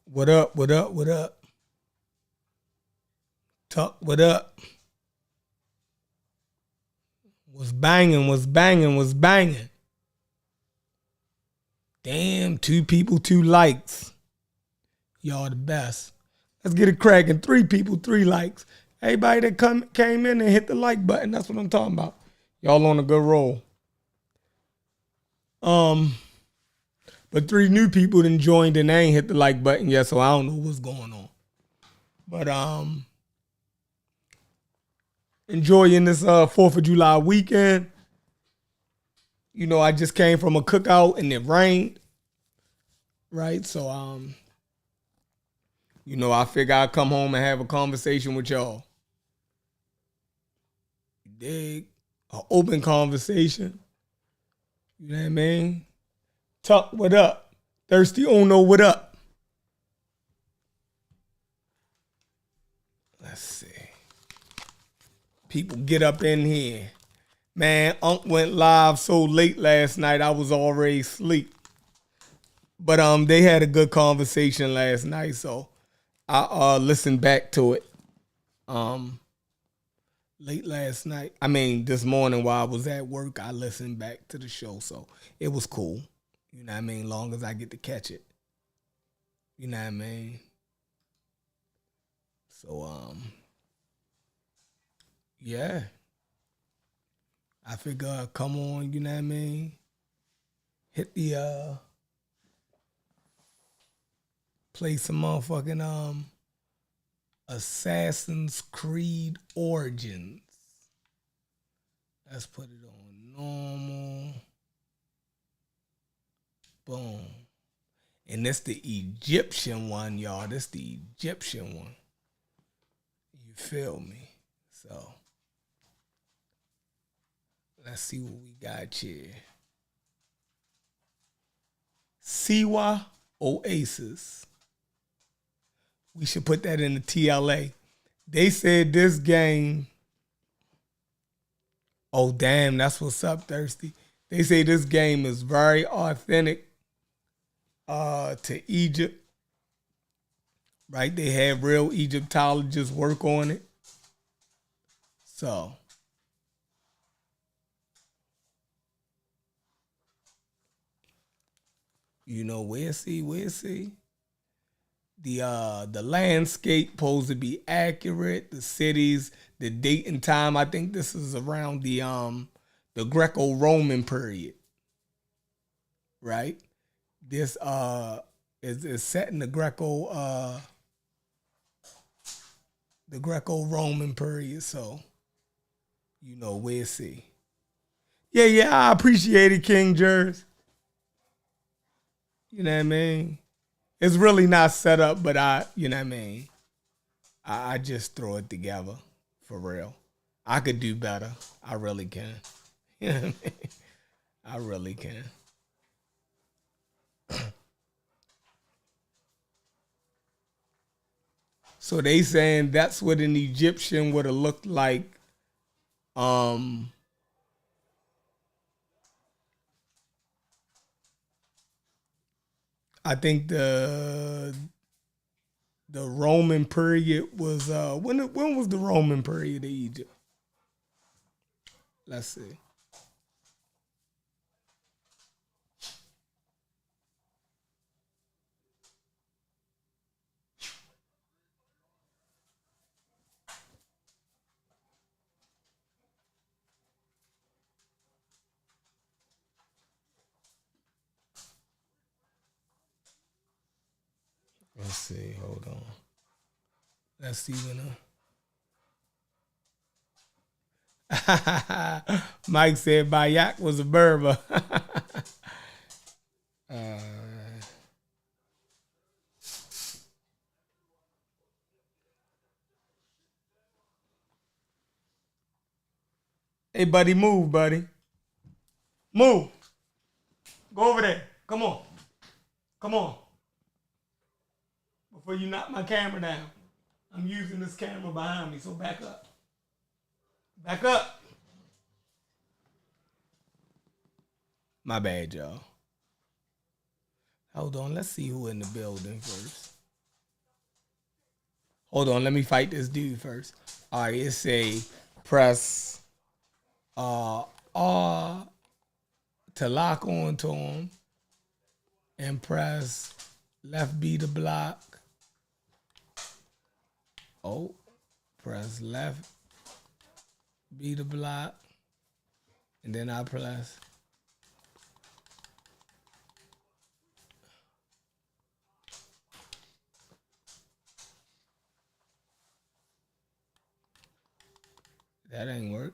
What up? What up? What up? Tuck, what up? Was banging, was banging, was banging. Damn, two people, two likes. Y'all the best. Let's get it cracking. Three people, three likes. Everybody that came in and hit the like button. That's what I'm talking about. Y'all on a good roll. Um, but three new people done joined and they ain't hit the like button yet, so I don't know what's going on. But enjoying this 4th of July weekend. You know, I just came from a cookout and it rained. Right? So I figure I'd come home and have a conversation with y'all. You dig? An open conversation. You know what I mean? Tuck, what up? Thirsty Ono, what up? Let's see. People get up in here. Man, Unc went live so late last night, I was already asleep. But they had a good conversation last night, so I listened back to it. Late last night. I mean, this morning while I was at work, I listened back to the show, so it was cool. You know what I mean? Long as I get to catch it. You know what I mean? So yeah. I figure come on, you know what I mean? Hit the play some motherfucking Assassin's Creed Origins. Let's put it on normal. Boom. And that's the Egyptian one, y'all. That's the Egyptian one. You feel me? So let's see what we got here. Siwa Oasis. We should put that in the TLA. They said this game. Oh, damn, that's what's up, Thirsty. They say this game is very authentic to Egypt. Right? They have real Egyptologists work on it. So, you know, we'll see. The landscape supposed to be accurate. The cities, the date and time. I think this is around the Greco-Roman period, right? This is set in the Greco-Roman period. So, you know, we'll see. Yeah, I appreciate it, King Jers. You know what I mean? It's really not set up, but you know what I mean? I just throw it together for real. I could do better. I really can. You know what I mean? I really can. So they saying that's what an Egyptian would have looked like. Um, I think the Roman period was when was the Roman period of Egypt? Let's see. Let's see. Hold on. Let's see when. Mike said Bayak was a Berber. uh, hey, buddy, move, buddy. Move. Go over there. Come on. Come on. Before you knock my camera down. I'm using this camera behind me, so back up. Back up. My bad, y'all. Hold on. Let's see who in the building first. Hold on, let me fight this dude first. All right, it say press R to lock onto him and press left B to block. Oh, press left B to block. And then I press. That ain't work.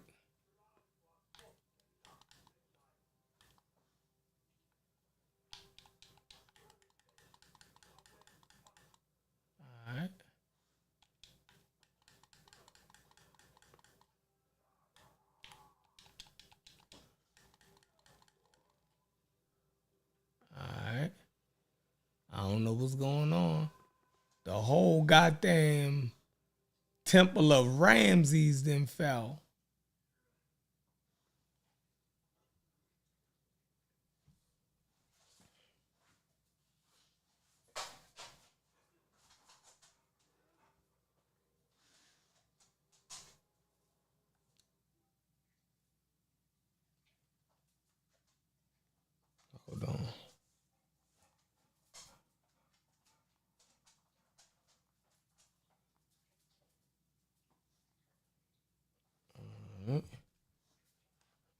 All right. All right. I don't know what's going on. The whole goddamn Temple of Ramses then fell. Hold on.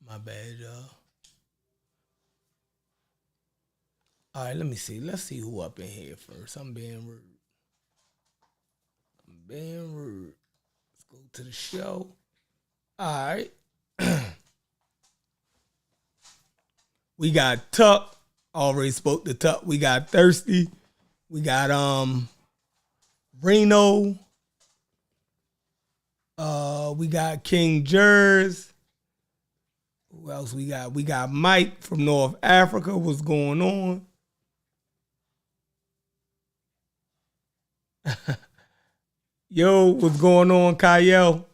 My bad, y'all. All right, let me see. Let's see who up in here first. I'm being rude. Let's go to the show. All right. We got Tuck. Already spoke to Tuck. We got Thirsty. We got Reno. We got King Jers. Who else we got? We got Mike from North Africa. What's going on? Yo, what's going on, Kyle?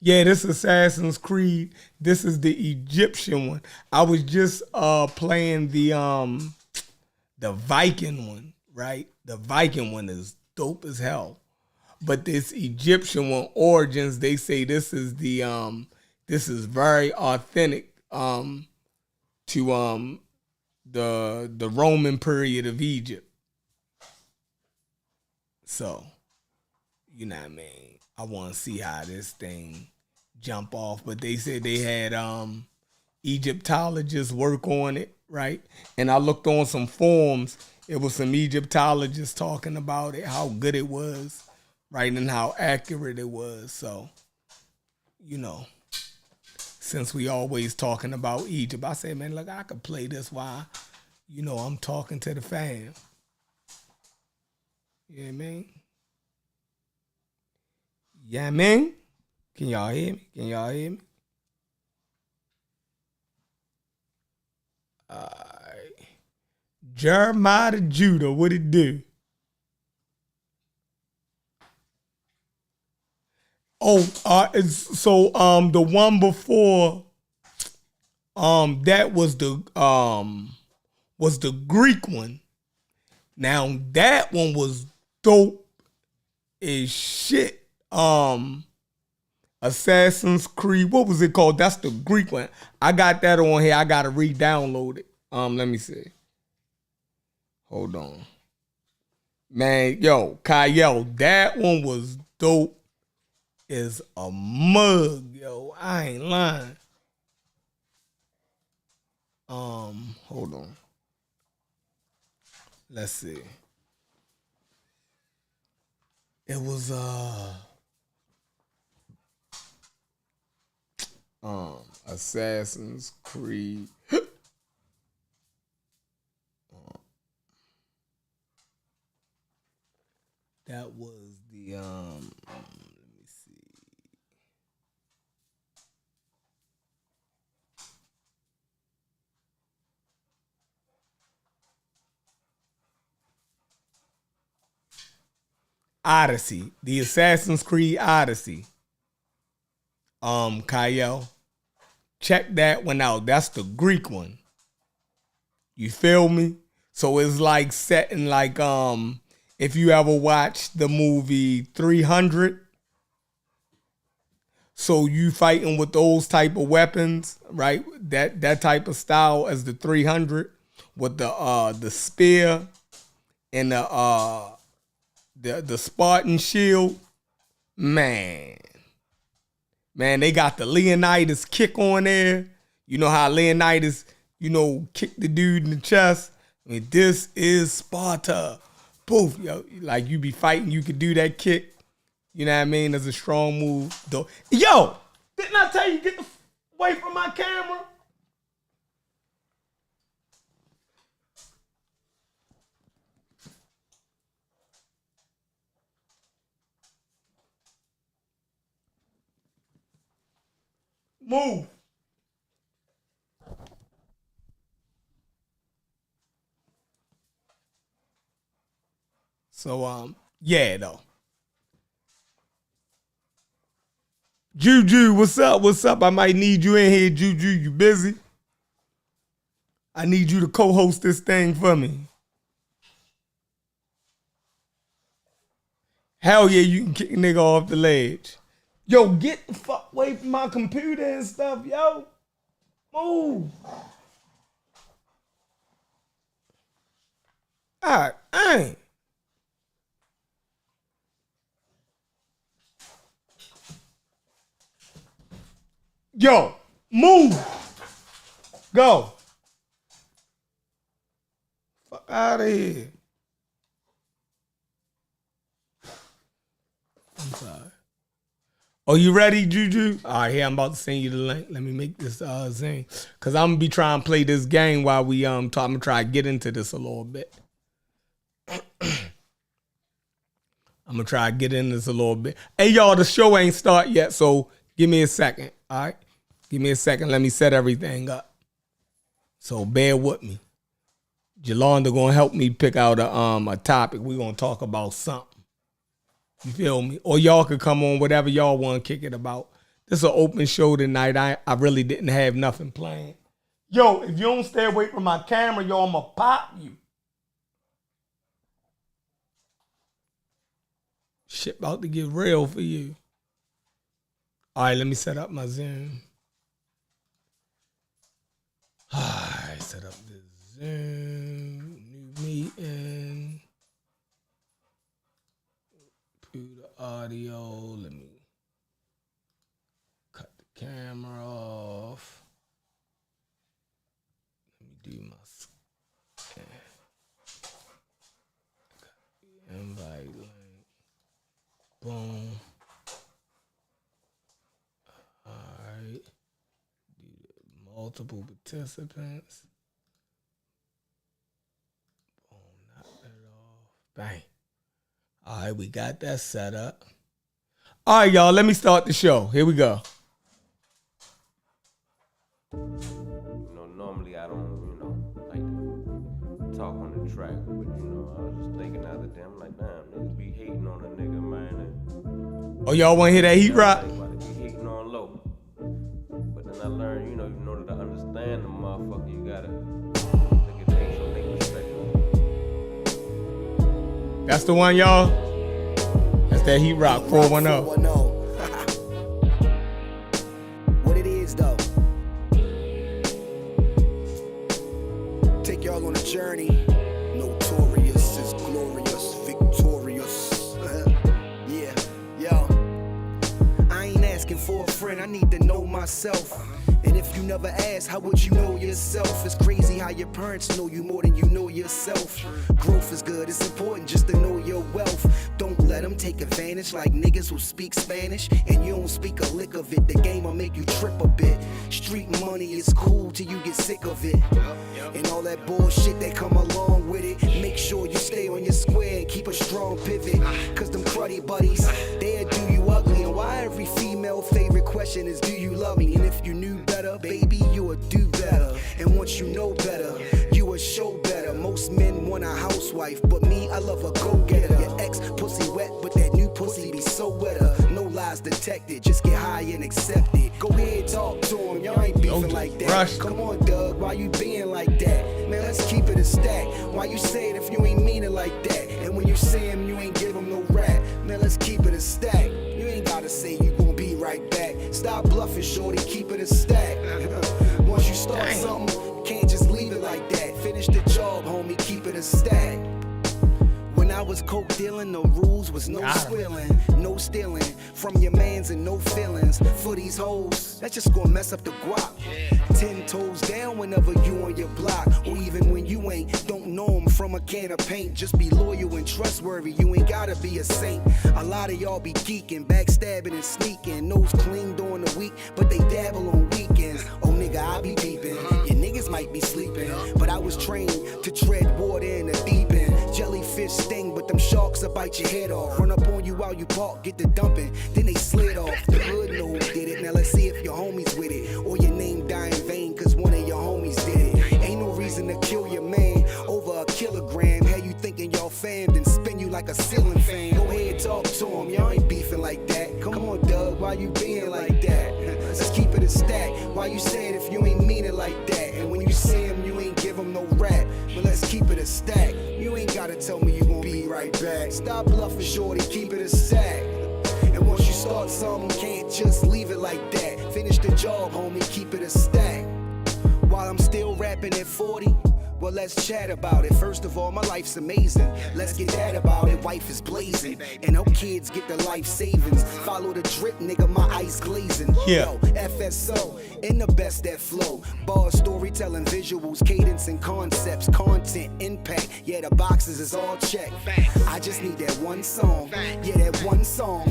Yeah, this Assassin's Creed. This is the Egyptian one. I was just playing the Viking one, right? The Viking one is dope as hell. But this Egyptian one, Origins, they say this is this is very authentic to the Roman period of Egypt. So, you know what I mean? I want to see how this thing jump off. But they said they had Egyptologists work on it, right? And I looked on some forums. It was some Egyptologists talking about it, how good it was, right? And how accurate it was. So, you know, since we always talking about Egypt, I say, man, look, I could play this while, you know, I'm talking to the fam. You know what I mean? Yeah, man. Can y'all hear me? Can y'all hear me? Alright. Jeremiah to Judah, what it do? Oh, so the one before that was the Greek one. Now that one was dope as shit. Assassin's Creed, what was it called? That's the Greek one. I got that on here. I gotta re-download it. Let me see. Hold on. Man, yo, Kyle, that one was dope as a mug, yo. I ain't lying. Hold on. Let's see. It was Assassin's Creed. That was the let me see. Odyssey. The Assassin's Creed Odyssey. Kyle. Check that one out. That's the Greek one. You feel me? So it's like set in like if you ever watched the movie 300. So you fighting with those type of weapons, right? That type of style as the 300 with the spear and the Spartan shield. Man, they got the Leonidas kick on there. You know how Leonidas, kick the dude in the chest. I mean, this is Sparta. Poof, yo, like you be fighting, you could do that kick. You know what I mean? That's a strong move. Yo, didn't I tell you get the away from my camera? Move. So, yeah, though. Juju, what's up? What's up? I might need you in here, Juju. You busy? I need you to co-host this thing for me. Hell yeah, you can kick a nigga off the ledge. Yo, get the fuck away from my computer and stuff, yo. Move. All right, ain't. Yo, move. Go. Fuck out of here. I'm sorry. Oh, you ready, Juju? All right, here, I'm about to send you the link. Let me make this zing. Because I'm going to be trying to play this game while we talk. I'm going to try to get into this a little bit. I'm going to try to get into this a little bit. Hey, y'all, the show ain't start yet, so give me a second, all right? Give me a second. Let me set everything up. So bear with me. Jolanda going to help me pick out a topic. We're going to talk about something. You feel me? Or y'all could come on whatever y'all want to kick it about. This is an open show tonight. I really didn't have nothing planned. Yo, if you don't stay away from my camera, yo, I'm going to pop you. Shit about to get real for you. All right, let me set up my Zoom. All right, set up the Zoom. New meeting. Put the audio. Let me cut the camera off. Let me do my scan. Invite link. Boom. All right. Multiple participants. Boom, knock that off. Bang. All right, we got that set up. All right, y'all, let me start the show. Here we go. Normally I don't, like to talk on the track, but, I was just thinking the other day, I'm like, damn, niggas be hating on a nigga, man. Oh, y'all want to hear that heat rock? Be hating on low. But then I learned, in order to understand the motherfucker, you gotta look at things from their perspective. That's the one, y'all? That's that heat rock 410. What it is, though. Take y'all on a journey. Notorious is glorious, victorious. Yeah, yo. I ain't asking for a friend, I need to know myself. And if you never ask, how would you know yourself? It's crazy how your parents know you more than you know yourself. Growth is good, it's important just to know your wealth. Don't let them take advantage like niggas who speak Spanish. And you don't speak a lick of it, the game will make you trip a bit. Street money is cool till you get sick of it. And all that bullshit that come along with it. Make sure you stay on your square and keep a strong pivot. Cause them cruddy buddies, they'll do you ugly. And why every female favorite question is, do you love me? And if you knew better, baby, you would do better. And once you know better, you would show better. Most men want a housewife, but me, I love a go-getter. Your ex pussy wet, but that new pussy be so wetter. No lies detected, just get high and accept it. Go ahead, talk to him, y'all ain't beefing like that. Come on, Doug, why you being like that? Man, let's keep it a stack. Why you say it if you ain't mean it like that? And when you you see him, you ain't give him no rap. Man, let's keep it a stack. You ain't gotta say you gon' be right back. Stop bluffing, shorty, keep it a stack. Once you start something, you can't just leave it like that. Finish the job, homie, keep it a stack. When I was coke dealing, the rules was no squealing, no stealing from your mans and no feelings. For these hoes, that's just gonna mess up the guap. 10 toes down whenever you on your block, or even when you ain't. Don't know them from a can of paint. Just be loyal and trustworthy. You ain't gotta be a saint. A lot of y'all be geeking, backstabbing and sneaking. Nose clean during the week, but they dabble on weekends. Oh nigga, I be deepin'. Your niggas might be sleeping, but I was trained to tread water in the deep end. Jellyfish sting, but them sharks will bite your head off. Run up on you while you park, get the dumping, then they slid off. The hood know who did it. Now let's see if your homies with it, or your name die in vain cause one of your homies did it. Ain't no reason to kill your man over a kilogram. How you thinking y'all fam, then spin you like a ceiling fan. Go ahead, talk to him, y'all ain't beefing like that. Come on, Doug, why you being like that? Let's keep it a stack. Why you say it if you ain't mean it like that? And when you see him, you ain't give him no rap. But let's keep it a stack. You ain't gotta tell me you gon' be right back. Stop bluffing, shorty, keep it a stack. And once you start something, can't just leave it like that. Finish the job, homie, keep it a stack. While I'm still rapping at 40, well, let's chat about it. First of all, my life's amazing. Let's get that about it. Wife is blazing, and her kids get the life savings. Follow the drip, nigga, my ice glazing. Yeah. Yo, FSO, in the best that flow. Bars, storytelling, visuals, cadence and concepts, content, impact. Yeah, the boxes is all checked. I just need that one song. Yeah, that one song.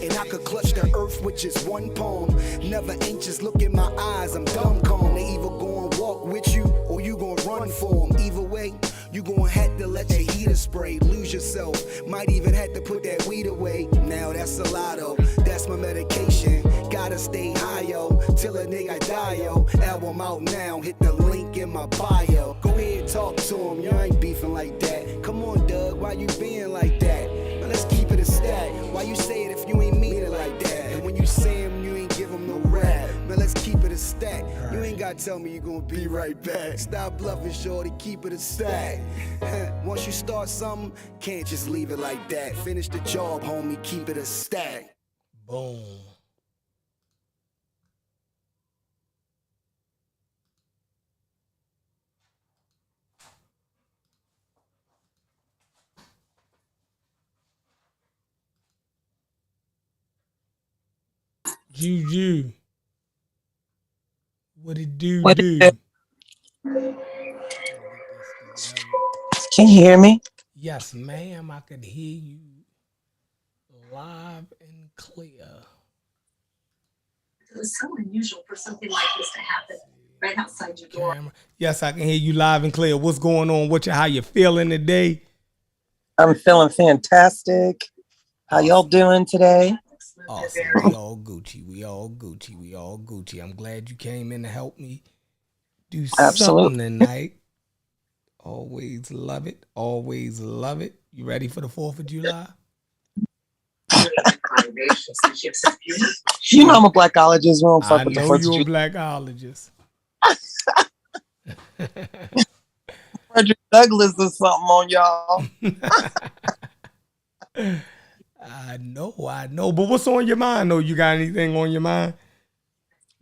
And I could clutch the earth with just one palm. Never anxious, look in my eyes, I'm dumb calm. They either gon' walk with you or you gon' run for them. Either way, you gon' have to let your heater spray. Lose yourself, might even have to put that weed away. Now that's a lotto, that's my medication. Gotta stay high, yo, till a nigga die, yo. Album out now, hit the link in my bio. Go ahead, talk to him, you ain't beefing like that. Come on, Doug, why you being like that? Now let's keep it a stack. Why you say it if you ain't mean it like that? And when you say him, you ain't give him no rap. Man, let's keep it a stack. You ain't gotta tell me you gonna be right back. Stop bluffing, shorty, keep it a stack. Once you start something, can't just leave it like that. Finish the job, homie, keep it a stack. Boom. Juju. What it do? What do? it Can you hear me? Yes, ma'am. I could hear you live and clear. It was so unusual for something like this to happen right outside your door. Camera. Yes, I can hear you live and clear. What's going on? How you feeling today? I'm feeling fantastic. How y'all doing today? Awesome. We all Gucci. We all Gucci. We all Gucci. I'm glad you came in to help me do Absolutely. something tonight. Always love it. Always love it. You ready for the 4th of July? You know I'm a blackologist. We don't fuck I with the know 4th of you're a July. blackologist. Frederick Douglass or something on y'all. I know. But what's on your mind, though? You got anything on your mind?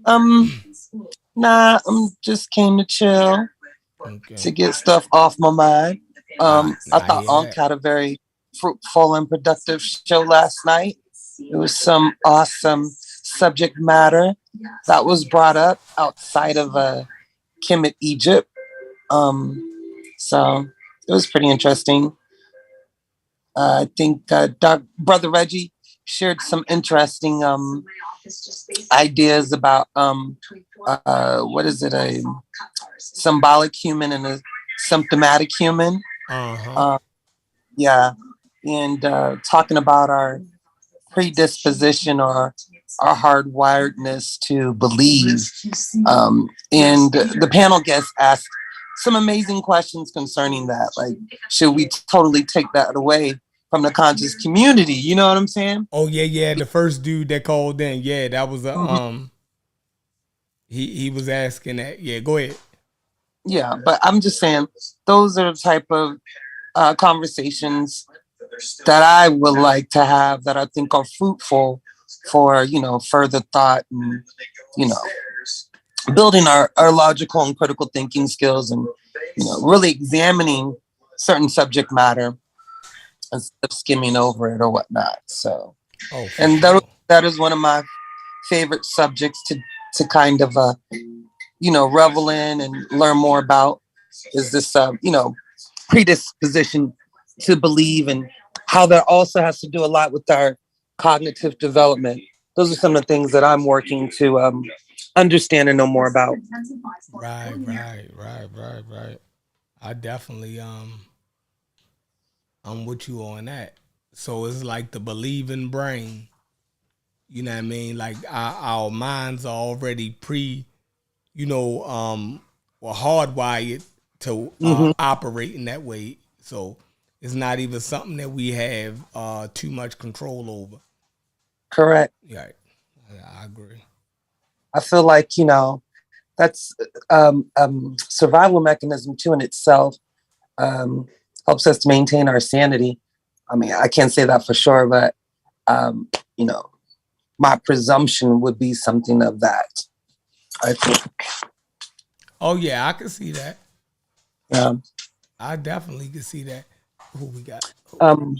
Nah, I'm just came to chill, Okay. to get stuff off my mind. I thought hear Unc that. had a very fruitful and productive show last night. It was some awesome subject matter that was brought up outside of Kemet, Egypt. So it was pretty interesting. I think Brother Reggie shared some interesting ideas about what is it, a symbolic human and a symptomatic human. Yeah, and talking about our predisposition or our hardwiredness to believe. And the panel guests asked some amazing questions concerning that. Like, should we totally take that away from the conscious community? You know what I'm saying? Oh yeah. The first dude that called in, yeah, that was a he was asking that. Yeah, go ahead. Yeah, but I'm just saying those are the type of conversations that I would like to have that I think are fruitful for, further thought and, you know, building our logical and critical thinking skills and, really examining certain subject matter instead of skimming over it or whatnot. So, Oh, for and sure. that is one of my favorite subjects to kind of, revel in and learn more about is this, predisposition to believe and how that also has to do a lot with our cognitive development. Those are some of the things that I'm working to understand and know more about. Right. I definitely I'm with you on that. So it's like the believing brain. You know what I mean? Like our minds are already or hardwired to Hmm. operate in that way. So it's not even something that we have too much control over. Correct. Yeah, I agree. I feel like, that's survival mechanism too in itself. Um, Helps us to maintain our sanity. I mean, I can't say that for sure, but um, you know, my presumption would be something of that. I think. Oh yeah, I can see that. Um, I definitely can see that. Who we got? um,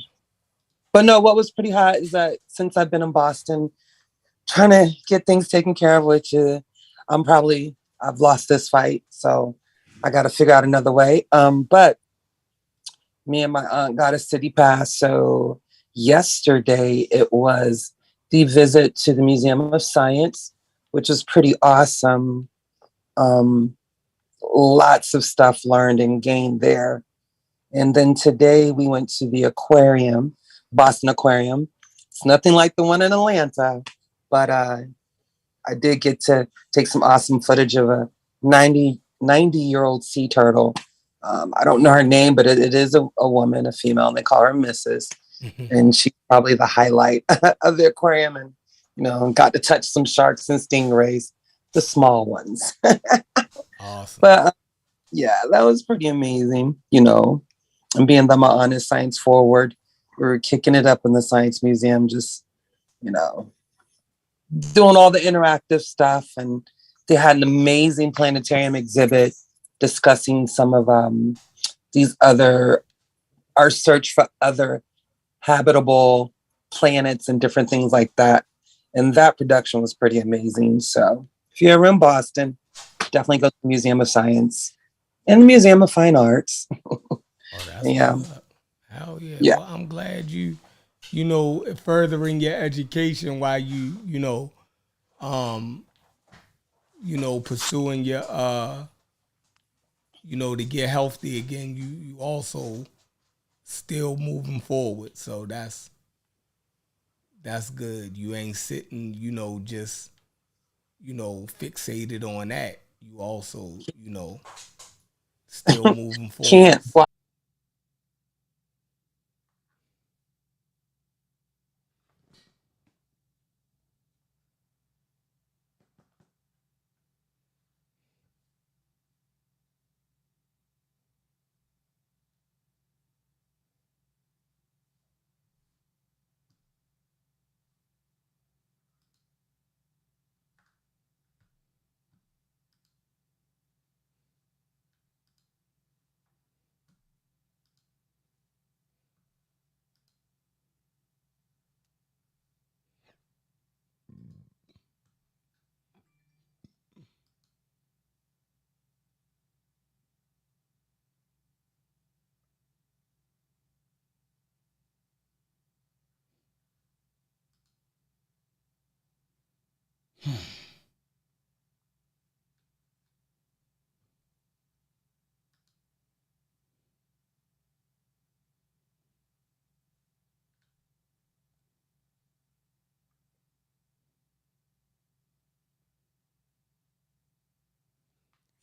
but no, what was pretty hot is that since I've been in Boston, trying to get things taken care of, which I've lost this fight, so I got to figure out another way. But me and my aunt got a city pass, so yesterday it was the visit to the Museum of Science, which was pretty awesome. Um, Lots of stuff learned and gained there. And then today we went to the aquarium, Boston Aquarium. It's nothing like the one in Atlanta, but I did get to take some awesome footage of a 90-year-old sea turtle. I don't know her name, but it is a woman, a female, and they call her Mrs. And she's probably the highlight of the aquarium. And, got to touch some sharks and stingrays, the small ones. Awesome. But yeah, that was pretty amazing, And being that my aunt is science forward, we were kicking it up in the Science Museum, just, you know, doing all the interactive stuff. And they had an amazing planetarium exhibit discussing some of our search for other habitable planets and different things like that. And that production was pretty amazing. So if you're ever in Boston, definitely go to the Museum of Science and the Museum of Fine Arts. Oh, that's Yeah. what's up. Hell yeah. Yeah. Well, I'm glad furthering your education while pursuing your to get healthy again. You also still moving forward. So that's good. You ain't sitting, just fixated on that. You also, still moving forward. Can't.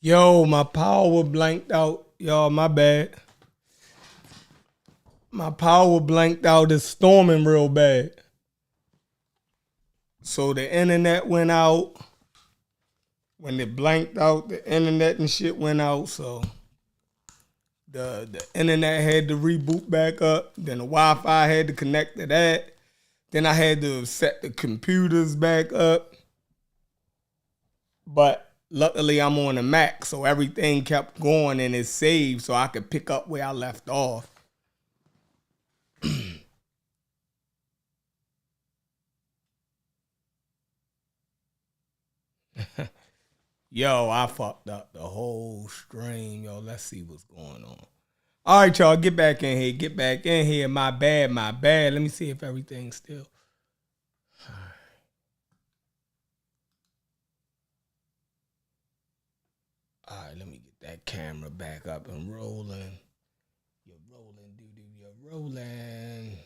Yo, my power blanked out. Y'all, my bad. My power blanked out. It's storming real bad. So the internet went out. When it blanked out, the internet and shit went out. So the internet had to reboot back up. Then the Wi-Fi had to connect to that. Then I had to set the computers back up. But luckily I'm on a Mac, so everything kept going and it's saved so I could pick up where I left off. Yo, I fucked up the whole stream. Yo, let's see what's going on. All right, y'all, get back in here. Get back in here. My bad, my bad. Let me see if everything's still. All right, let me get that camera back up and rolling. You're rolling, doo-doo, you're rolling.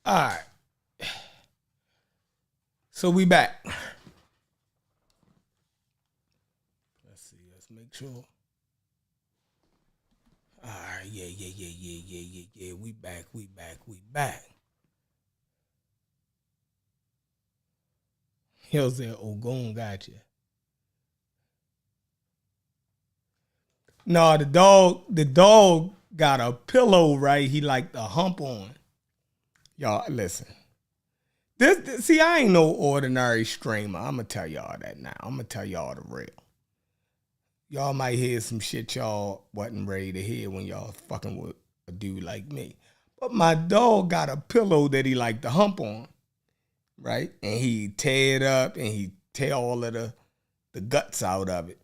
All right. So we back. Let's see. Let's make sure. All right. Yeah. We back. Hell's there. Ogun got you. No, the dog got a pillow, right? He like the hump on. Y'all, listen. See, I ain't no ordinary streamer. I'm going to tell y'all that now. I'm going to tell y'all the real. Y'all might hear some shit y'all wasn't ready to hear when y'all fucking with a dude like me. But my dog got a pillow that he like to hump on, right? And he tear it up and he tear all of the guts out of it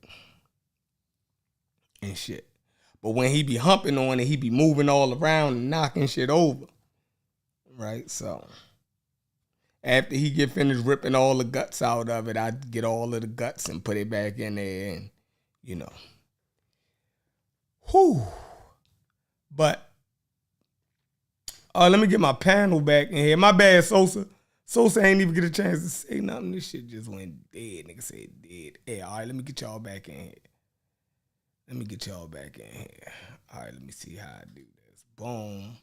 and shit. But when he be humping on it, he be moving all around and knocking shit over. Right, so after he get finished ripping all the guts out of it, I get all of the guts and put it back in there, and you know, whew. But let me get my panel back in here. My bad, Sosa. Sosa ain't even get a chance to say nothing. This shit just went dead. Nigga said dead. Yeah, all right, let me get y'all back in here. All right, let me see how I do this. Boom.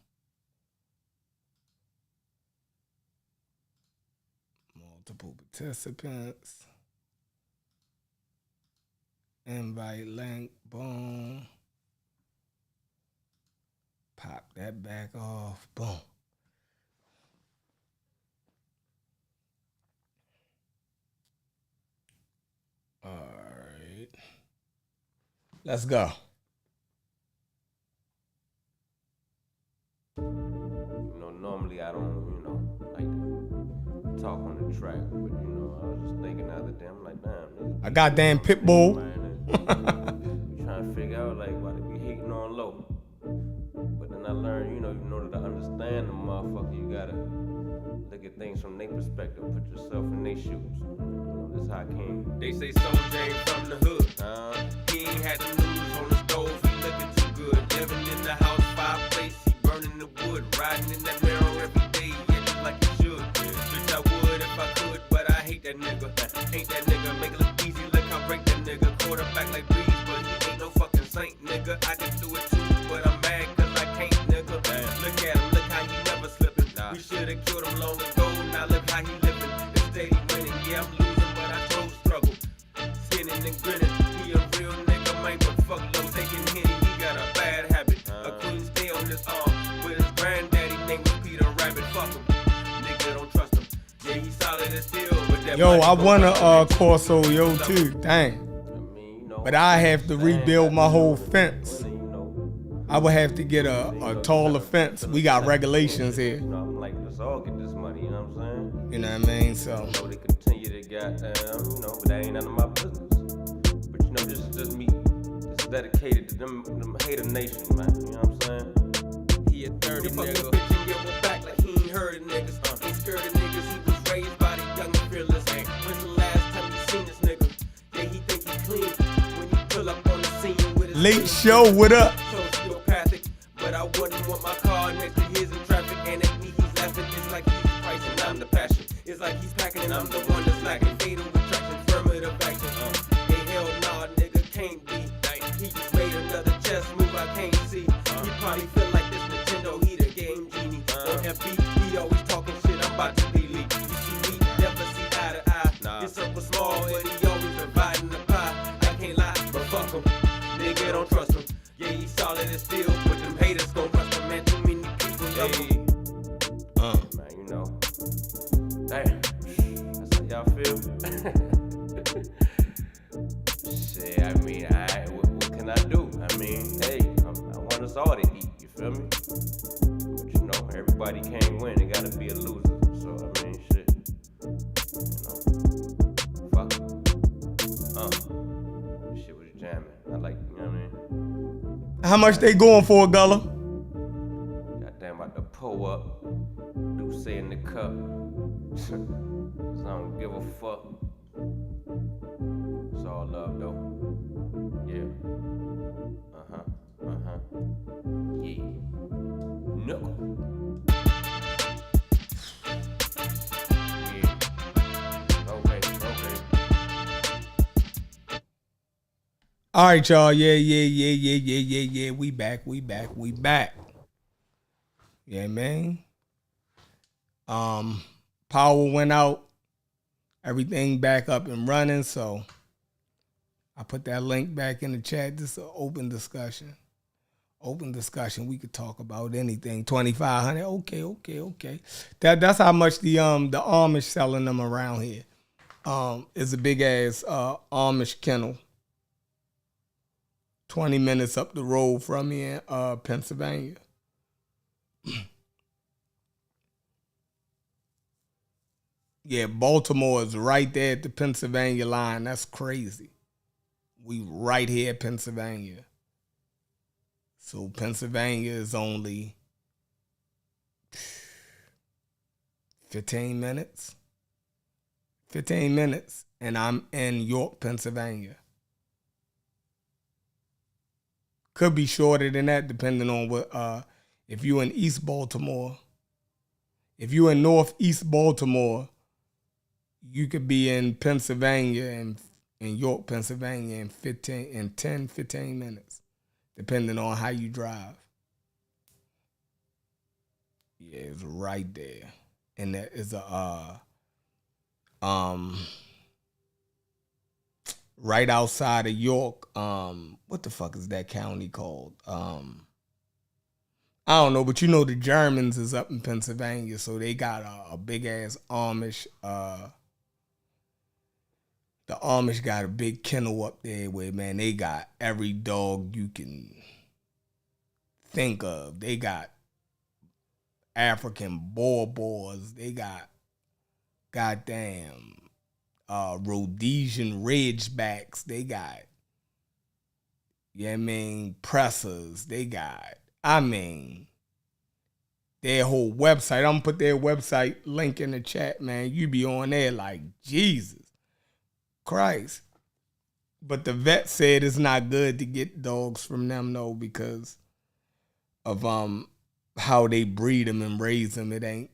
Multiple participants. Invite link. Boom. Pop that back off. Boom. All right. Let's go. Normally I don't, like to talk on the track, but I was just thinking the other day, I'm like, damn, I got damn Pitbull. Trying to figure out like why they be hating on low. But then I learned, in order to understand the motherfucker, you gotta look at things from their perspective, put yourself in their shoes. That's how I came. They say Soulja ain't from the hood. He ain't had the news on the stove, he looking too good. Living in the house, fireplace, he burning the wood, riding in that mirror every day, yeah, just like he should. Wish I would if I could, but I hate that nigga. Ain't that nigga, make it look easy, look how break that nigga. Quarterback like Breeze, but he ain't no fucking saint, nigga. I can do it too, but I'm mad cause I can't, nigga. Look at him, look how he never slipping. We should've killed him long ago, now look how he living. Instead he winning, yeah, I'm losing, but I chose struggle. Skinning and grinning, he a real nigga, man, but fuck low, taking Henny, he got a bad habit. A queen stay on his arm, with his granddaddy named was Peter Rabbit, fuck him. Nigga don't trust him, yeah, he solid as steel, but that Yo, I want a Corso, yo, too, dang. But I have to rebuild my whole fence. I would have to get a taller fence. We got regulations here. I'm like, let's all get this money, you know what I'm saying? You know what I mean? So They continue to goddamn, but that ain't none of my business. But this is just me. This is dedicated to them hater nation, man. You know what I'm saying? He a dirty nigga. Bitch and give him back like he ain't heard of niggas. Ain't scared of niggas. He was raised by the young and fearless. When's the last time you seen this nigga? Yeah, he think he clean when he pull up on the scene with his Late show, what up? sociopathic, but I wouldn't want my car next to his in traffic. And at me he's laughing. It's like he's the price and I'm the passion. It's like he's packing and I'm the one that's lacking. Fatal attraction, affirmative action. Hey, hell nah, nigga can't be. He just made another chess move I can't see. He probably feel like this Nintendo, he the game genie. On FB, he always talking shit, I'm about to delete. You see me, never see eye to eye. His circle small, but he always dividing the pie. I can't lie, but fuck him. Nigga, don't trust him. Yeah, he's solid as steel, but them haters gon' rust him. Man, too many people love him. Man, you know. Damn, that's how y'all feel. Shit, I mean, what can I do? I mean, hey, I want us all to eat, you feel me? But you know, everybody can't win, it gotta be a loser. So, I mean, shit, you know, fuck it. This shit was jamming. I like, you know what I mean? How much they going for, Gullah? Goddamn, about to pull up, do say in the cup. Cause I don't give a fuck. It's all love though. Yeah. Yeah. Knuckle. Yeah. Okay. All right, y'all. Yeah. We back. Yeah, man. Power went out. Everything back up and running, so I put that link back in the chat. This is an open discussion. We could talk about anything. 2,500. Okay. That's how much the Amish selling them around here. It's a big ass Amish kennel. 20 minutes up the road from me in Pennsylvania. Yeah, Baltimore is right there at the Pennsylvania line. That's crazy. We right here at Pennsylvania. So Pennsylvania is only 15 minutes. 15 minutes, and I'm in York, Pennsylvania. Could be shorter than that, depending on what. If you're in East Baltimore, if you're in Northeast Baltimore, you could be in Pennsylvania and in York, Pennsylvania in 10-15 minutes, depending on how you drive. Yeah, it's right there. And that is right outside of York. What the fuck is that county called? I don't know, but you know the Germans is up in Pennsylvania, so they got a big ass Amish. The Amish got a big kennel up there where, man, they got every dog you can think of. They got African Boers. They got goddamn Rhodesian Ridgebacks. They got, Pressers. They got, their whole website. I'm going to put their website link in the chat, man. You be on there like, Jesus Christ. But the vet said it's not good to get dogs from them, though, because of how they breed them and raise them. It ain't,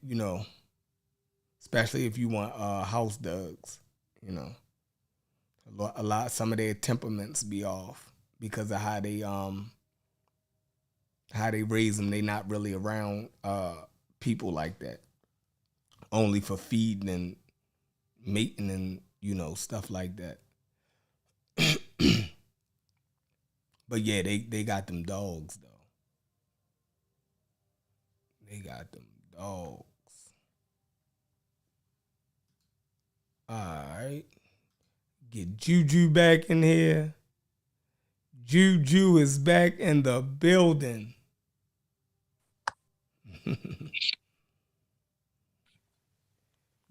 especially if you want house dogs, some of their temperaments be off because of how they raise them. They not really around people like that, only for feeding and mating and stuff like that. But yeah, they got them dogs though. They got them dogs. All right. Get Juju back in here. Juju is back in the building.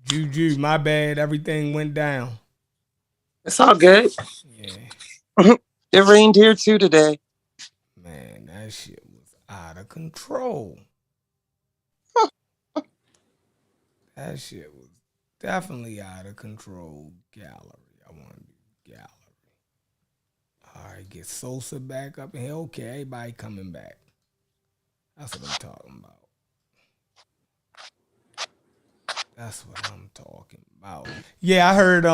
Juju, my bad. Everything went down. It's all good. Yeah. It rained here too today. Man, that shit was out of control. That shit was definitely out of control. Gallery. I want to do gallery. All right, get Sosa back up in here. Okay, everybody coming back. That's what I'm talking about. That's what I'm talking about. Yeah, I heard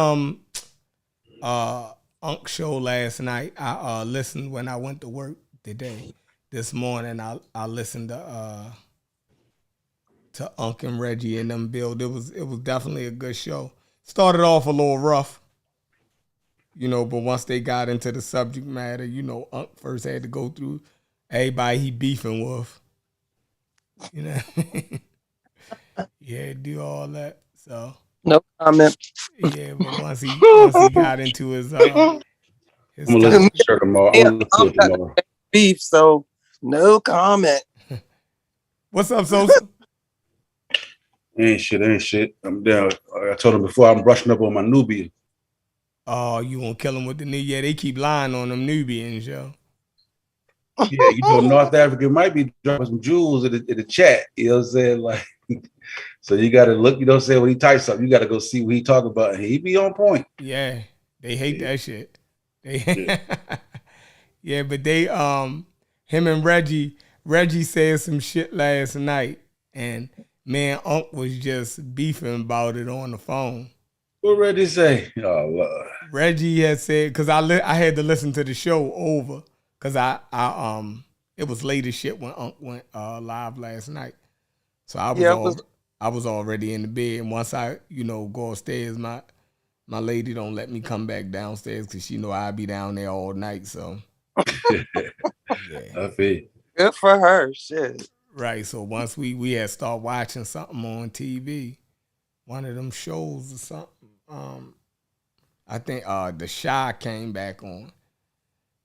Unc show last night. I listened when I went to work today. This morning I listened to Unc and Reggie and them build. It was definitely a good show. Started off a little rough, but once they got into the subject matter, Unc first had to go through everybody he beefing with. Yeah, do all that. So no comment. Yeah, but once he got into his I'm gonna listen to the shirt tomorrow. I'm gonna listen to it tomorrow. Beef, so no comment. What's up, Sosa? Ain't shit. I'm down. I told him before, I'm brushing up on my Nubian. Oh, you gonna kill him with the new? Yeah, they keep lying on them Nubians, yo. Yeah, North Africa might be dropping some jewels in the chat. You know what I'm saying? Like, so you gotta look. You know what I'm saying? When he types something, you gotta go see what he talking about, and he be on point. Yeah, they hate that shit. Yeah, but they him and Reggie said some shit last night, and man, Unc was just beefing about it on the phone. What Reggie say? Oh Lord. Reggie had said, because I had to listen to the show over, because I it was late as shit when Unc went live last night, so I was already in the bed, and once I go upstairs, my lady don't let me come back downstairs because she know I'll be down there all night. So yeah, I feel good for her. Shit. Right. So once we had start watching something on TV, one of them shows or something. I think The Chi came back on.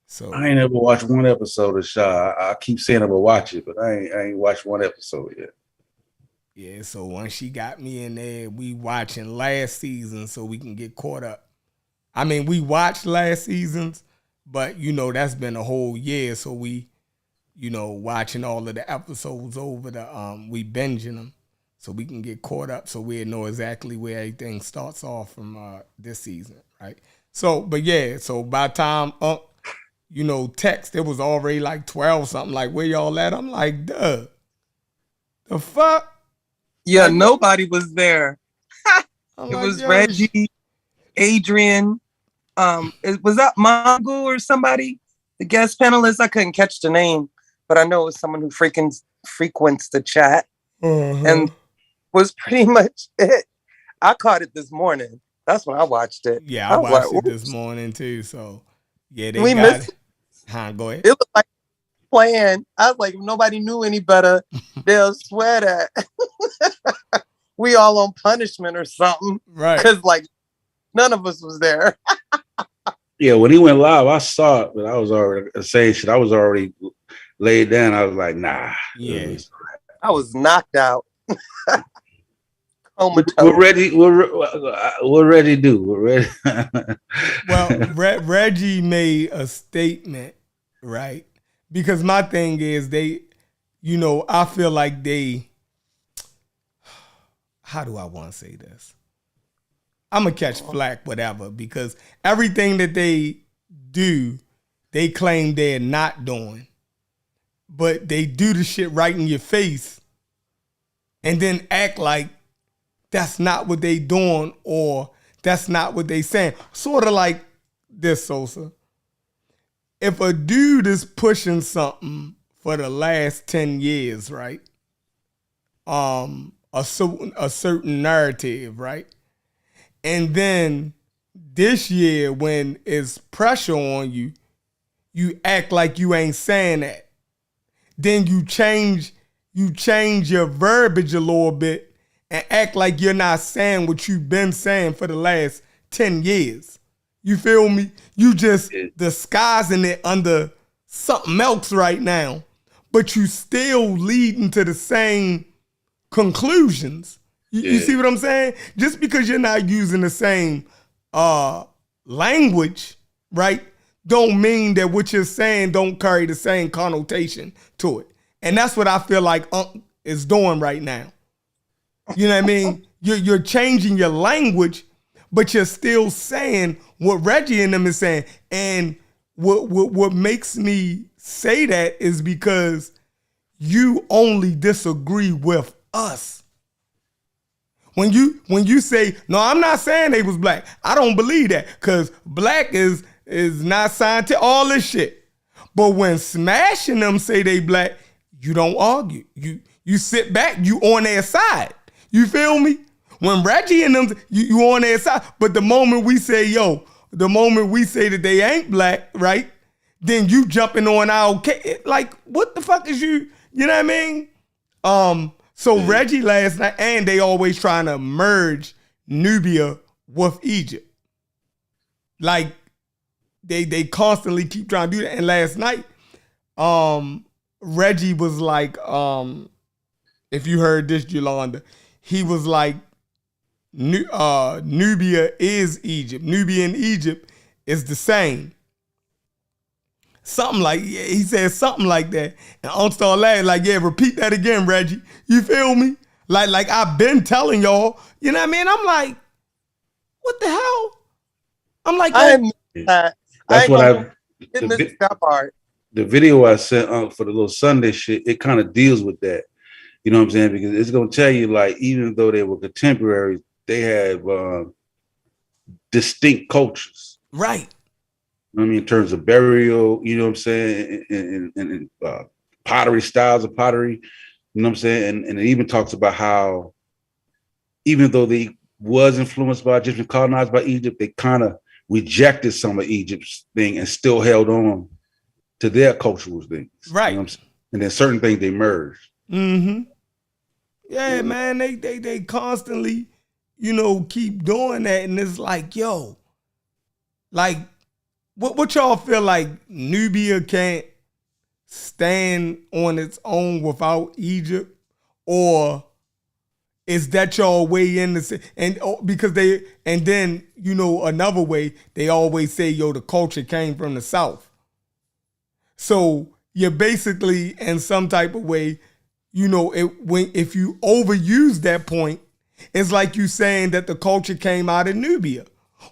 So I ain't ever watched one episode of Chi. I keep saying I'm gonna watch it, but I ain't watched one episode yet. Yeah, so once she got me in there, we watching last season so we can get caught up. I mean, we watched last season's, but that's been a whole year, so we, watching all of the episodes over we binging them so we can get caught up so we know exactly where everything starts off from this season, right? So, but yeah, so by the time text, it was already like 12 something, like where y'all at? I'm like, duh. The fuck? Yeah, nobody was there. It like, was Reggie, Adrian. Was that Mongo or somebody? The guest panelist? I couldn't catch the name, but I know it was someone who frequents the chat. And was pretty much it. I caught it this morning. That's when I watched it. Yeah, I watched it this morning too. So yeah, we missed it. Go ahead. It was like playing. I was like, if nobody knew any better, they'll swear that we all on punishment or something. Right. Because like none of us was there. Yeah, when he went live, I saw it, but I was already saying shit. I was already laid down. I was like, nah. Yeah. I was knocked out. What Reggie do? What Reggie? Well, Reggie made a statement, right? Because my thing is I feel like how do I want to say this? I'm going to catch flack, whatever, because everything that they do, they claim they're not doing. But they do the shit right in your face and then act like that's not what they doing or that's not what they saying. Sort of like this, Sosa. If a dude is pushing something for the last 10 years, right? A certain narrative, right? And then this year, when it's pressure on you, you act like you ain't saying that. Then you change your verbiage a little bit and act like you're not saying what you've been saying for the last 10 years. You feel me? You just disguising it under something else right now, but you still leading to the same conclusions. You see what I'm saying? Just because you're not using the same language, right, don't mean that what you're saying don't carry the same connotation to it. And that's what I feel like is doing right now. You know what I mean? You're changing your language, but you're still saying what Reggie and them is saying. And what makes me say that is because you only disagree with us. When you say, no, I'm not saying they was black. I don't believe that, because black is not scientific, all this shit. But when Smash and them say they black, you don't argue. You sit back, you on their side. You feel me? When Reggie and them, you on their side. But the moment we say, the moment we say that they ain't black, right? Then you jumping on our case. Like, what the fuck is you know what I mean? So Reggie last night, and they always trying to merge Nubia with Egypt. Like, they constantly keep trying to do that. And last night, Reggie was like, if you heard this, Yolanda, he was like, Nubia is Egypt. Nubia and Egypt is the same. Something like, he said something like that. And Unc started laughing, like, yeah, repeat that again, Reggie. You feel me? Like I've been telling y'all, you know what I mean? I'm like, what the hell? I'm like, that's what that part. The video I sent for the little Sunday shit, it kind of deals with that. You know what I'm saying? Because it's gonna tell you, like, even though they were contemporaries, they have distinct cultures. Right. I mean, in terms of burial, you know what I'm saying, and pottery, styles of pottery, you know what I'm saying, and it even talks about how, even though they was influenced by Egypt, colonized by Egypt, they kind of rejected some of Egypt's thing and still held on to their cultural things. Right. You know what I'm saying? And then certain things they merged. Mm-hmm. Yeah, man, they constantly, keep doing that, and it's like, like, what y'all feel like Nubia can't stand on its own without Egypt, or is that y'all way in the because then another way they always say the culture came from the South, so you're basically in some type of way, if you overuse that point, it's like you saying that the culture came out of Nubia.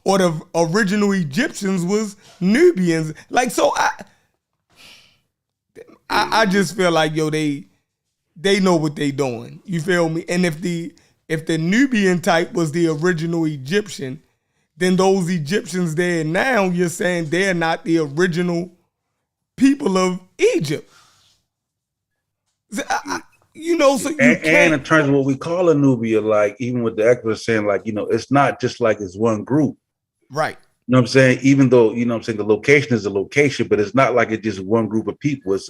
Or the original Egyptians was Nubians. Like, so I just feel like, they know what they doing. You feel me? And if the Nubian type was the original Egyptian, then those Egyptians there now, you're saying they're not the original people of Egypt. So you can't. And in terms of what we call a Nubia, like, even with the experts saying, like, it's not just like it's one group. Right. You know what I'm saying? Even though, the location is a location, but it's not like it's just one group of people. It's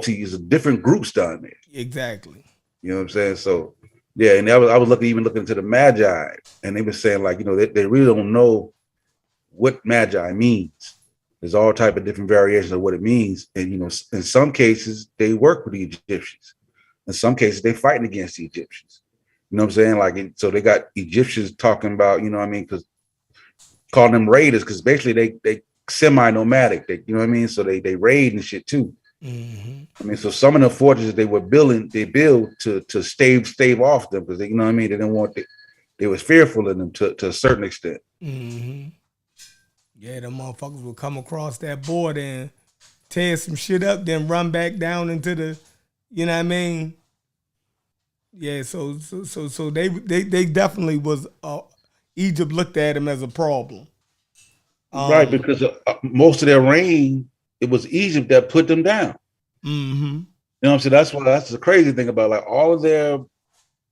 is different groups down there. Exactly. You know what I'm saying? So yeah, and I was looking into the Magi, and they were saying, like, they really don't know what Magi means. There's all type of different variations of what it means. And, in some cases, they work with the Egyptians. In some cases, they fighting against the Egyptians. You know what I'm saying? Like, so they got Egyptians talking about, because calling them raiders, because basically they semi-nomadic. You know what I mean? So they raid and shit too. Mm-hmm. I mean, so some of the fortresses they build to stave off them, because they, you know what I mean? They didn't want they was fearful of them to a certain extent. Mm-hmm. Yeah, them motherfuckers would come across that border and tear some shit up, then run back down into the, you know what I mean? Yeah, so they definitely was, Egypt looked at him as a problem. Right, because most of their reign, it was Egypt that put them down. Mm-hmm. You know what I'm saying? That's the crazy thing about, like, all of their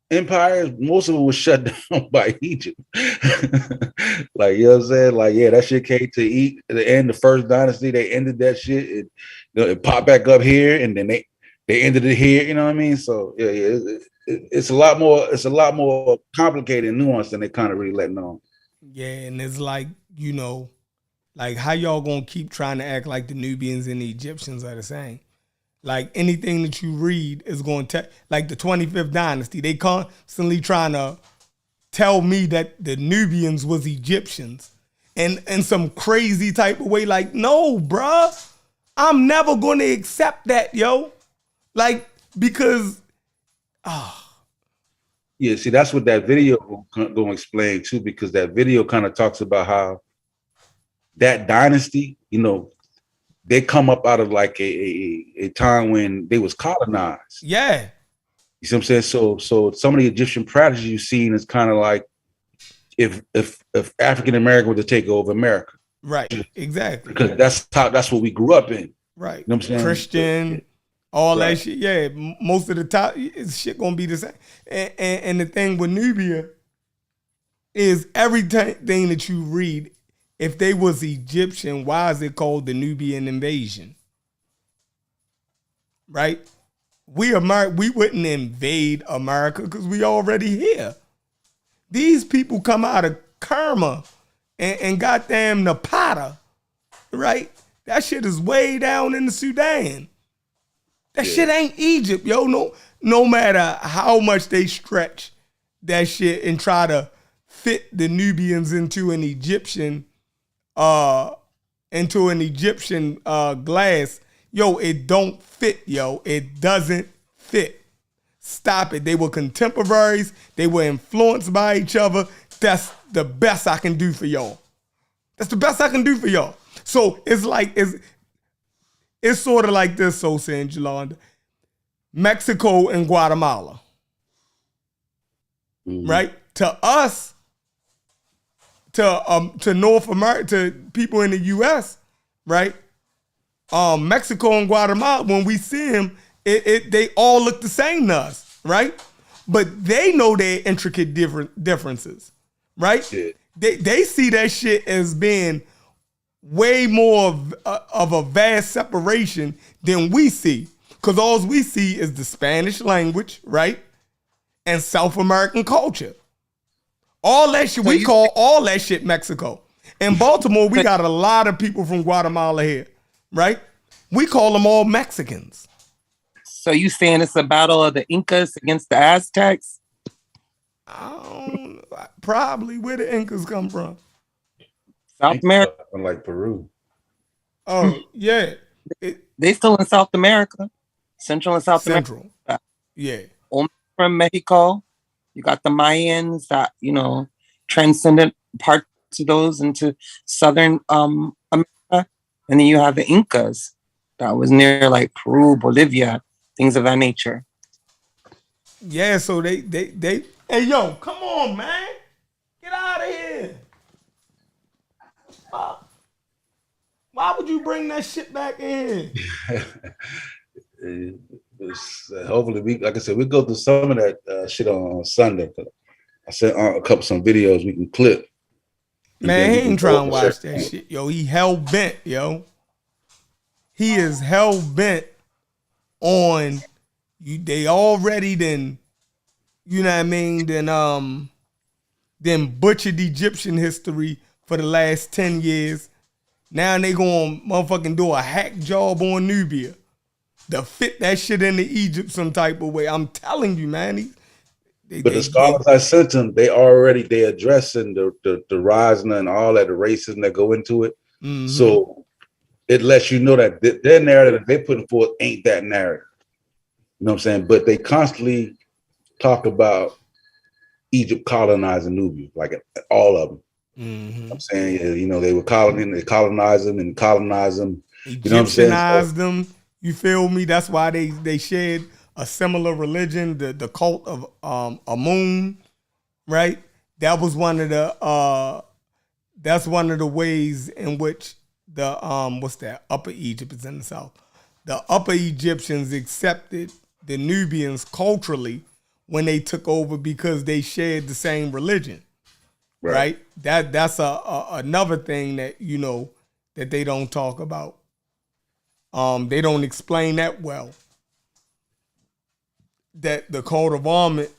empires, most of it was shut down by Egypt. Like, you know what I'm saying? Like, yeah, that shit came to the end, the first dynasty, they ended that shit. It popped back up here, and then they ended it here, you know what I mean? So yeah, it's a lot more complicated and nuanced than they kind of really letting on. Yeah, and it's like, like, how y'all gonna keep trying to act like the Nubians and the Egyptians are the same? Like, anything that you read is going to, like the 25th dynasty, they constantly trying to tell me that the Nubians was Egyptians. in some crazy type of way. Like, no, bruh, I'm never going to accept that, yo. Like, because, Yeah, see, that's what that video going to explain too, because that video kind of talks about how that dynasty, you know, they come up out of like a time when they was colonized. yeah, You see what I'm saying? So some of the Egyptian practices you've seen is kind of like if African American were to take over America, right, exactly. because that's what we grew up in. Right. You know what I'm saying? Christian, all Right. that shit. Yeah, most of the top shit gonna be the same. And the thing with Nubia is everything that you read, if they was Egyptian, why is it called the Nubian invasion? Right? We wouldn't invade America because we already here. These people come out of Kerma and goddamn Napata, right? That shit is way down in the Sudan. That shit ain't Egypt, yo. No matter how much they stretch that shit and try to fit the Nubians into an Egyptian glass, yo, it don't fit, yo. It doesn't fit. Stop it. They were contemporaries. They were influenced by each other. That's the best I can do for y'all. That's the best I can do for y'all. So it's like, it's sort of like this, Sosa and Jolanda. Mexico and Guatemala. Right? To us, to North America, to people in the US, right? Mexico and Guatemala, when we see them, they all look the same to us, right? But they know their intricate differences, right? Yeah. They see that shit as being way more of a vast separation than we see. Because all we see is the Spanish language, right? And South American culture. All that shit, we call all that shit Mexico. In Baltimore, we got a lot of people from Guatemala here, right? We call them all Mexicans. So you saying it's a battle of the Incas against the Aztecs? Probably where the Incas come from. South America. Unlike Peru. Oh, yeah. They still in South America. Central and South Central. America. Yeah. From Mexico. You got the Mayans that, transcended parts of those into Southern America. And then you have the Incas that was near like Peru, Bolivia, things of that nature. Yeah, so they hey yo, come on, man. Get out of here. Why would you bring that shit back in? Hopefully, we go through some of that shit on Sunday. I sent some videos we can clip. Man, he ain't trying to watch that shit, yo. He hell bent, yo. He is hell bent on you. They already then, you know what I mean? Then butchered Egyptian history for the last 10 years. Now they gonna motherfucking do a hack job on Nubia to fit that shit into Egypt some type of way. I'm telling you, man. But the scholars I sent them, they addressing the rising and all that, the racism that go into it. Mm-hmm. So it lets you know that their narrative that they're putting forth ain't that narrative. You know what I'm saying? But they constantly talk about Egypt colonizing Nubia, like all of them. Mm-hmm. You know I'm saying, they were colonize them. You know what I'm saying? Egyptianized them. You feel me? That's why they shared a similar religion, the cult of Amun, right? That was one of the that's one of the ways in which the Upper Egypt is in the south. The Upper Egyptians accepted the Nubians culturally when they took over because they shared the same religion. Right? That's another thing that that they don't talk about. They don't explain that well. That the code of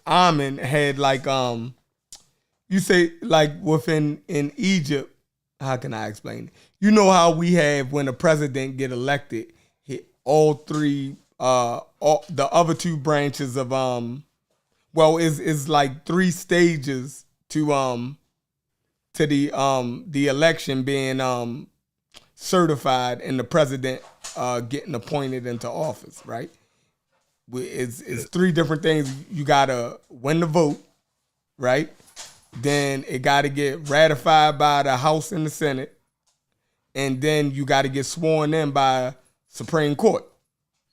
Amun had like you say like in Egypt. How can I explain it? You know how we have when a president get elected, all three the other two branches of is like 3 stages to to the election being certified and the president getting appointed into office, right? It's three different things. You gotta win the vote, right? Then it gotta get ratified by the House and the Senate, and then you gotta get sworn in by Supreme Court,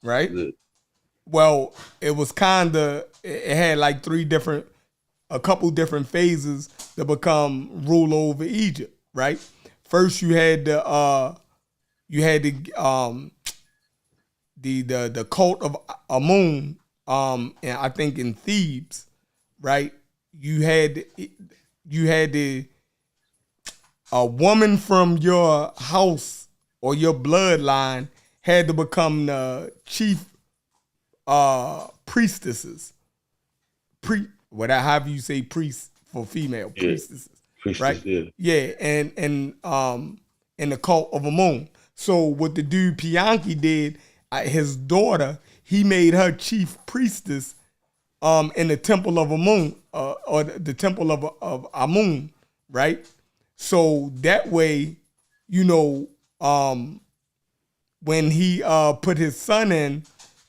right? Yeah. Well, it was it had like a couple different phases to become rule over Egypt, right? First, you had the cult of Amun, and I think in Thebes, right? You had a woman from your house or your bloodline had to become the chief priestesses. However you say priest for female priestesses. Priestess, right? Yeah, and in the cult of Amun. So what the dude Pianki did, his daughter, he made her chief priestess in the temple of Amun, or the temple of Amun, right? So that way, when he put his son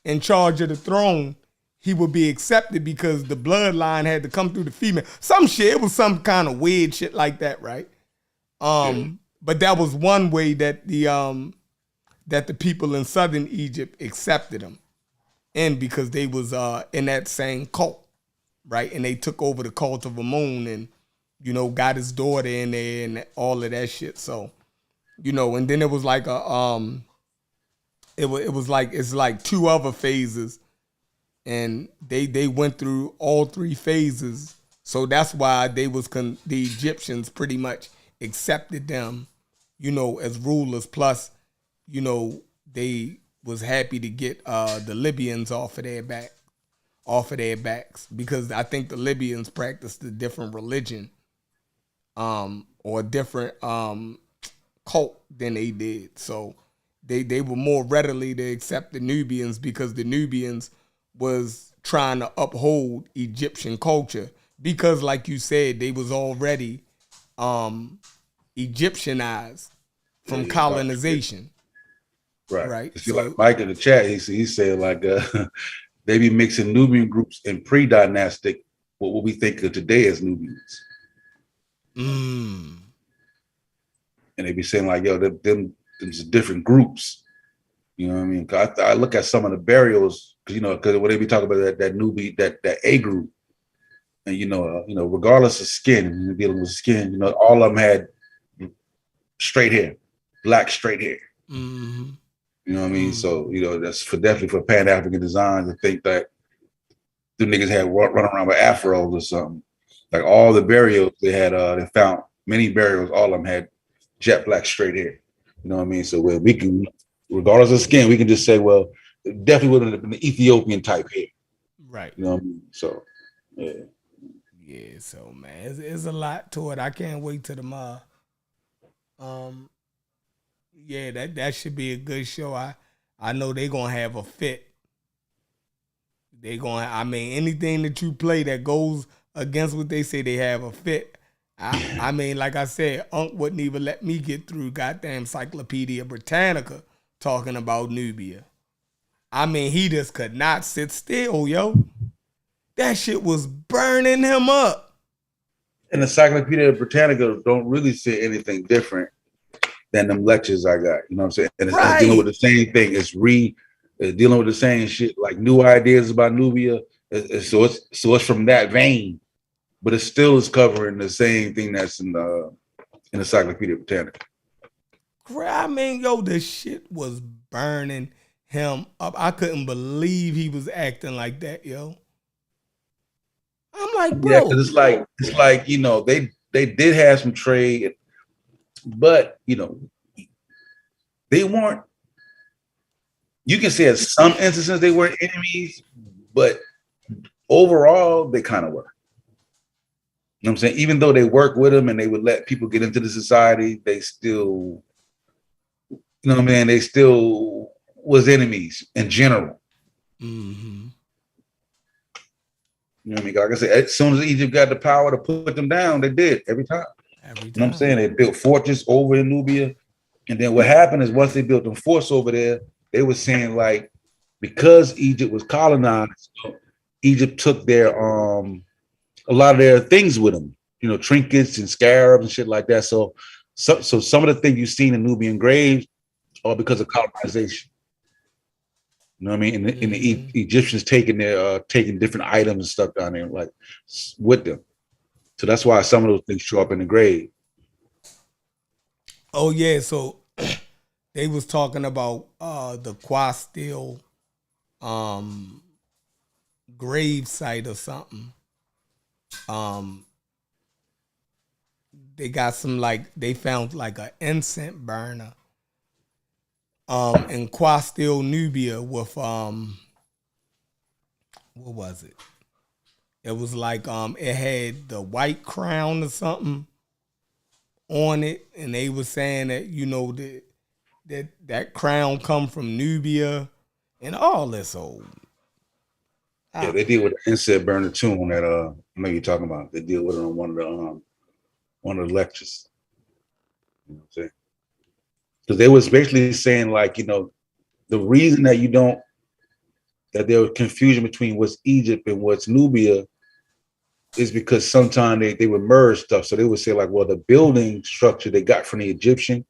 in charge of the throne, he would be accepted because the bloodline had to come through the female. Some shit, it was some kind of weird shit like that, right? But that was one way that the people in southern Egypt accepted him, and because they was in that same cult, right? And they took over the cult of Amun and got his daughter in there and all of that shit. So, and then it was like it's like two other phases. And they went through all three phases, so that's why the Egyptians pretty much accepted them, as rulers. Plus, they was happy to get the Libyans off of their backs, because I think the Libyans practiced a different religion, or a different cult than they did. So they were more readily to accept the Nubians, because the Nubians was trying to uphold Egyptian culture, because like you said, they was already Egyptianized from colonization. Right. See, so, like Mike in the chat, he said like they be mixing Nubian groups in pre-dynastic what we think of today as Nubians. And they be saying like, yo, them different groups. You know what I mean? I look at some of the burials, because when they be talking about that Nubi, that A group, and regardless of skin, dealing with skin, all of them had straight hair, black straight hair. Mm-hmm. You know what I mean? So that's definitely for Pan-African design to think that the niggas had run around with afros or something. Like all the burials they had, they found many burials. All of them had jet black straight hair. You know what I mean? So we can, regardless of skin, we can just say, well, it definitely would have been the Ethiopian type hair. Right. You know what I mean? So, yeah. Yeah, so, man, it's a lot to it. I can't wait till tomorrow. Yeah, that should be a good show. I know they're going to have a fit. Anything that you play that goes against what they say, they have a fit. I mean, like I said, Unc wouldn't even let me get through goddamn Encyclopedia Britannica talking about Nubia. I mean, he just could not sit still, yo. That shit was burning him up. And the Encyclopedia Britannica don't really say anything different than them lectures I got. You know what I'm saying? And it's dealing with the same thing. It's dealing with the same shit, like new ideas about Nubia. So it's from that vein, but it still is covering the same thing that's in the Encyclopedia Britannica. I mean, yo, the shit was burning him up. I couldn't believe he was acting like that, yo. I'm like, bro. Yeah, because it's like they did have some trade, but they weren't. You can say at some instances they were enemies, but overall they kind of were. You know what I'm saying? Even though they worked with them and they would let people get into the society, they still, they still was enemies in general. Mm-hmm. You know what I mean? Like I said, as soon as Egypt got the power to put them down, they did every time. Every You know what I'm time. saying? They built fortress over in Nubia. And then what happened is once they built them forts over there, they were saying like, because Egypt was colonized, Egypt took their a lot of their things with them, you know, trinkets and scarabs and shit like that. So some of the things you've seen in Nubian graves are because of colonization. You know what I mean? And the Egyptians taking their taking different items and stuff down there, like with them. So that's why some of those things show up in the grave. Oh yeah, so they was talking about the Quasteel grave site or something. They got some like they found like an incense burner in Quasteel, Nubia with what was it? It was like it had the white crown or something on it, and they were saying that, you know, that crown come from Nubia and all this old. Yeah, they deal with the incense burner too on that I know you're talking about. They deal with it on one of the lectures. You know what I'm saying? Because they was basically saying like, you know, the reason that that there was confusion between what's Egypt and what's Nubia is because sometimes they would merge stuff. So they would say like, well, the building structure they got from the Egyptian,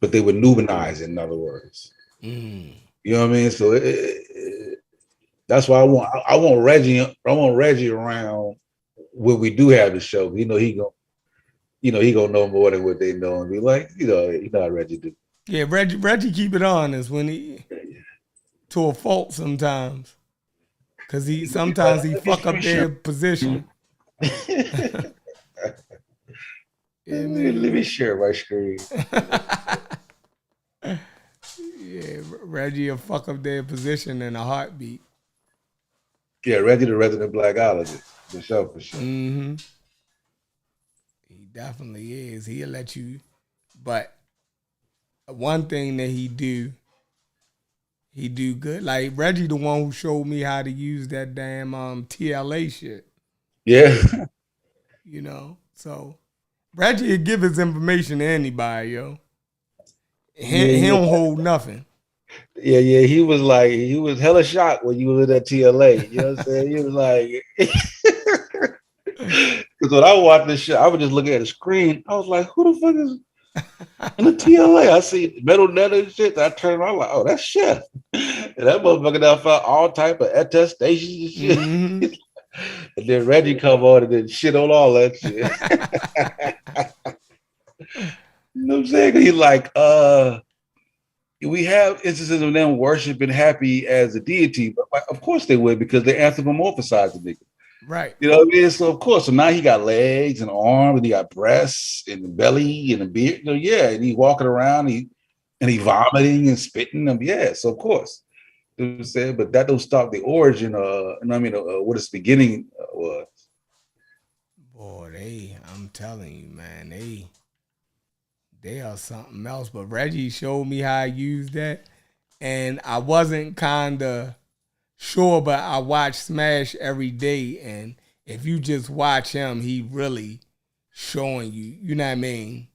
but they would Nubianize it, in other words. You know what I mean? So that's why I want Reggie around when we do have the show. You know, he gonna know more than what they know and be like, you know how Reggie do. Yeah, Reggie keep it honest when he to a fault sometimes. Cause he sometimes fuck up their position. Let me share my screen. Yeah, Reggie will fuck up their position in a heartbeat. Yeah, Reggie the resident blackologist. For sure. Mm-hmm. He definitely is. He'll let you, but one thing that he do good. Like Reggie, the one who showed me how to use that damn TLA shit. Yeah. You know, so Reggie will give his information to anybody, yo. He don't hold nothing. Yeah, he was hella shocked when you was in that TLA. You know what I'm saying? He was like, because when I watched this shit, I was just looking at the screen. I was like, who the fuck is in the TLA? I see Metal Net and shit. I turned around, I'm like, oh, that's Chef. And that motherfucker now found all type of attestations and shit. Mm-hmm. And then Reggie come on and then shit on all that shit. You know what I'm saying? He's like, we have instances of them worshiping Happy as a deity, but of course they would, because they anthropomorphize the nigga. Right. You know what I mean? So of course, so now he got legs and arms, and he got breasts and a belly and a beard. You know, yeah, and he walking around, he vomiting and spitting them. Yeah, so of course. You know what I'm saying? But that don't stop the origin, what its beginning was. Boy, I'm telling you, man, they are something else. But Reggie showed me how I use that, and I wasn't kind of sure, but I watch Smash every day, and if you just watch him, he really showing you, you know what I mean,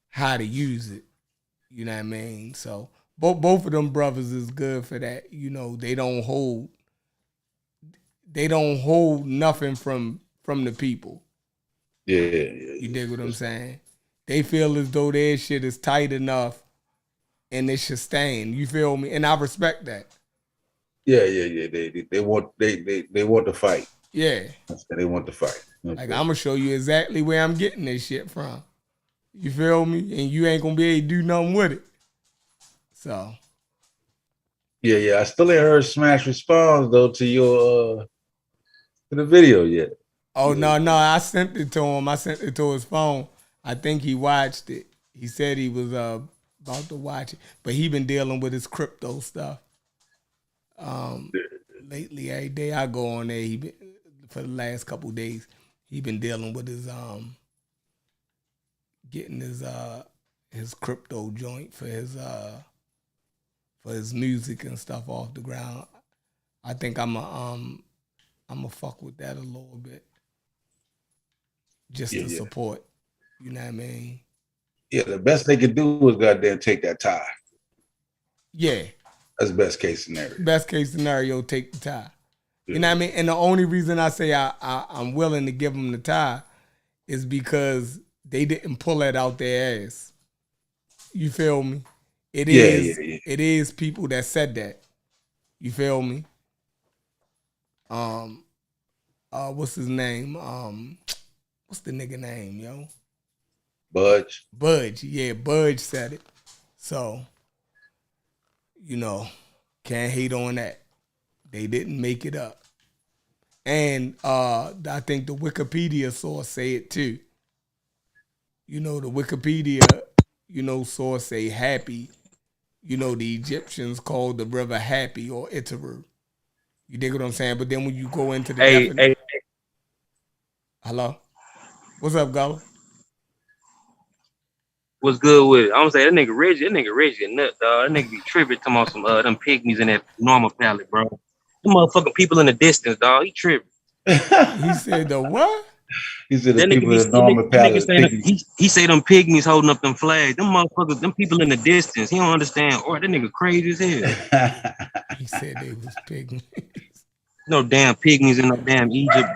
how to use it. You know what I mean? So both of them brothers is good for that. You know, they don't hold nothing from the people. Yeah. You dig what I'm saying? They feel as though their shit is tight enough and it should stand. You feel me? And I respect that. Yeah. They want to fight. Yeah. They want to fight. Okay. Like, I'm gonna show you exactly where I'm getting this shit from. You feel me? And you ain't gonna be able to do nothing with it. So. Yeah. I still ain't heard Smash respond though to your to the video yet. Oh no, I sent it to him. I sent it to his phone. I think he watched it. He said he was about to watch it, but he been dealing with his crypto stuff. Lately, every day I go on there, for the last couple of days, he been dealing with his getting his crypto joint for his music and stuff off the ground. I think I'm a fuck with that a little bit, just to support. You know what I mean? Yeah, the best they could do was goddamn take that tie. Yeah. That's best case scenario. Best case scenario, take the tie. You know what I mean? And the only reason I say I'm willing to give them the tie is because they didn't pull that out their ass. You feel me? It is people that said that. You feel me? What's his name? What's the nigga name, yo? Budge. Yeah, Budge said it. So, you know, can't hate on that. They didn't make it up. And I think the Wikipedia source say it too. You know, the Wikipedia, source say Happy. You know, the Egyptians called the river Happy or Itaru. You dig what I'm saying? But then when you go into the definition. Hello? What's up, Gullah? What's good with it? I'm gonna say that nigga Reggie a nut, dog. That nigga be tripping talking about some them pygmies in that normal palette, bro. Them motherfucking people in the distance, dog. He tripping. He said the what? He said the people in the normal palette. He say them pygmies holding up them flags. Them motherfuckers, them people in the distance. He don't understand. Or that nigga crazy as hell. He said they was pygmies. No damn pygmies in no damn Egypt.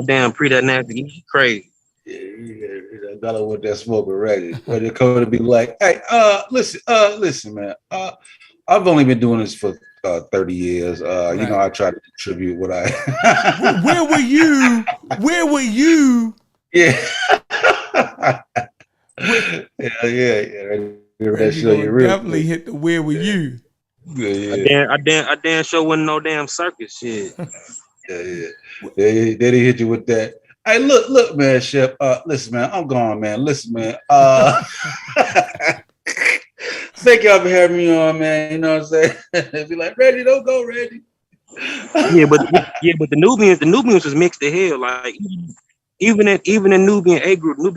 Damn pre-dynastic. He crazy. Yeah, Gullah with that smoke already. Where they come to be like, hey, listen, man. I've only been doing this for 30 years. Right. You know, I try to contribute what I. Where were you? Where were you? Yeah. Yeah. That show you real definitely quick. Hit the where were you? Yeah. I damn sure wasn't no damn circus shit. Yeah. They hit you with that. Hey, look, man, Shep. Listen, man, I'm gone, man. Listen, man. Thank y'all for having me on, man. You know what I'm saying? Be like, Reggie, don't go, Reggie. yeah, but the Nubians was mixed to hell. Like even in Nubian A group would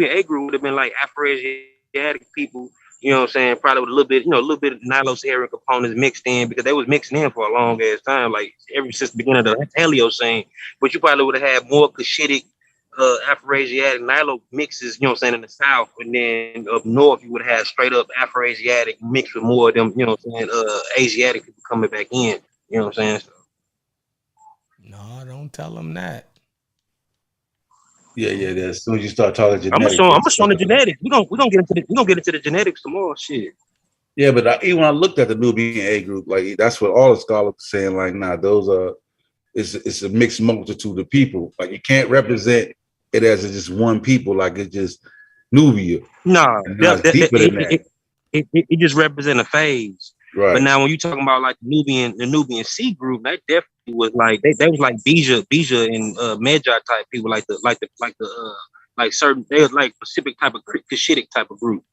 have been like Afro-Asiatic people. You know what I'm saying? Probably with a little bit of Nilo-Saharan components mixed in because they was mixing in for a long ass time, like ever since the beginning of the Heliocene. But you probably would have had more Cushitic, Afro-Asiatic Nilo mixes, you know what I'm saying, in the South, and then up north you would have had straight up Afro-Asiatic mixed with more of them, you know what I'm saying, Asiatic people coming back in. You know what I'm saying? So. No, don't tell them that. Yeah. As soon as you start talking genetics, I'm gonna show the genetics. We gonna get into the genetics tomorrow. Shit. Yeah, but even when I looked at the Nubian A group, like that's what all the scholars are saying. Like, nah, those are it's a mixed multitude of people. Like you can't represent it as just one people. Like it's just Nubia. No, it just represents a phase. Right. But now when you talking about like the Nubian C group, that definitely was like they was like Bija and Magi type people, like certain, they was like specific type of Cushitic type of group.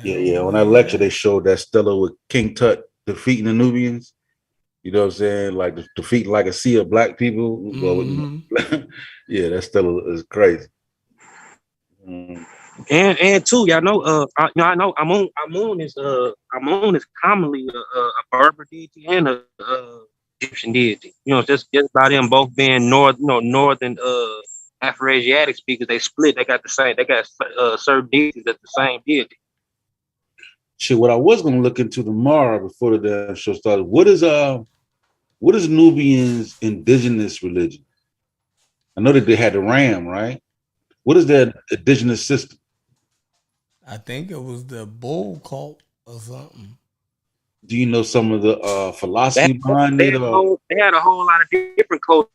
Yeah. On that lecture, they showed that Stella with King Tut defeating the Nubians. You know what I'm saying? Like defeating like a sea of black people. Mm-hmm. Yeah, that Stella is crazy. And too, y'all know, I know Amun is commonly a Berber deity and a Egyptian deity. You know, just by them both being northern Afro-Asiatic speakers, they split. They got certain deities that's the same deity. Shit, what I was gonna look into tomorrow before the damn show started. What is Nubians' indigenous religion? I know that they had the ram, right? What is their indigenous system? I think it was the bull cult or something. Do you know some of the philosophy behind it? They had a whole lot of different cultures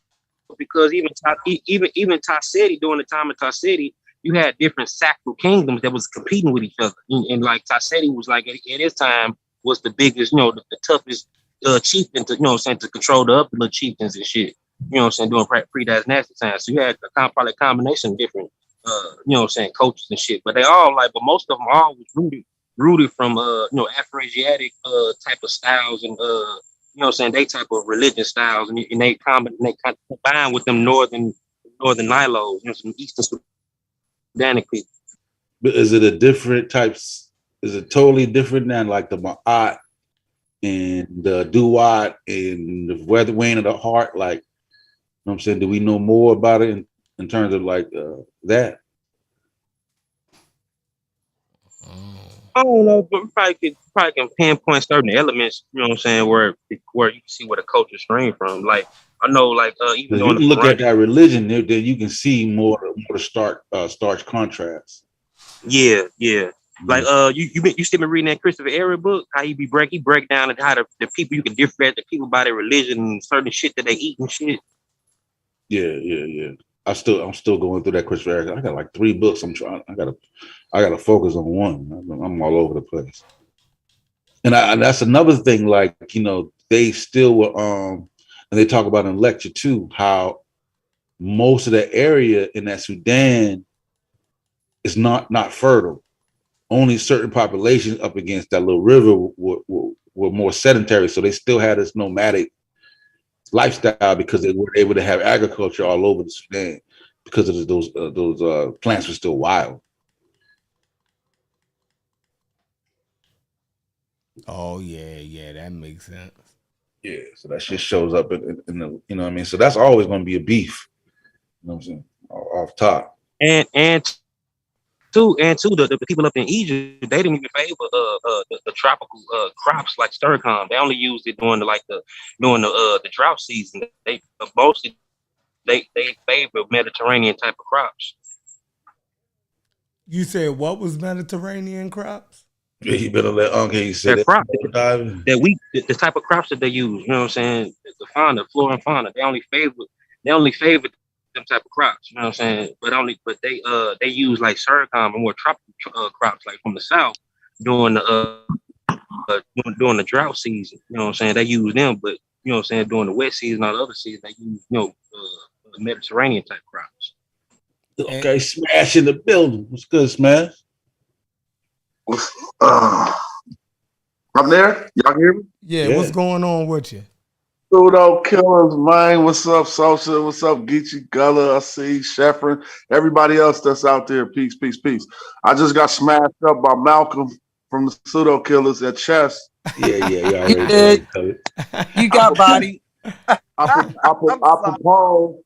because even Tasseti, during the time of Tasseti, you had different sacral kingdoms that was competing with each other. And like Tasseti was like at his time was the biggest, the toughest chieftain to, to control the upper chieftains and shit. You know what I'm saying, during pre-dynastic time. So you had probably a combination of different coaches and shit, but most of them all was rooted from Afro-Asiatic type of styles and they type of religious styles, and they combine with them northern Nilos, some Eastern Sudanic people. But is it a different types? Is it totally different than like the Ma'at and the Duat and the Weather Wayne of the Heart? Like, you know what I'm saying, do we know more about it in terms of like that. I don't know, but we probably can pinpoint certain elements. You know what I'm saying? Where you can see where the culture stream from. Like I know, like even You though can look at that religion, then you can see more stark contrast. Yeah. Like you still been reading that Christopher Everett book? How he break down how the people you can differentiate the people by their religion and certain shit that they eat and shit. Yeah. I'm still going through that Christopher Everett. I got like 3 books. I gotta focus on one. I'm all over the place. And that's another thing. Like they still were and they talk about in lecture too how most of the area in that Sudan is not fertile. Only certain populations up against that little river were more sedentary, so they still had this nomadic lifestyle because they were able to have agriculture all over the Sudan because of those plants were still wild. Oh yeah, that makes sense. Yeah, so that shit shows up in the, you know what I mean? So that's always going to be a beef. You know what I'm saying? Off top. And the people up in Egypt, they didn't even favor the tropical crops like sturgeon. They only used it during the drought season. They mostly they favor Mediterranean type of crops. You said what was Mediterranean crops? Yeah, you better let Uncle say that. Crop, the type of crops that they use. You know what I'm saying? The flora and fauna. They only favor them type of crops. You know what I'm saying? But they use like sorghum and more tropical crops like from the south during the drought season. You know what I'm saying? They use them, but you know what I'm saying, during the wet season or the other season, they use the Mediterranean type crops. Okay, Smash in the building. What's good, Smash? I'm there. Y'all hear me? Yeah. What's going on with you? Pseudo Killers, man. What's up, Sosa? What's up, Geechee, Gullah? I see Sheffrin. Everybody else that's out there. Peace. I just got smashed up by Malcolm from the Pseudo Killers at chess. Yeah. You did. You got body. I propose.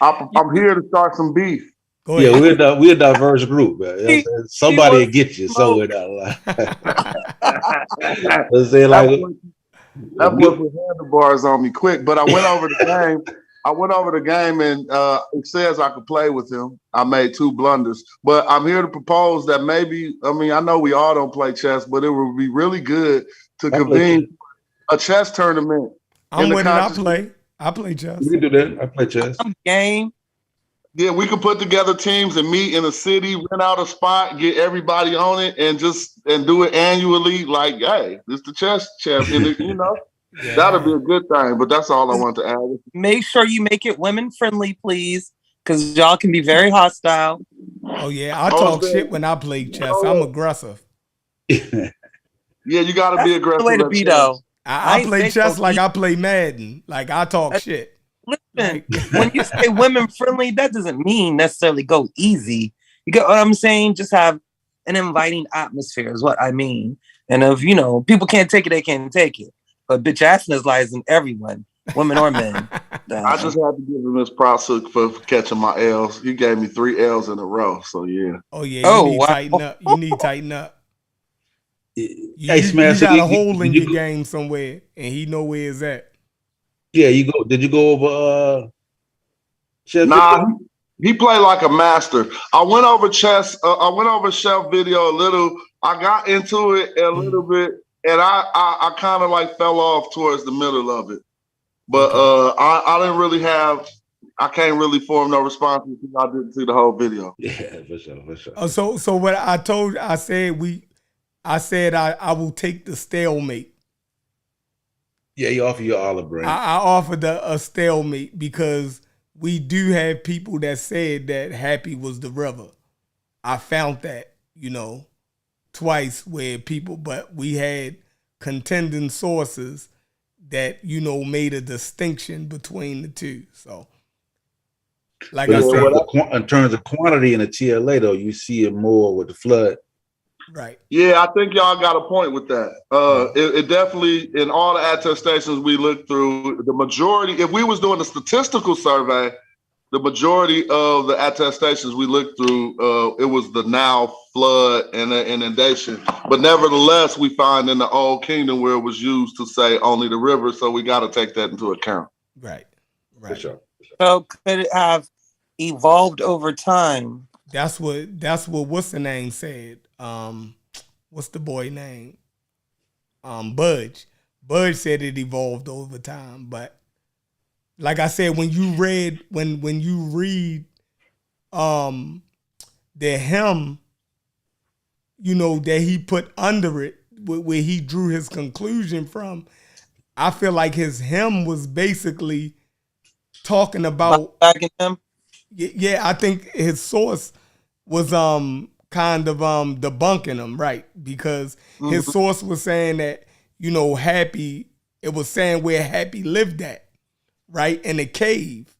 I'm here to start some beef. Yeah, we're a diverse group, man. Somebody will get you somewhere down the line. Let's say like that boy put handlebars on me quick, but I went over the game. And it says I could play with him. I made 2 blunders, but I'm here to propose that maybe. I mean, I know we all don't play chess, but it would be really good to convene a chess tournament. I'm with it. I play chess. We can do that. I play chess. Game. Yeah, we could put together teams and meet in a city, rent out a spot, get everybody on it, and do it annually. Like, hey, this the chess champion, Yeah. That'll be a good thing. But that's all I want to add. Make sure you make it women friendly, please, because y'all can be very hostile. Oh yeah, I talk shit when I play chess. I'm aggressive. Yeah, you got to be aggressive. The way to be though. I play chess like I play Madden. Like I talk shit. Listen, when you say women friendly, that doesn't mean necessarily go easy. You get what I'm saying? Just have an inviting atmosphere is what I mean. And if people can't take it, they can't take it. But bitch assness lies in everyone, women or men. I just had to give him his props for catching my L's. He gave me 3 L's in a row. So yeah. Oh yeah. You need to tighten up. You need to tighten up. You got a hole in your game somewhere, and he know where it's at. Yeah, did you go over chess? Nah, he played like a master. I went over chess. I went over Chef video a little. I got into it a little bit, and I kind of like fell off towards the middle of it. But I didn't really have. I can't really form no response because I didn't see the whole video. Yeah, for sure. So what I told you, I said I will take the stalemate. Yeah, you offer your olive branch. I offered a stalemate because we do have people that said that Happy was the river. I found that, twice but we had contending sources that, made a distinction between the two. So, like I said. In terms of quantity in the TLA, though, you see it more with the flood. Right. Yeah, I think y'all got a point with that. It definitely, in all the attestations we looked through, the majority, if we was doing a statistical survey, the majority of the attestations we looked through, it was the Nile flood and the inundation. But nevertheless, we find in the Old Kingdom where it was used to say only the river. So we got to take that into account. Right. For sure. So could it have evolved over time? That's what what's the name said. What's the boy name? Budge. Budge said it evolved over time, but like I said, when you read the hymn, you know, that he put under it, where he drew his conclusion from, I feel like his hymn was basically talking about Back in him? yeah, I think his source was kind of debunking him, right? Because his source was saying that, you know, Happy, it was saying where Happy lived at, right? In a cave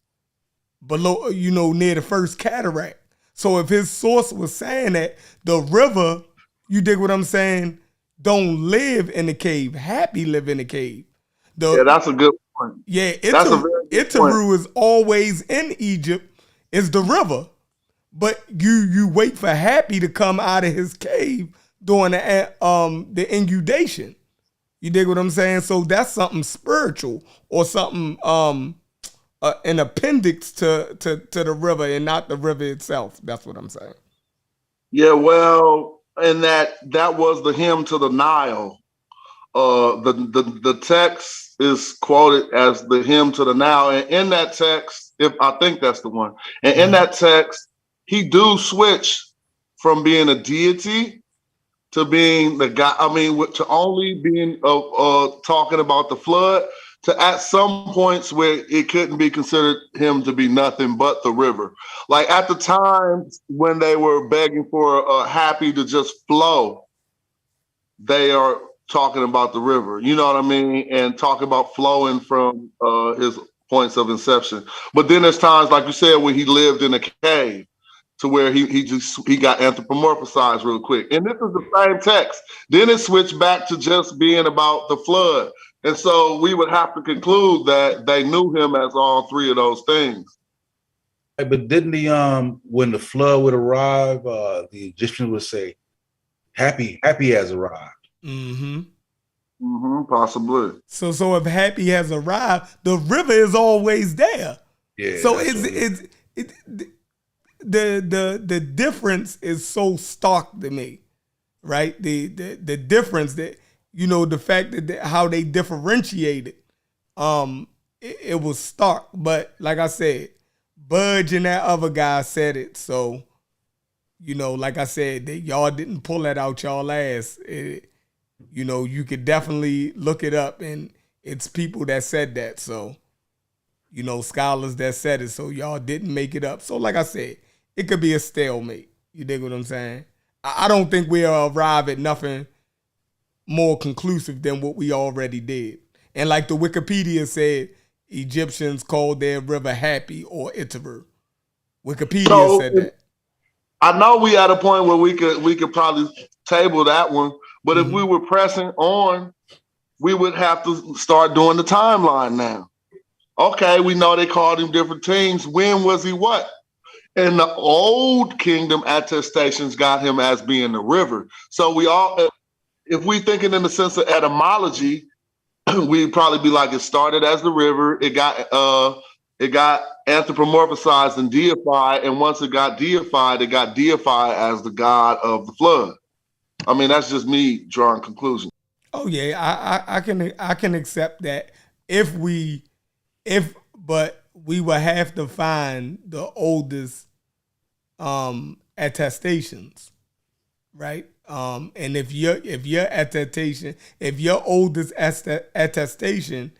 below, you know, near the first cataract. So if his source was saying that, the river, you dig what I'm saying, don't live in the cave. Happy live in the cave. Yeah, that's a good point. Yeah, That's a very good point. Itaru is always in Egypt, is the river. But you wait for Happy to come out of his cave during the inundation. You dig what I'm saying? So that's something spiritual or something an appendix to the river and not the river itself. That's what I'm saying. Yeah, well, and that was the hymn to the Nile. The text is quoted as the hymn to the Nile, and in that text, if I think that's the one, and in that text, he do switch from being a deity to being the God. I mean, to only being talking about the flood, to at some points where it couldn't be considered him to be nothing but the river. Like at the time when they were begging for Happy to just flow, they are talking about the river, you know what I mean? And talking about flowing from his points of inception. But then there's times, like you said, when he lived in a cave to where he got anthropomorphized real quick. And this is the same text. Then it switched back to just being about the flood. And so we would have to conclude that they knew him as all three of those things. But didn't when the flood would arrive, the Egyptians would say, Happy has arrived. Possibly. So if Happy has arrived, the river is always there. Yeah. So the difference is so stark to me, right? The difference that, you know, the fact that how they differentiated, it was stark. But like I said, Budge and that other guy said it. So, you know, like I said, y'all didn't pull that out y'all ass. You know, you could definitely look it up, and it's people that said that. So, you know, scholars that said it. So y'all didn't make it up. So like I said, it could be a stalemate. You dig what I'm saying? I don't think we'll arrive at nothing more conclusive than what we already did. And like the Wikipedia said, Egyptians called their river Happy or Itaru. Wikipedia said that. I know we at a point where we could probably table that one, but if we were pressing on, we would have to start doing the timeline now. Okay, we know they called him different things. When was he what? And the Old Kingdom attestations got him as being the river. So we all, if we thinking in the sense of etymology, we'd probably be like, it started as the river, it got anthropomorphized and deified, and once it got deified as the god of the flood. I mean, that's just me drawing conclusions. Oh yeah, I can accept that but we would have to find the oldest attestations, right? And if your oldest attestation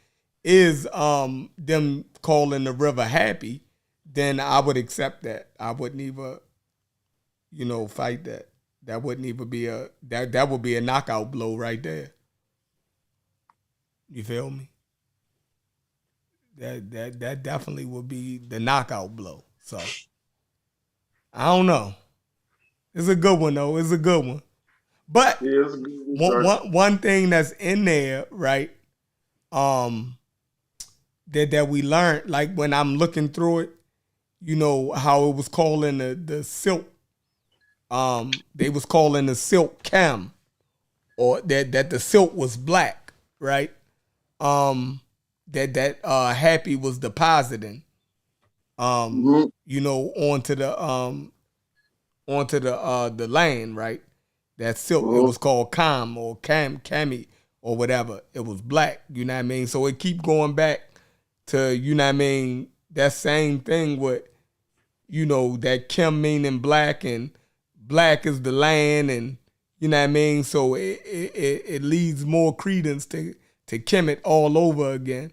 is them calling the river Happy, then I would accept that. I wouldn't even, you know, fight that. That wouldn't even be that would be a knockout blow right there. You feel me? That definitely would be the knockout blow. So I don't know. It's a good one though. It's a good one. But Yeah, one thing that's in there, right? That we learned, like when I'm looking through it, you know, how it was calling the silk. They was calling the silk cam, or that the silk was black, right? That Happy was depositing, you know, onto the land, right? That silk, it was called cam or cami or whatever. It was black, you know what I mean? So it keep going back to, you know what I mean, that same thing with, you know, that Kim meaning black, and black is the land, and you know what I mean? So it leads more credence to Kemet all over again.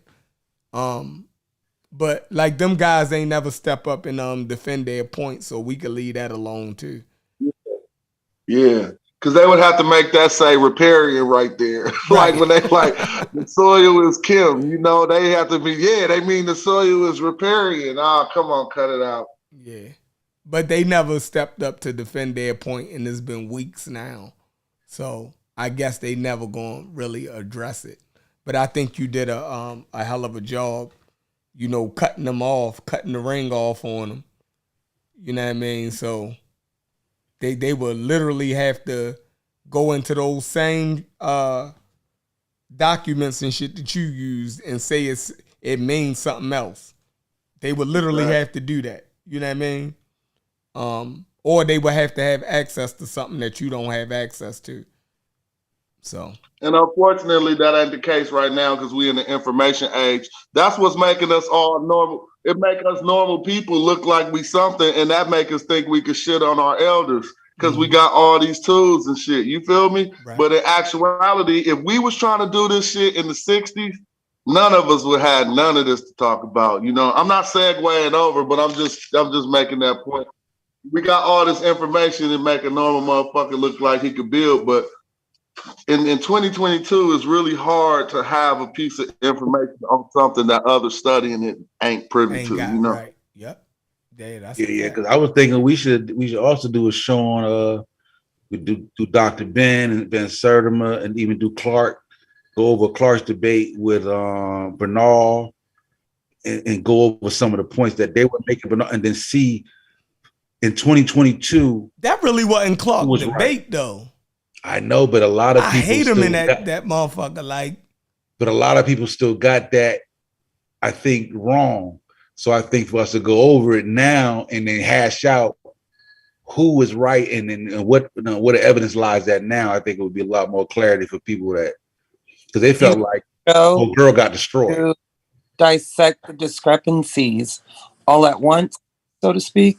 But like them guys ain't never step up and defend their point, so we could leave that alone too. Yeah. Because they would have to make that say riparian right there. Right. Like when they like the soil is Kim, you know, they have to be, they mean the soil is riparian. Oh, come on, cut it out. Yeah. But they never stepped up to defend their point, and it's been weeks now. So I guess they never gonna really address it. But I think you did a hell of a job, you know, cutting them off, cutting the ring off on them. You know what I mean? So they would literally have to go into those same documents and shit that you used and say it means something else. They would literally have to do that. You know what I mean? Or they would have to have access to something that you don't have access to. So, and unfortunately, that ain't the case right now because we're in the information age. That's what's making us all normal. It make us normal people look like we something, and that make us think we could shit on our elders because we got all these tools and shit. You feel me? Right. But in actuality, if we was trying to do this shit in the 60s, none of us would have none of this to talk about. You know, I'm not segueing over, but I'm just making that point. We got all this information and make a normal motherfucker look like he could build, but in 2022, it's really hard to have a piece of information on something that others studying it ain't privy to. You know, right? Yep. Yeah. Because I was thinking we should also do a show on we do Dr. Ben and Ben Sertima, and even do Clark. Go over Clark's debate with Bernal, and go over some of the points that they were making, and then see in 2022 that really wasn't Clark's was debate right. though. I know, but a lot of people I hate him in that motherfucker. Like, but a lot of people still got that, I think, wrong. So I think for us to go over it now and then hash out who is right and what the evidence lies at now, I think it would be a lot more clarity for people that, because they felt like the girl got destroyed. To dissect the discrepancies all at once, so to speak.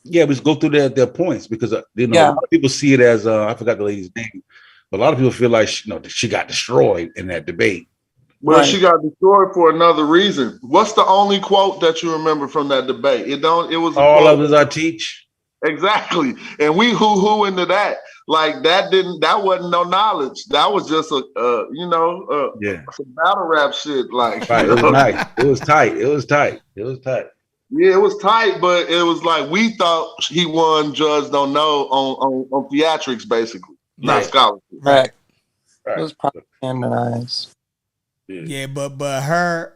Yeah, we just go through their points because a lot of people see it as I forgot the lady's name, but a lot of people feel like she got destroyed in that debate. Well, she got destroyed for another reason. What's the only quote that you remember from that debate? It was all of us I teach. Exactly, and we hoo into that. Like that wasn't no knowledge. That was just some battle rap shit. Like right, it was nice. It was tight. Yeah, it was tight, but it was like we thought he won Judge Don't Know on theatrics, basically, not scholarship. Right. It was propagandized. Yeah, but her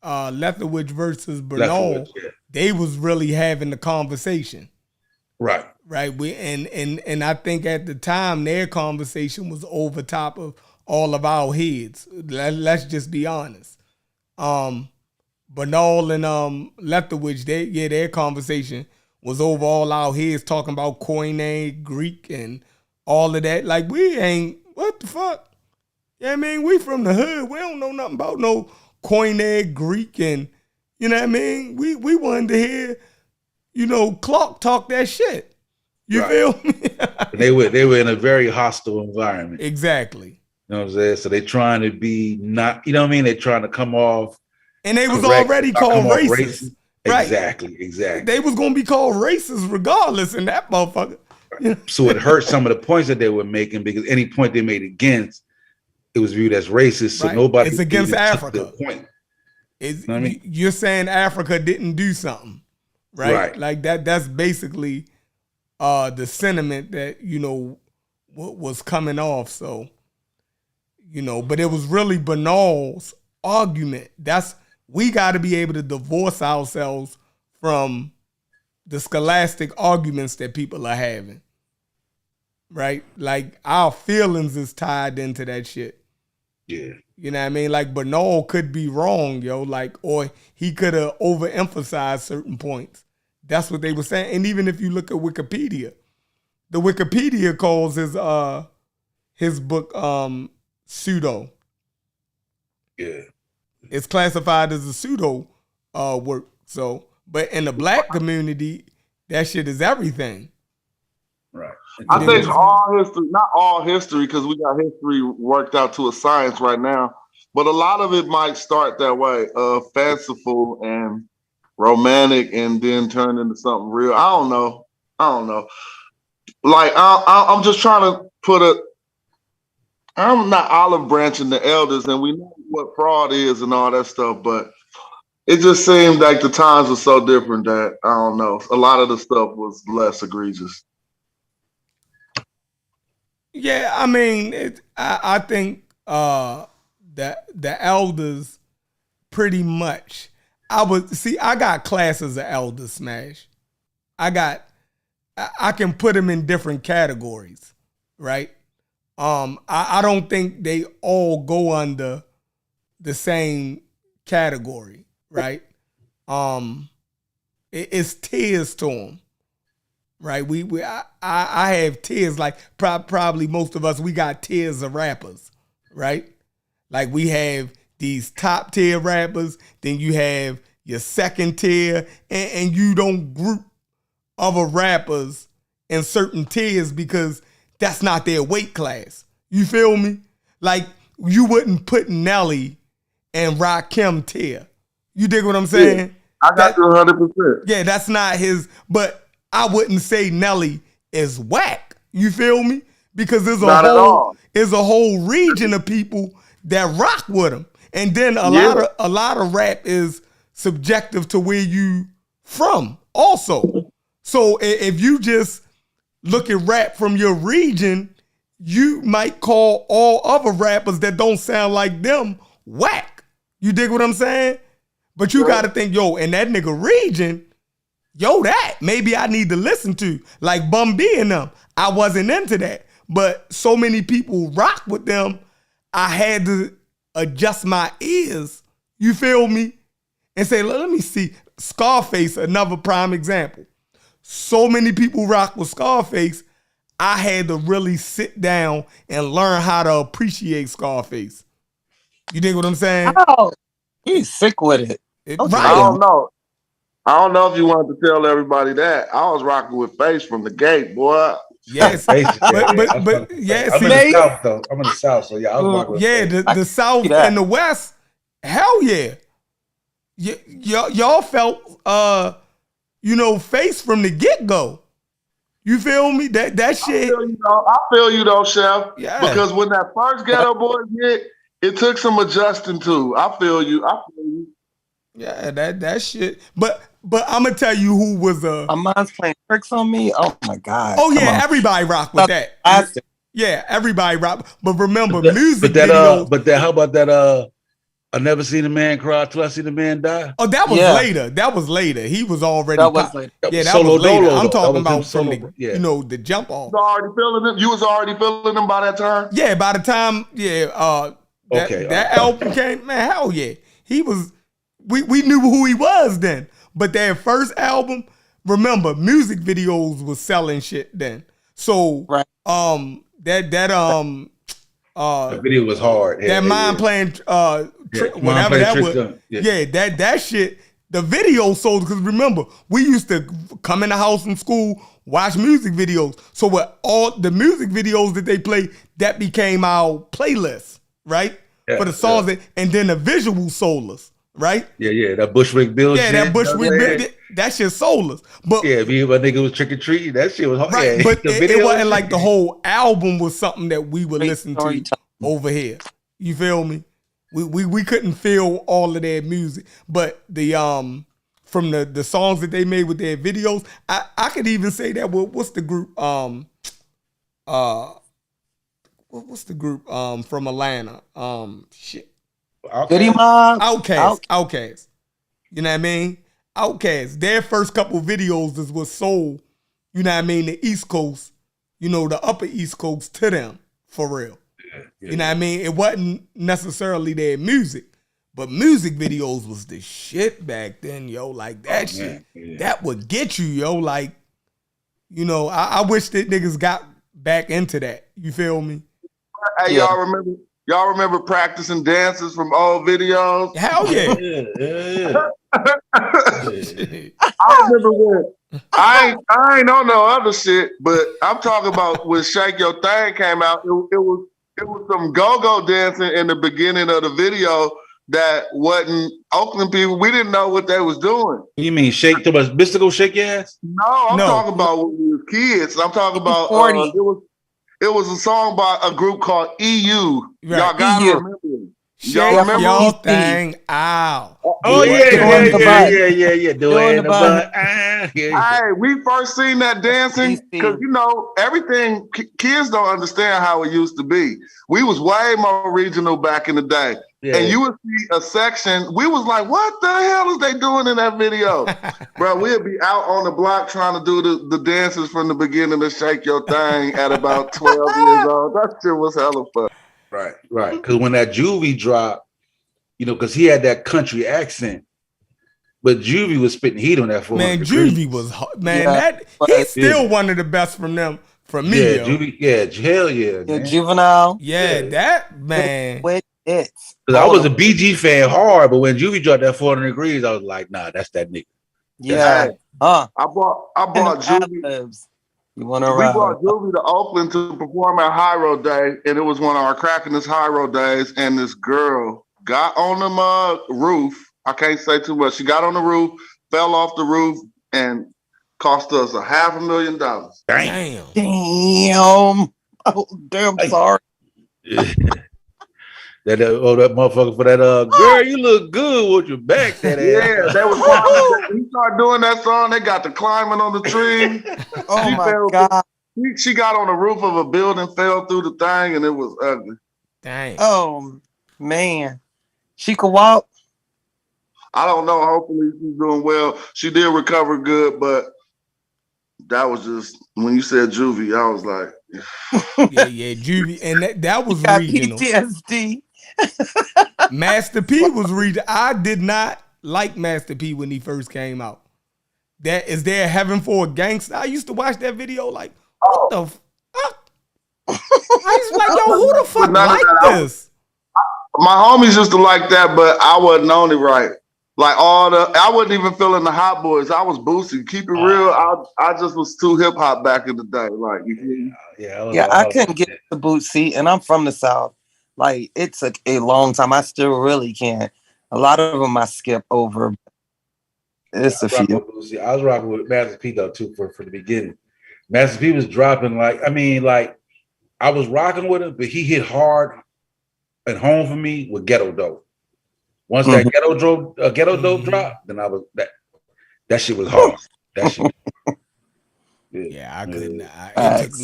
Lethowich versus Bernal, they was really having the conversation. Right. Right. And I think at the time their conversation was over top of all of our heads. Let's just be honest. Bernal and Lethowich, their conversation was over all our heads, talking about Koine, Greek, and all of that. Like, we ain't, what the fuck? Yeah, I mean, we from the hood. We don't know nothing about no Koine, Greek, and, you know what I mean? We wanted to hear, Clark talk that shit. You feel me? They were in a very hostile environment. Exactly. You know what I'm saying? So they trying to be not, you know what I mean? They're trying to come off. And they was already called racist. Right. Exactly. They was going to be called racist regardless in that motherfucker. Right. So it hurt some of the points that they were making because any point they made against, it was viewed as racist. So nobody. It's against Africa. Point. You know what I mean? You're saying Africa didn't do something, right? Like that's basically the sentiment that, what was coming off. So, but it was really Bernal's argument. We got to be able to divorce ourselves from the scholastic arguments that people are having. Right? Like our feelings is tied into that shit. Yeah. You know what I mean? Like Bernal could be wrong, yo. Like, or he could have overemphasized certain points. That's what they were saying. And even if you look at Wikipedia, the Wikipedia calls his book pseudo. Yeah. It's classified as a pseudo work. So, but in the black community, that shit is everything. Right. I think all history, not all history, because we got history worked out to a science right now, but a lot of it might start that way, fanciful and romantic, and then turn into something real. I don't know. Like I'm just trying to I'm not olive branching the elders, and we know what fraud is and all that stuff, but it just seemed like the times were so different that I don't know. A lot of the stuff was less egregious. Yeah, I mean, I think that the elders pretty much. I got classes of elders, Smash. I can put them in different categories, right? I don't think they all go under the same category, right? It's tiers to them. Right, I have tiers, like probably most of us, we got tiers of rappers, right? Like we have these top tier rappers, then you have your second tier, and you don't group other rappers in certain tiers because that's not their weight class. You feel me? Like you wouldn't put Nelly and Rakim tier. You dig what I'm saying? Yeah, I got you 100%. Yeah, that's not his, but I wouldn't say Nelly is whack. You feel me? Because there's a whole region of people that rock with him. And then a lot of rap is subjective to where you from also. So if you just look at rap from your region, you might call all other rappers that don't sound like them whack. You dig what I'm saying? But you got to think, yo, in that nigga region, that maybe I need to listen to, like Bum B and them. I wasn't into that, but so many people rock with them, I had to adjust my ears, you feel me? And say, let me see. Scarface, another prime example. So many people rock with Scarface, I had to really sit down and learn how to appreciate Scarface. You dig what I'm saying? Oh, he's sick with it. Right. I don't know. I don't know if you wanted to tell everybody that. I was rocking with Face from the gate, boy. Yes, but yeah. I'm in the South though. I'm in the South, so yeah, I was rocking with Face. the South and the West, hell yeah. Y'all felt Face from the get-go. You feel me? That shit. I feel you though, Chef. Yeah. Because when that first Ghetto Boys hit, it took some adjusting to. I feel you. Yeah, that shit. But I'm gonna tell you who was Amon's playing tricks on me. Oh my god. Oh yeah, everybody rock with that. Yeah, everybody rock. But remember, music videos. But how about that? I never seen a man cry till I seen a man die. Oh, that was later. That was later. He was already. That was later. Yeah, that Solo was later. Dolo, I'm talking about from the jump off. You was already feeling them by that time. Yeah, by the time that album came, man, hell yeah, he was. We knew who he was then. But that first album, remember, music videos was selling shit then. So right. The video was hard. That mind playing whatever that was. Yeah, that shit. The video sold because remember, we used to come in the house from school, watch music videos. So with all the music videos that they play, that became our playlist, right? Yeah, for the songs and then the visual sold us. Right? Yeah, that Bushwick Bill shit. Yeah, that Bushwick Bill, that shit sold us. But yeah, me and my nigga was trick or treating. That shit was hard. Right, yeah, but it wasn't like the whole album was something that we would listen to over here. You feel me? We couldn't feel all of their music, but the from the songs that they made with their videos, I could even say that. What's the group? What's the group from Atlanta? Shit. Goody Mob. Outkast. You know what I mean? Outkast, their first couple videos is what sold, you know what I mean, the East Coast, you know, the upper East Coast to them, for real. You know what I mean? It wasn't necessarily their music, but music videos was the shit back then, yo. Like that shit, that would get you, yo. Like, you know, I wish that niggas got back into that. You feel me? Hey, y'all remember practicing dances from old videos? Hell yeah. I remember when I ain't on no other shit, but I'm talking about when Shake Your Thing came out. It was some go-go dancing in the beginning of the video that wasn't Oakland people. We didn't know what they was doing. You mean shake to us, mystical shake your ass? No, I'm talking about when we were kids. I'm talking about it was a song by a group called EU. Right. Y'all gotta remember it. Shake your thing out. Oh yeah. Doing the butt. Hey, we first seen that dancing because you know everything. Kids don't understand how it used to be. We was way more regional back in the day, and you would see a section. We was like, "What the hell is they doing in that video, bro?" We'd be out on the block trying to do the dances from the beginning of Shake Your Thing at about 12 years old. That shit was hella fun. Right. Because when that Juvie dropped, you know, because he had that country accent, but Juvie was spitting heat on that. Man, Juvie was he's still one of the best from them. From me, yeah, Juvie, hell yeah, man. Juvenile, that man. With it, because I was a BG fan hard, but when Juvie dropped that 400 Degrees, I was like, nah, that's that nigga. Yeah, I bought Juvie. We brought Juvie to Oakland to perform at High Road Day, and it was one of our crackinest High Road days. And this girl got on the roof. I can't say too much. She got on the roof, fell off the roof, and cost us $500,000. Damn. Oh, damn, sorry. That motherfucker for that girl, you look good with your back. That ass. Yeah, that was when he started doing that song. They got the climbing on the tree. Oh my god! She got on the roof of a building, fell through the thing, and it was ugly. Dang. Oh man, she could walk. I don't know. Hopefully she's doing well. She did recover good, but that was just when you said Juvie, I was like, yeah, Juvie, and that was regional. PTSD. Master P was regional. I did not like Master P when he first came out. That is there Heaven for a Gangster. I used to watch that video like, what the fuck? I was like, yo, who the fuck like this? My homies used to like that, but I wasn't on it right. Like I wasn't even feeling the Hot Boys. I was Boosie. Keep it real. I just was too hip hop back in the day. Like, I couldn't get the Boosie, and I'm from the South. Like, it took a long time. I still really can't. A lot of them I skip over. It's a few. I was rocking with Master P though too for the beginning. Master P was dropping I was rocking with him, but he hit hard at home for me with Ghetto Dope. Once that Ghetto Dope dropped, then I was that shit was hard. That shit. I couldn't.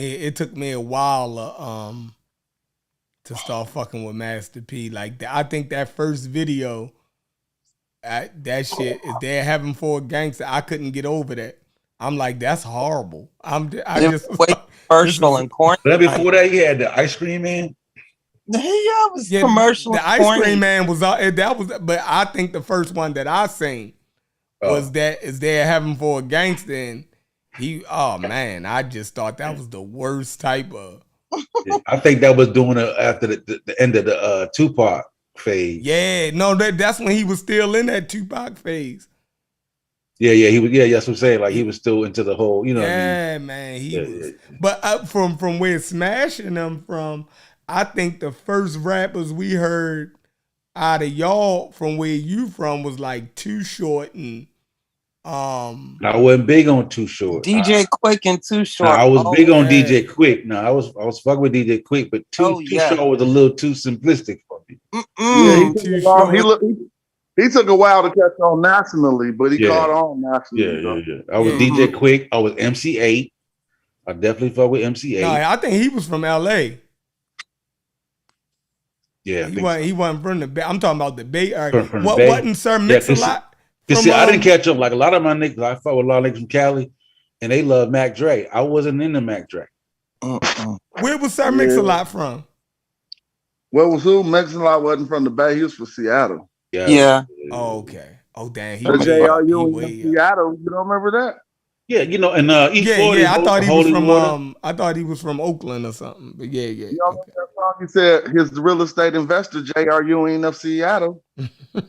It took me a while to start fucking with Master P. Like I think that first video, that shit is there Heaven for a Gangster. I couldn't get over that. I'm like, that's horrible. Personal and corny. But before that, he had the Ice Cream Man. It was commercial. The Ice Cream Man was but I think the first one that I seen was that is there Heaven for a Gangster, and I just thought that was the worst type of. I think that was doing it after the end of the Tupac phase. Yeah, no, that's when he was still in that Tupac phase. Yeah, he was. Yeah, that's what I'm saying. Like he was still into the whole, you know. Yeah, man, he was. But from where smashing them from, I think the first rappers we heard out of y'all from where you from was like Too Short and I wasn't big on Too Short. DJ Quick and Too Short. I was big on DJ Quick. No, I was fucking with DJ Quick, but Too Short was a little too simplistic for me. He took a while to catch on nationally, but he caught on nationally. Yeah. I was DJ Quick. I was MC8. I definitely fuck with MC8. No, I think he was from LA. Yeah, he wasn't from the Bay. I'm talking about the Bay Area. Wasn't Sir Mix-a-Lot Cause see, I didn't catch up. Like a lot of my niggas, I fought with a lot of niggas from Cali, and they love Mac Dre. I wasn't into Mac Dre. Where was Sir Mix-a-Lot from? What was who? Mix-a-Lot wasn't from the Bay. He was from Seattle. Yeah. Oh, okay. Oh, damn. The JRU in Seattle. You don't remember that? Yeah, you know, and E40. I thought he was from water. I thought he was from Oakland or something. But yeah. You know that song? He said his real estate investor JRU of Seattle. Because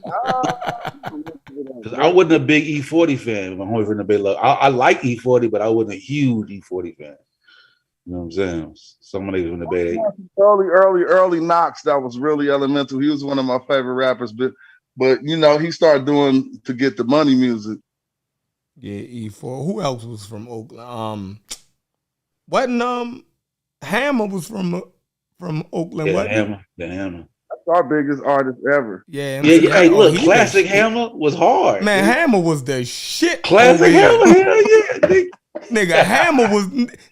I wasn't a big E40 fan. I'm only from the Bay. I like E40, but I wasn't a huge E40 fan. You know what I'm saying? Somebody from the Bay. Early Knox, that was really elemental. He was one of my favorite rappers, but you know, he started doing to get the money music. Yeah, E4. Who else was from Oakland? Wasn't Hammer was from Oakland? Yeah, the Hammer. That's our biggest artist ever. Yeah. Hey, look, classic Hammer was hard. Man, Hammer was the shit. Classic Hammer, hell yeah. Nigga, Hammer was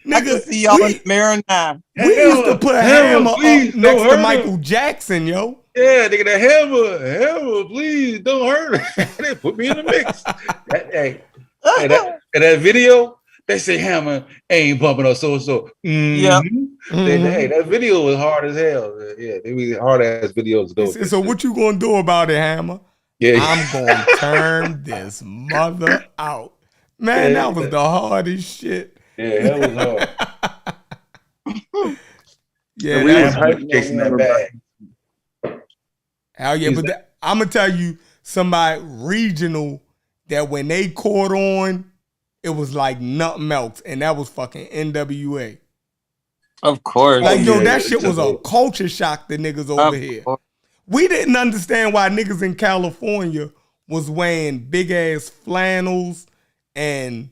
I can see y'all in the mirror now. We used to put Hammer up next to Michael Jackson, yo. Yeah, nigga, the Hammer, please don't hurt him. They put me in the mix. That video, they say Hammer ain't bumping us so. Yeah. Hey, that video was hard as hell. Yeah, they be hard ass videos. So what you gonna do about it, Hammer? Yeah, I'm gonna turn this mother out. Man, that was the hardest shit. Yeah, that was hard. Yeah, we was chasing that bag. Hell yeah, but I'm gonna tell you somebody regional that when they caught on, it was like nothing else, and that was fucking NWA. Of course. Like, yo, that shit was a culture shock to niggas over here. We didn't understand why niggas in California was wearing big ass flannels and,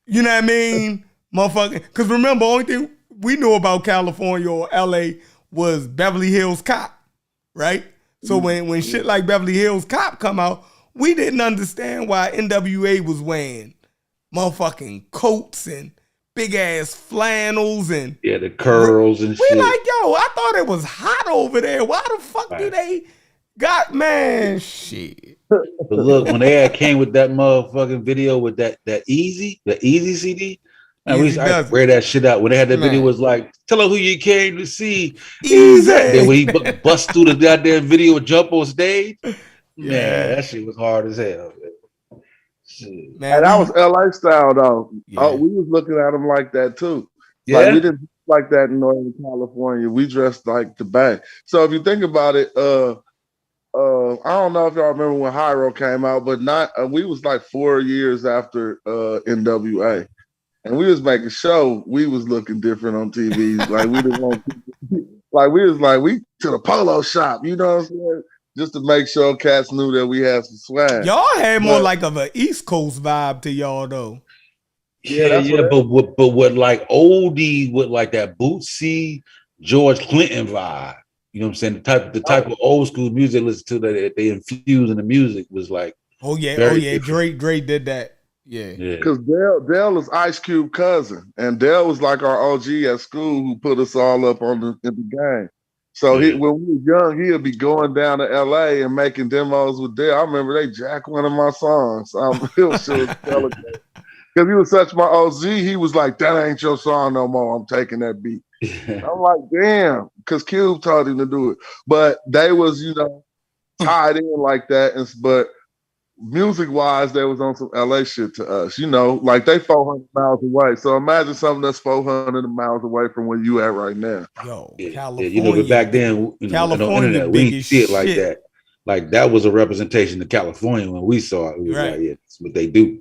you know what I mean? Motherfucking, because remember, only thing we knew about California or LA was Beverly Hills Cop, right? So when shit like Beverly Hills Cop come out, we didn't understand why NWA was wearing motherfucking coats and big ass flannels and the curls and we shit. Like, yo, I thought it was hot over there. Why the fuck do they got, man, shit. But look, when they came with that motherfucking video with that Easy CD, and we used to wear that shit out. When they had that video, was like, tell her who you came to see. Easy. Then when he bust through the goddamn video and jump on stage, man, that shit was hard as hell. Shit. Man, that was LA style though. Yeah. Oh, we was looking at them like that too. Yeah, like, we didn't like that in Northern California. We dressed like the Bay. So if you think about it, I don't know if y'all remember when Hyro came out, but we was like 4 years after NWA, and we was making show. We was looking different on TV. Like we didn't want, like we was like we to the polo shop. You know what I'm saying? Just to make sure cats knew that we had some swag. Y'all had more like of an East Coast vibe to y'all though. Yeah, but what like oldie with like that Bootsy, George Clinton vibe. You know what I'm saying? The type of old school music listen to that they infuse in the music was like. Oh yeah. Drake did that. Yeah. Because Dale is Ice Cube cousin, and Dale was like our OG at school who put us all up in the game. So when we was young, he'd be going down to LA and making demos with Dale. I remember they jacked one of my songs. I'm real sure because he was such my OG. He was like, "That ain't your song no more. I'm taking that beat." I'm like, "Damn," because Cube told him to do it. But they was, tied in like that. But music-wise, they was on some LA shit to us. Like they 400 miles away. So imagine something that's 400 miles away from where you at right now. Yo, California. But back then, California, on the internet, we didn't see it like that. Like that was a representation of California when we saw it. It was like, that's what they do.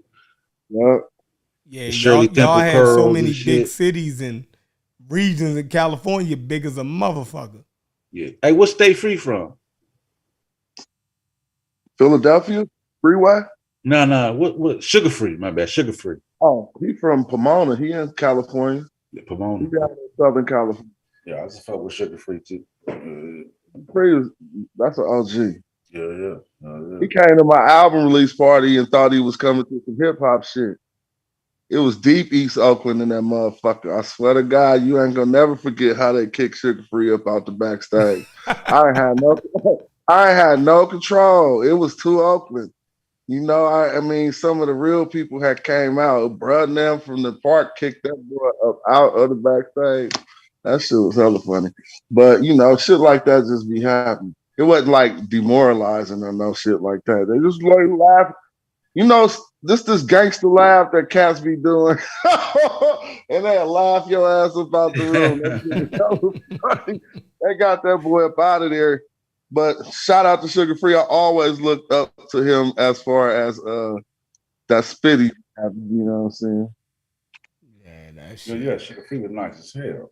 Yeah, y'all had so many big cities and regions in California, big as a motherfucker. Yeah. Hey, what state Free from? Philadelphia? Freeway? No. What? Sugar Free. My bad. Sugar Free. Oh, he from Pomona. He in California. Yeah, Pomona. He got in Southern California. Yeah, I just fuck with Sugar Free too. Free, that's an OG. Yeah. He came to my album release party and thought he was coming to some hip hop shit. It was deep East Oakland in that motherfucker. I swear to God, you ain't gonna never forget how they kicked Sugar Free up out the backstage. I ain't had no control. It was too Oakland. You know, I mean, some of the real people had came out. Bruh and them from the park kicked that boy up out of the backstage. That shit was hella funny. But you know, shit like that just be happening. It wasn't like demoralizing or no shit like that. They just like laugh. You know, this gangster laugh that cats be doing, and they laugh your ass up out the room. That was funny. They got that boy up out of there. But shout out to Sugar Free. I always looked up to him as far as that spitty. You know what I'm saying? Yeah, that shit. Yeah, Sugar Free was nice as hell.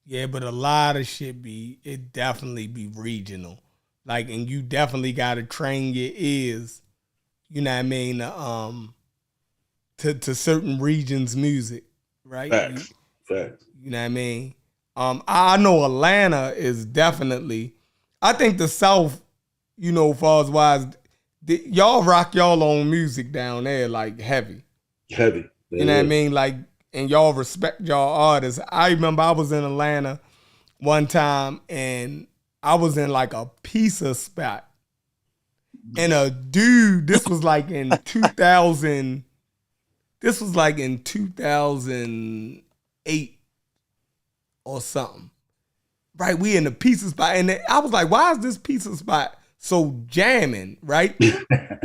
Yeah, but a lot of shit it definitely be regional. Like, and you definitely gotta train your ears, you know what I mean, to certain regions' music, right? Facts. You know what I mean? I know Atlanta is definitely, I think the South, you know, far as wise, y'all rock y'all own music down there, like heavy. Heavy. You know what I mean? Like, and y'all respect y'all artists. I remember I was in Atlanta one time and I was in like a pizza spot. And a dude, this was like in 2008 or something. Right? We in the pizza spot. And I was like, why is this pizza spot so jamming? Right?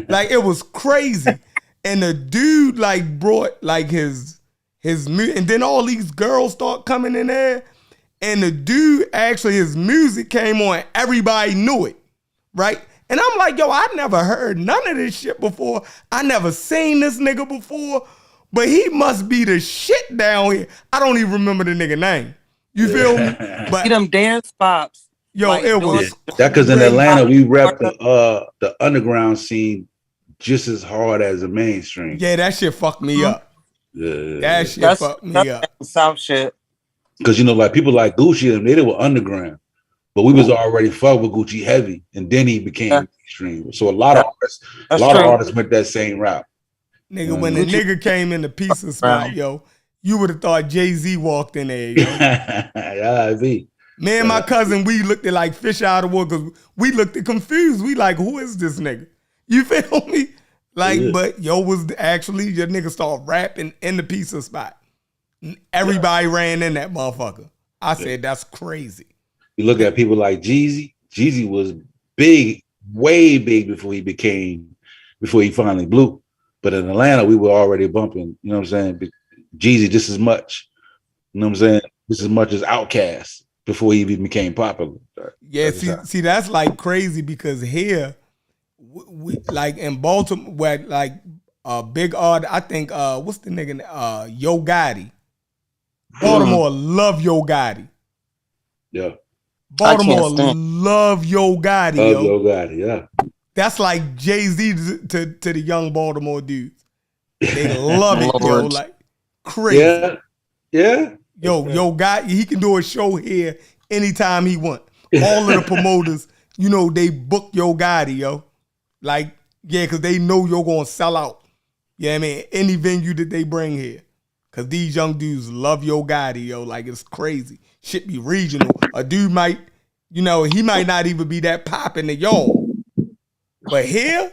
Like, it was crazy. And the dude like brought like his music, and then all these girls start coming in there, and the dude actually, his music came on, everybody knew it, right? And I'm like, yo, I never heard none of this shit before. I never seen this nigga before, but he must be the shit down here. I don't even remember the nigga name. You feel me? But them dance pops. Yo, like, it was that because in Atlanta we rep the underground scene just as hard as the mainstream. Yeah, that shit fucked me up. Yeah, that shit fucked me up. South shit. Because you know, like people like Gucci and they were underground, but we was already fucked with Gucci heavy, and then he became mainstream. So a lot of artists went that same route. Nigga, when the nigga came in the pizza spot, yo, you would have thought Jay-Z walked in there, yo. Yeah, me and my cousin, we looked at like fish out of water because we looked at confused. We like, who is this nigga? You feel me? Like, but yo was actually, your nigga started rapping in the pizza spot. Everybody ran in that motherfucker. I said, that's crazy. You look at people like Jeezy. Jeezy was big, way big before he finally blew. But in Atlanta, we were already bumping, you know what I'm saying? Jeezy just as much, you know what I'm saying? Just as much as Outkast before he even became popular. Yeah, see, that's like crazy because here, we like in Baltimore, where like big art, I think what's the nigga? Yo Gotti. Baltimore love Yo Gotti. Yeah. Baltimore love Yo Gotti. Yo Gotti, yeah. That's like Jay-Z to the young Baltimore dudes. They love it, yo, like crazy. Yeah. Yo Gotti, he can do a show here anytime he want. All of the promoters, you know, they book Yo Gotti, yo. Like, yeah, because they know you're going to sell out. You know what I mean? Any venue that they bring here. Because these young dudes love Yo Gotti, yo. Like, it's crazy. Shit be regional. A dude might, you know, he might not even be that popping to y'all. But here,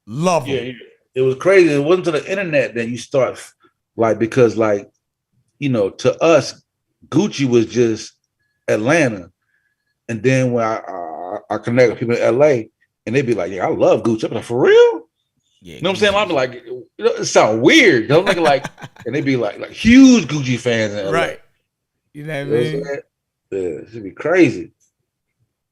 love him. Yeah, it was crazy. It wasn't to the internet that you start, like, because, like, you know, to us, Gucci was just Atlanta. And then when I connect with people in LA, and they'd be like, yeah, I love Gucci. I'm like, for real? Yeah, you know what I'm saying? I'm like, you know, it sounds weird. Don't think like, and they'd be like huge Gucci fans in LA. Right. You know what I mean? Yeah, it should be crazy.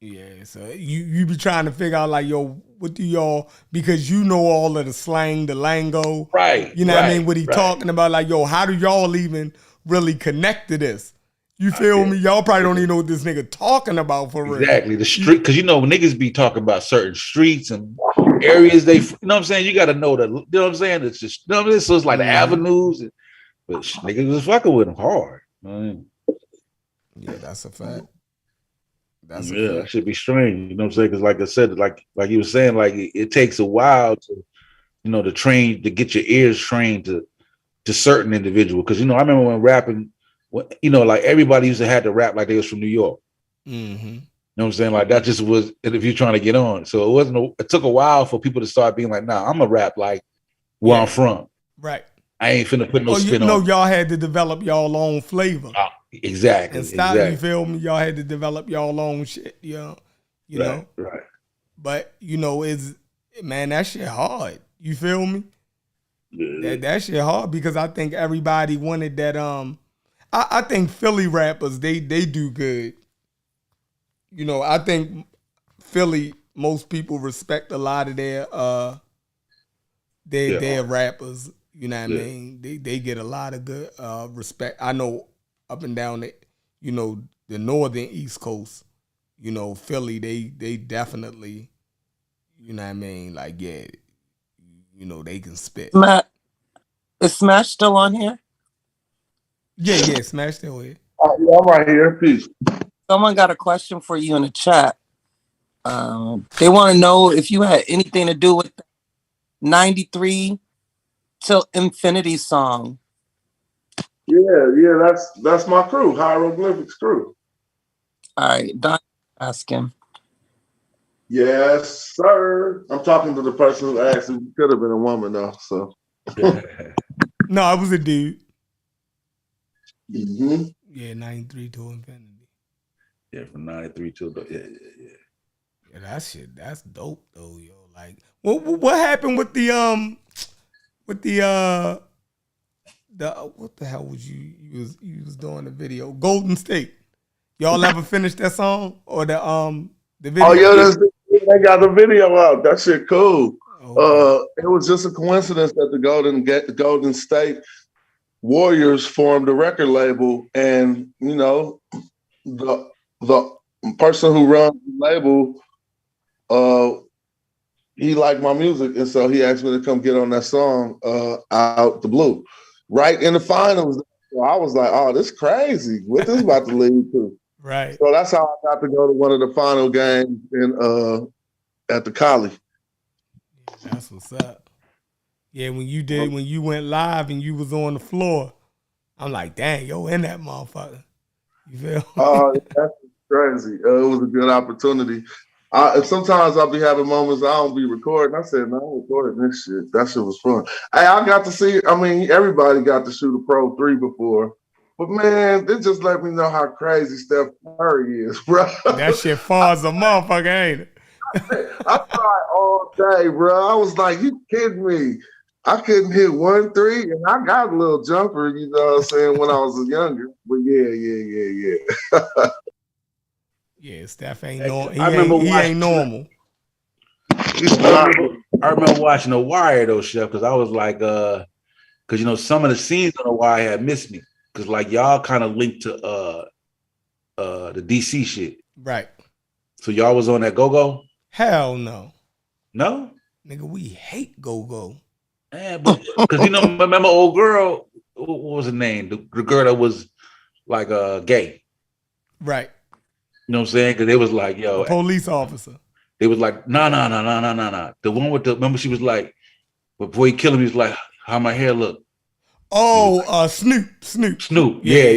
Yeah, so you be trying to figure out like, yo, what do y'all, because you know all of the slang, the lingo. Right. You know what I mean? What he talking about, like, yo, how do y'all even really connect to this? You feel me? Y'all probably don't even know what this nigga talking about for real. Exactly. The street, because you know when niggas be talking about certain streets and areas, you know what I'm saying? You got to know that, you know what I'm saying? It's just, you know what I mean? So it's like the avenues, but niggas was fucking with them hard. You know what I mean? Yeah, that's a fact. That should be strange. You know what I'm saying? Because like I said, like you were saying, like it takes a while to, you know, to get your ears trained to certain individuals. Because, you know, I remember when rapping, you know, like everybody used to have to rap like they was from New York. Mm-hmm. You know know what I'm saying? Like that just was if you're trying to get on. So it took a while for people to start being like, nah, I'm a rap like where I'm from. Right. I ain't finna put no spin on. Y'all had to develop y'all own flavor. Exactly. And style, you feel me? Y'all had to develop y'all own shit, you know. Right. But man, that shit hard. You feel me? Yeah. That shit hard because I think everybody wanted that. I think Philly rappers they do good. You know, I think Philly, most people respect a lot of their rappers. You know what I mean? They get a lot of good respect. I know up and down the northern East Coast, Philly, they definitely, you know what I mean? Like, yeah, they can spit. Is Smash still on here? Yeah, Smash still here. Yeah, I'm right here. Peace. Someone got a question for you in the chat. They want to know if you had anything to do with the 93 Till Infinity song. Yeah, that's my crew, Hieroglyphics crew. All right, Don, ask him. Yes, sir. I'm talking to the person who asked. It could have been a woman though. So no, it was a dude. Mm-hmm. Yeah, 93 Till Infinity. Yeah, from 93 till yeah. Yeah, that shit, that's dope though, yo. Like, what happened with the what the hell was you was doing the video? Golden State. Y'all ever finished that song or the video? Oh yeah, they got the video out. That shit cool. Okay. It was just a coincidence that the Golden State Warriors formed a record label, and the person who runs the label, he liked my music, and so he asked me to come get on that song out the blue. Right in the finals, so I was like, "Oh, this crazy! What this about to lead to?" Right. So that's how I got to go to one of the final games at the College. That's what's up. Yeah, when you went live and you was on the floor, I'm like, dang, yo, in that motherfucker. You feel? Oh, that's crazy. It was a good opportunity. Sometimes I'll be having moments I don't be recording. I said, no, I'm recording this shit. That shit was fun. Hey, I got to see, everybody got to shoot a Pro 3 before. But man, they just let me know how crazy Steph Curry is, bro. That shit far as a motherfucker, ain't it? I tried all day, bro. I was like, you kidding me? I couldn't hit 1-3, and I got a little jumper, you know what I'm saying, when I was younger. But yeah. Yeah, Steph ain't normal. He ain't normal. I remember watching The Wire though, Chef, because I was like, because some of the scenes on The Wire had missed me, because like y'all kind of linked to the DC shit, right? So y'all was on that Go-Go? Hell no. No, nigga, we hate Go-Go. Yeah, but because remember old girl, what was her name? The girl that was like gay, right? You know what I'm saying? Because they was like, yo, a police officer. They was like, nah. The one with remember she was like, before he killed him, he was like, how my hair look? Oh, Snoop. Yeah.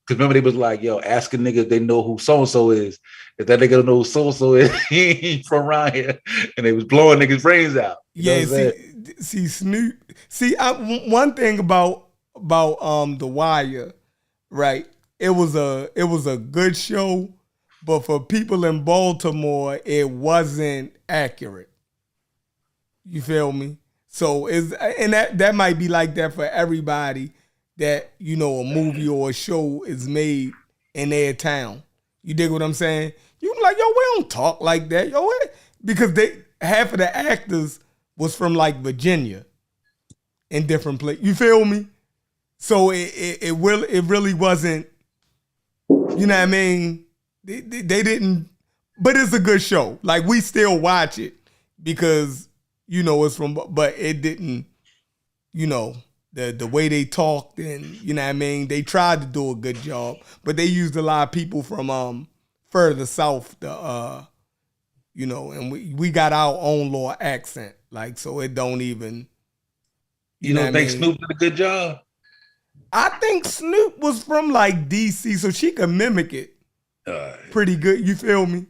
Because remember they was like, yo, asking niggas if they know who so-and-so is. If that nigga don't know who so-and-so is, he ain't from around here. And they was blowing niggas' brains out. Yeah, see, Snoop. See, one thing about The Wire, right? It was a good show, but for people in Baltimore, it wasn't accurate. You feel me? So that might be like that for everybody that a movie or a show is made in their town. You dig what I'm saying? You be like, yo, we don't talk like that, yo, because half of the actors was from like Virginia, in different places. You feel me? So it really wasn't. You know what I mean? They didn't, but it's a good show. Like we still watch it because it's from, but it didn't. The way they talked and you know what I mean. They tried to do a good job, but they used a lot of people from further south. And we got our own little accent, like so it don't even. You don't think Snoop did a good job? I think Snoop was from like DC, so she could mimic it. pretty good. You feel me?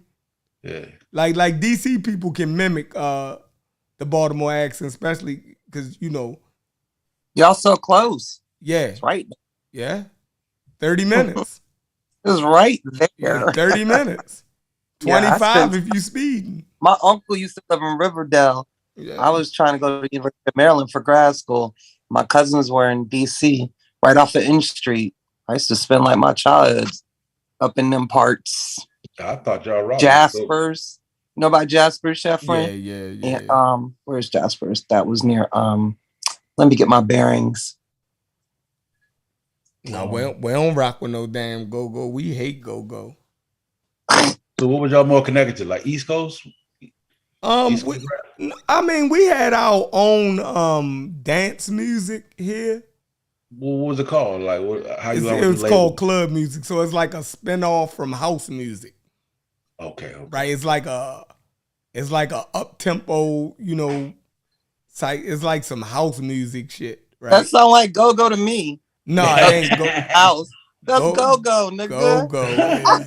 Yeah. Like DC people can mimic the Baltimore accent, especially because Y'all so close. yeah, It's right. yeah, 30 minutes. It's right there. Yeah, 30 minutes. Yeah, I 25 spent- if you speeding. My uncle used to live in Riverdale. Yeah. I was trying to go to the University of Maryland for grad school. My cousins were in DC, right off of N Street. I used to spend like my childhood up in them parts. I thought y'all right. Jaspers. You know about Jaspers, Chef Yeah, friend? yeah. And, where's Jaspers? That was near let me get my bearings. No, we don't rock with no damn go-go. We hate go-go. So what was y'all more connected to? Like East Coast? East Coast rap? We had our own dance music here. What was it called? Like how you It's called club music, so it's like a spinoff from house music. Okay. Right? It's like a up tempo, site. It's like some house music shit, right? That sound like go-go to me. No, it ain't go House. That's go-go, nigga. go.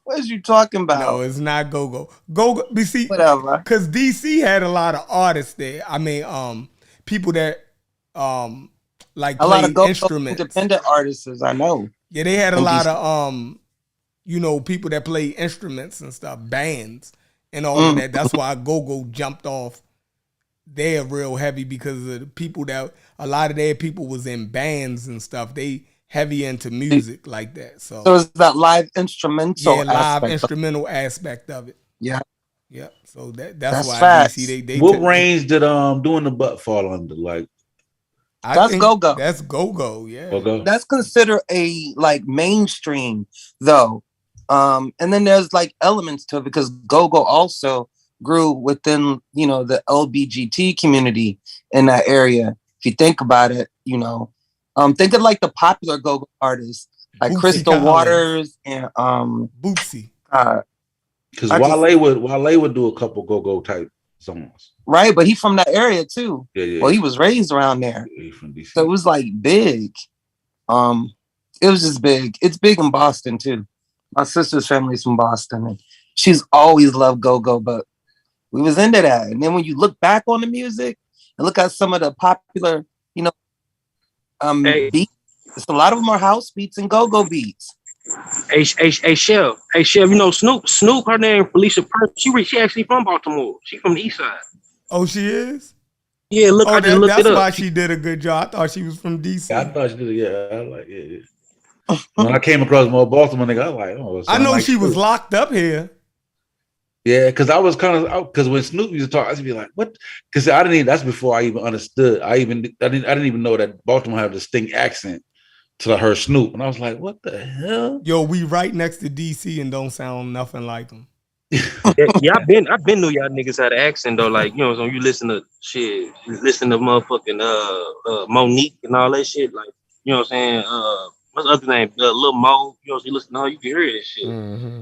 What is you talking about? No, it's not go-go. Go-go. You see, Whatever. because DC had a lot of artists there. People that like A lot of played go-go instruments. independent artists, I know. Yeah, they had a in lot DC. of people that play instruments and stuff, bands and all of that. That's why go-go jumped off there real heavy because of the people that a lot of their people was in bands and stuff. They heavy into music like that. So it's that live instrumental yeah, live aspect. instrumental aspect of it. Yeah. Yeah. So that's why facts. DC they What took- range did doing the butt fall under? Like That's think go-go. That's go-go, yeah. go. That's considered a like mainstream though. And then there's like elements to it because go-go also grew within, the LBGT community in that area. If you think about it, think of like the popular go-go artists like Bootsy Crystal Collins. Waters and Bootsy. Because I just- Wale would do a couple go-go type songs. right, but he from that area too. Yeah. Well, he was raised around there. Yeah, he's from DC. So it was like big. It was just big. It's big in Boston too. My sister's family's from Boston and she's always loved go-go, but we was into that. And then when you look back on the music and look at some of the popular, beats, it's a lot of them are house beats and go-go beats. Hey, Chef, Snoop, her name Felicia Purse. She actually from Baltimore. She from the east side. Oh, she is? Yeah, look, I just looked that's it up. why she did a good job. I thought she was from DC. I thought she did. Yeah, I like it. Yeah. When I came across more Baltimore nigga, I was like, oh. I know like she was Snoop. locked up here. Yeah, because I was kind of because when Snoop used to talk, I used to be like, "What?" Because I didn't even. That's before I even understood. I didn't even know that Baltimore had a distinct accent till I heard Snoop, and I was like, "What the hell?" Yo, we right next to DC and don't sound nothing like them. Yeah, I've been knew y'all niggas had an accent though. Like, so you listen to motherfucking Monique and all that shit. Like, you know what I'm saying? What's the other name? Lil Mo. So you listen, you can hear this shit. Mm-hmm.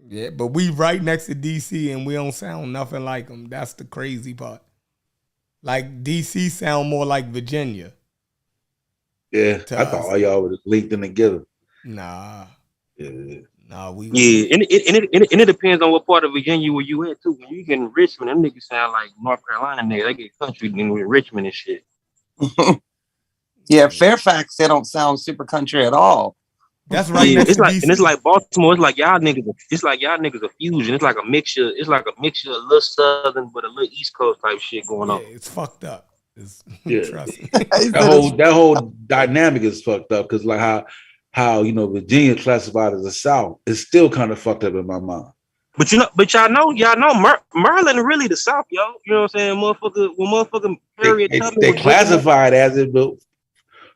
Yeah, but we right next to DC and we don't sound nothing like them. That's the crazy part. Like DC sound more like Virginia. Yeah, To I thought us. all y'all were linked in together. Nah, Yeah. we Yeah, and it depends on what part of Virginia where you at too. When you get in Richmond, them niggas sound like North Carolina niggas. They get country in Richmond and shit. Yeah, Fairfax, they don't sound super country at all. That's right Yeah, next it's to like DC. and it's like Baltimore. It's like y'all niggas. It's like y'all niggas a fusion. It's like a mixture. It's like a mixture of a little southern but a little East Coast type shit going on. Yeah, it's fucked up. Yeah. Trust me. That whole dynamic is fucked up because like how Virginia classified as the South is still kind of fucked up in my mind. But y'all know, Maryland really the South, yo. You know what I'm saying? Motherfucker, Harriet Tubman They was classified as it, but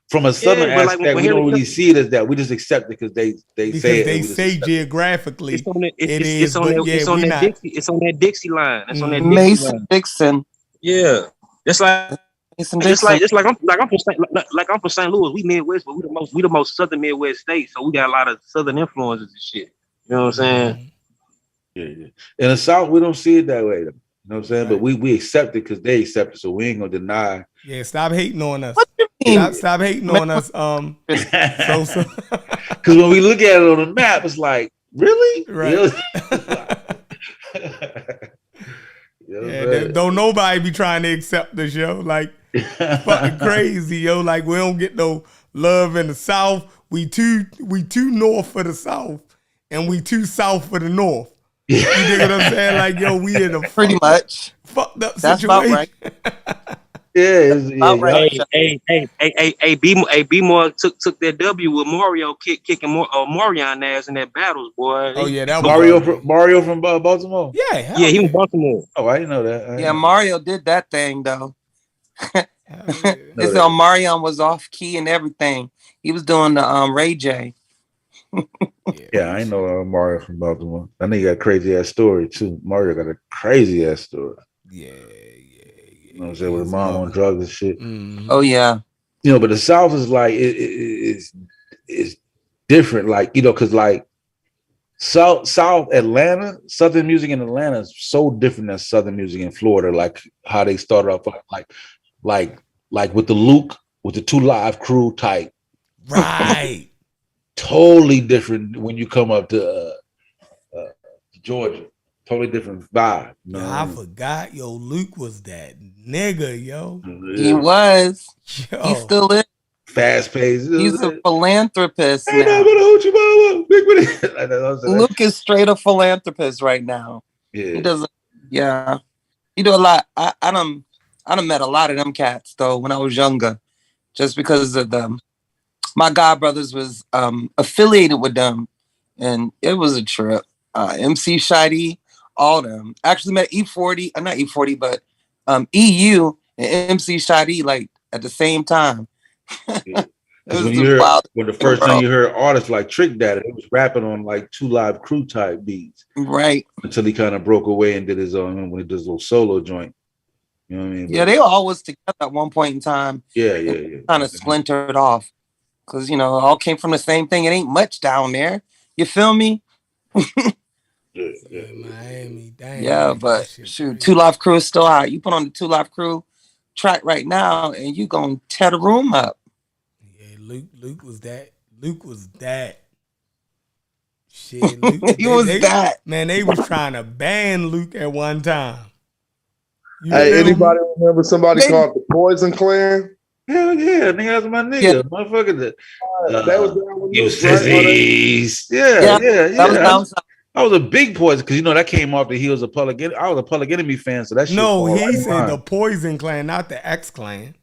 from a southern Yeah, but like aspect, when we don't Harriet really see it as that. We just accept it because they Because say it. they and we just say accept it. geographically It's on that. it It's is, on but that. yeah, It's on we that not. Dixie. It's on that Dixie line. It's on that Dixie Mason line. Dixon. Yeah, it's like. Mason It's Dixon. like I'm from St. Louis. We Midwest, but we the most southern Midwest state, so we got a lot of southern influences and shit. You know what I'm saying? Yeah. In the South, we don't see it that way. Though. You know what I'm saying? But Right. we accept it because they accept it, so we ain't gonna deny. Yeah, stop hating on us. What you mean? Stop hating on us. So Because when we look at it on the map, it's like, really? Right. Yeah, don't nobody be trying to accept the show. Like, fucking crazy, yo. Like, we don't get no love in the South. We too north for the South, and we too south for the North. You dig what I'm saying? Like, yo, we in a Pretty much. fucked up That's situation. about right. yeah. Right. B More took that W with Mario kicking Morion ass in that battles, boy. Oh yeah, that Mario from Baltimore. Yeah, Yeah, he was Baltimore. Oh, I didn't know that. Yeah, Mario did that thing though. yeah. His Marion was off key and everything. He was doing the Ray J. Yeah, I know Mario from Baltimore. I know he got a crazy ass story too. Mario got a crazy ass story. Yeah. You know what I'm saying? With his mom on drugs and shit. Mm-hmm. Oh yeah. You know, but the South is like it's different. Like, you know, because like South Atlanta, Southern music in Atlanta is so different than Southern music in Florida. Like how they started off, like with the Luke, with the 2 Live Crew type. Right. Totally different when you come up to Georgia. Totally different vibe. You know Yo, what I mean? forgot. Yo, Luke was that nigga, yo. He was. Yo. He still is. Fast paced. He's a philanthropist Hey, now. Luke is straight a philanthropist right now. Yeah. He doesn't. Yeah, he do a lot. I done met a lot of them cats though when I was younger, just because of them. My godbrothers was affiliated with them, and it was a trip. MC Shady, all them. Actually met E40, not E40, but EU and MC Shady like at the same time. Yeah. It was When the first time you heard artists like Trick Daddy, it was rapping on like 2 Live Crew type beats. Right. Until he kind of broke away and did his own, when he did his little solo joint. You know what I mean? Yeah, they were always together at one point in time. Yeah. Kind of splintered off. Because, you know, it all came from the same thing. It ain't much down there. You feel me? Yeah, Miami. Dang, Yeah, but shoot, 2 Live Crew is still out. You put on the 2 Live Crew track right now, and you gonna tear the room up. Yeah, Luke was that. Luke was that. Shit, Luke, He was that. Man, they was trying to ban Luke at one time. You Hey, feel me? anybody remember somebody called the Poison Clan? Hell yeah, nigga, that's my nigga. Yeah. Motherfucker. They was down with You Luke, right? sissies. Yeah, Yeah. that was I was a big Poison because, you know, that came off the heels of Public Enemy. I was a Public Enemy fan, so that shit. No, fall he right in said the line. Poison Clan, not the X Clan.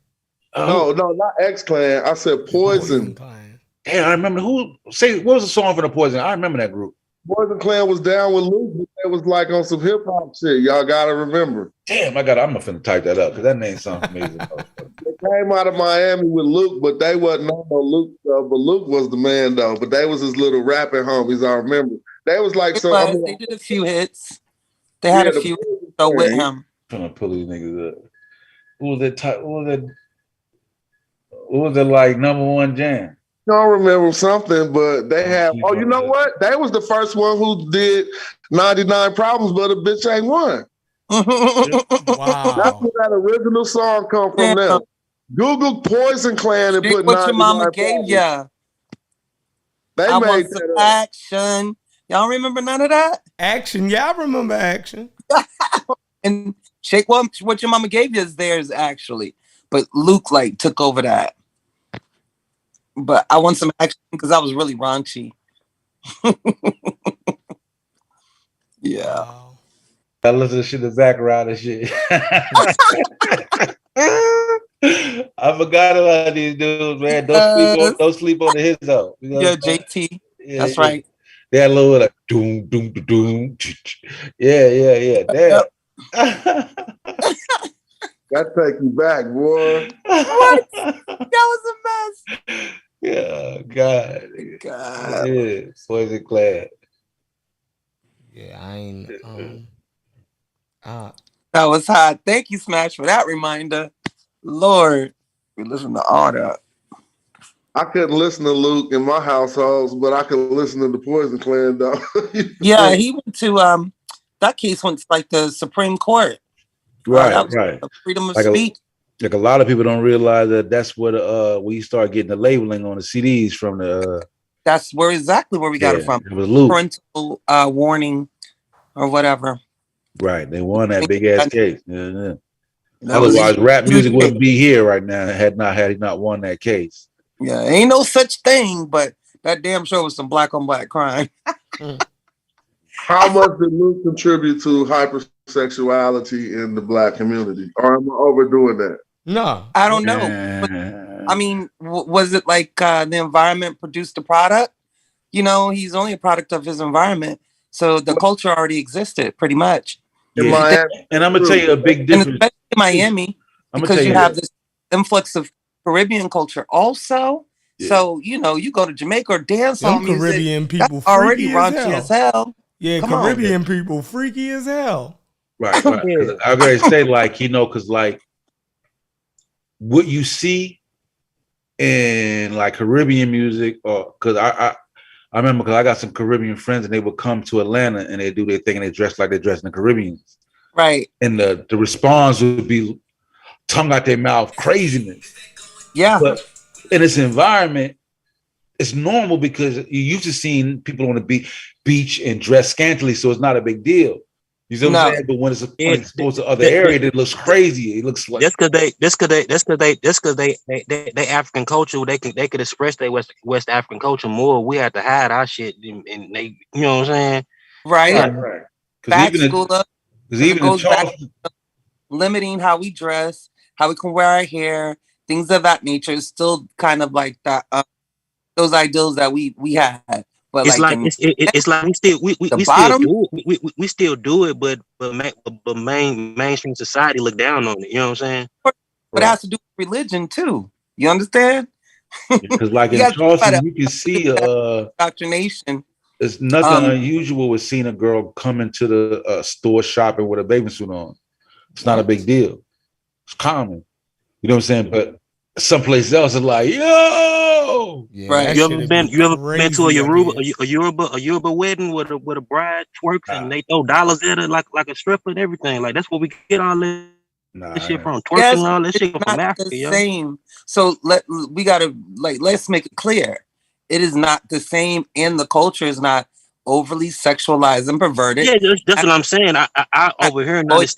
No, not X Clan. I said Poison. Clan. Damn, I remember what was the song for the Poison? I remember that group. Poison Clan was down with Luke, but they was like on some hip hop shit. Y'all gotta remember. Damn, I'm finna type that up because that name sounds amazing. They came out of Miami with Luke, but they wasn't on no Luke stuff. But Luke was the man though. But they was his little rapping homies. I remember. They was like so. they did a few hits. They had a few hits though with him. I'm trying to pull these niggas up. What was that like #1 jam? I don't remember something, but they have. Oh, you know what? They was the first one who did 99 Problems, but a bitch ain't one. That's Wow. where that original song come from. Them. Google Poison Clan and Pick put what your 99 mama gave Problems. ya. They I made want some that up. action. Y'all remember none of that? Action. Yeah, I remember Action. And Shake What Your Mama Gave You is theirs actually, but Luke like took over that. But I want some action because I was really raunchy. Yeah. Wow. I listen to shit to Zach Ryder shit. I forgot about these dudes, man. Don't sleep on the hits though. You know Yeah, what I'm saying? JT. Yeah, That's yeah. right. They had a little like doom, doom, doom. Yeah. Damn. That take you back, boy. That was a mess. Yeah, God. God. Yeah, Poison Clan. Yeah, I ain't. That was hot. Thank you, Smash, for that reminder. Lord, we listen to all that. I couldn't listen to Luke in my household, but I could listen to the Poison Clan though. Yeah, he went to that case went to like the Supreme Court. Right, That was right. freedom of Like speech. Like a lot of people don't realize that that's what we start getting the labeling on the CDs from the That's exactly where we got it from. It was Luke. Parental warning or whatever. Right. They won that big ass case. Yeah. That was Otherwise, a rap huge music case. wouldn't be here right now had he not won that case. Yeah, ain't no such thing, but that damn show was some black on black crime. How much did Luke contribute to hypersexuality in the black community? Or am I overdoing that? No, I don't know. But, I mean, was it like the environment produced the product? You know, he's only a product of his environment. So the culture already existed pretty much. Yeah. And I'm going to tell you a big difference. And especially in Miami, because you have this influx of Caribbean culture also. Yeah. So, you know, you go to Jamaica or dance on music, Caribbean people already raunchy as hell. Yeah, come Caribbean people freaky as hell. Right. I'm going to say, like, you know, because, like, what you see in, like, Caribbean music, or because I remember, because I got some Caribbean friends and they would come to Atlanta and they do their thing and they dress like they dress in the Caribbean. Right. And the response would be tongue out their mouth craziness. Yeah. But in this environment, it's normal because you're used to seeing people on the beach and dress scantily, so it's not a big deal. You see what I'm saying? But when it's exposed to other area, it looks crazy. It looks like that's because they African culture. They could express their West African culture more. We have to hide our shit, and they, you know what I'm saying? Right. Because even in Charleston, limiting how we dress, how we can wear our hair, things of that nature is still kind of like that. Those ideals that we had. But it's like we still do it, but mainstream society look down on it. You know what I'm saying? But it has to do with religion too. You understand? Because like in Charleston, you can see indoctrination. There's nothing unusual with seeing a girl come into the store shopping with a bathing suit on. It's not a big deal. It's common. You know what I'm saying? But someplace else is like, yo, right? You ever been to a Yoruba wedding with a bride twerks and they throw dollars at her like a stripper and everything? Like that's what we get all this shit from, twerking, all this shit from Africa. The same. So we gotta let's make it clear. It is not the same, and the culture is not overly sexualized and perverted. Yeah, that's what I'm saying. I over here in the United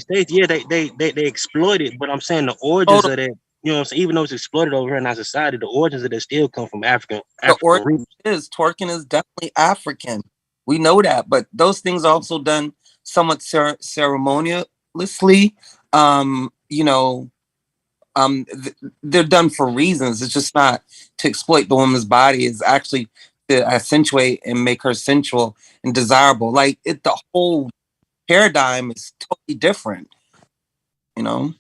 States, yeah, they exploit it, but I'm saying the origins of that, you know what I'm saying, even though it's exploited over here in our society, the origins of that still come from African origin is twerking is definitely African. We know that, but those things are also done somewhat ceremoniously. You know, they're done for reasons. It's just not to exploit the woman's body. It's actually to accentuate and make her sensual and desirable. Like the whole paradigm is totally different, you know.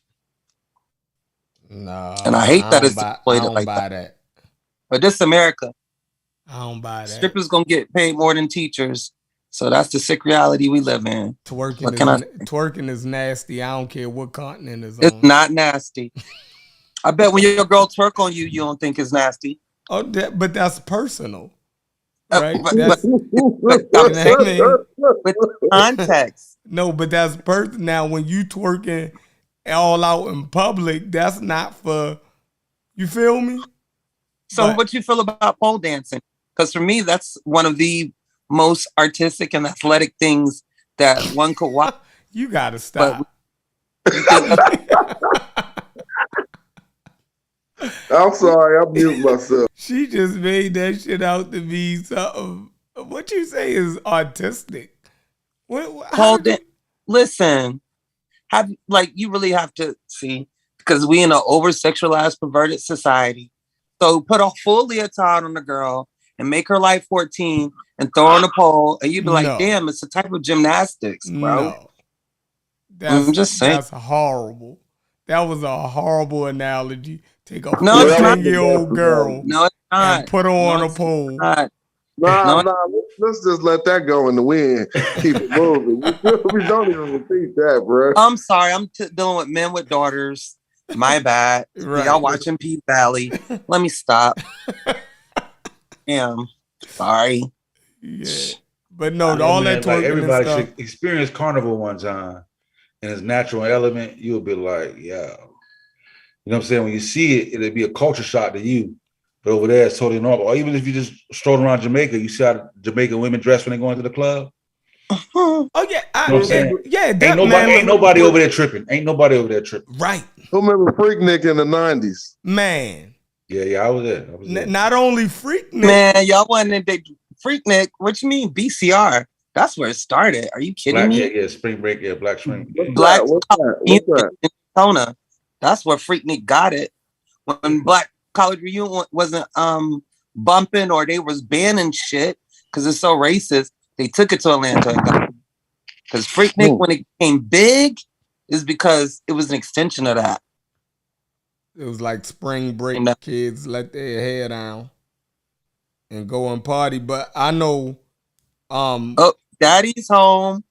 No, and I hate that it's exploited like that. But this is America. I don't buy that. Strippers gonna get paid more than teachers, so that's the sick reality we live in. Twerking is nasty. I don't care what continent is on. It's not nasty. I bet when your girl twerk on you, you don't think it's nasty. Oh, but that's personal. Right? But with context. No, but that's personal. Now, when you twerking all out in public, that's not for, you feel me? So what you feel about pole dancing? Because for me, that's one of the most artistic and athletic things that one could watch. You gotta stop. I'm sorry, I mute myself. She just made that shit out to be something. What you say is artistic. Listen, you really have to see, because we in an over-sexualized, perverted society. So put a full leotard on the girl and make her like 14 and throw her on a pole, and you'd be like, damn, it's a type of gymnastics, bro. No. I'm just saying. That's horrible. That was a horrible analogy. Take a 14-year-old girl and put her on a pole. Let's just let that go in the wind. Keep it moving. We don't even repeat that, bro. I'm sorry. I'm dealing with men with daughters. My bad. Right. Y'all watching P Valley. Let me stop. Damn. Sorry. Yeah. But no, all that twerking everybody stuff. should experience carnival one time in its natural element. You'll be like, yeah. You know what I'm saying? When you see it, it'll be a culture shock to you. But over there, it's totally normal. Or even if you just stroll around Jamaica, you see how Jamaican women dress when they go into the club. Oh yeah, You know what I'm saying? yeah. That Ain't nobody over there tripping. Ain't nobody over there tripping. Right, Who remember Freaknik in the 90s? man. Yeah, I was there. Not only Freaknik, Man, y'all wasn't in Freaknik. What you mean BCR? That's where it started. Are you kidding me? Yeah, spring break, yeah, Black Spring. Yeah. Black What's that? in Daytona. That's where Freaknik got it. When Black College Reunion wasn't bumping or they was banning shit because it's so racist, they took it to Atlanta and got it. Because Freaknik, when it became big, is because it was an extension of that. it was like spring break. And Kids let their hair down and go and party. But I know, oh, Daddy's home.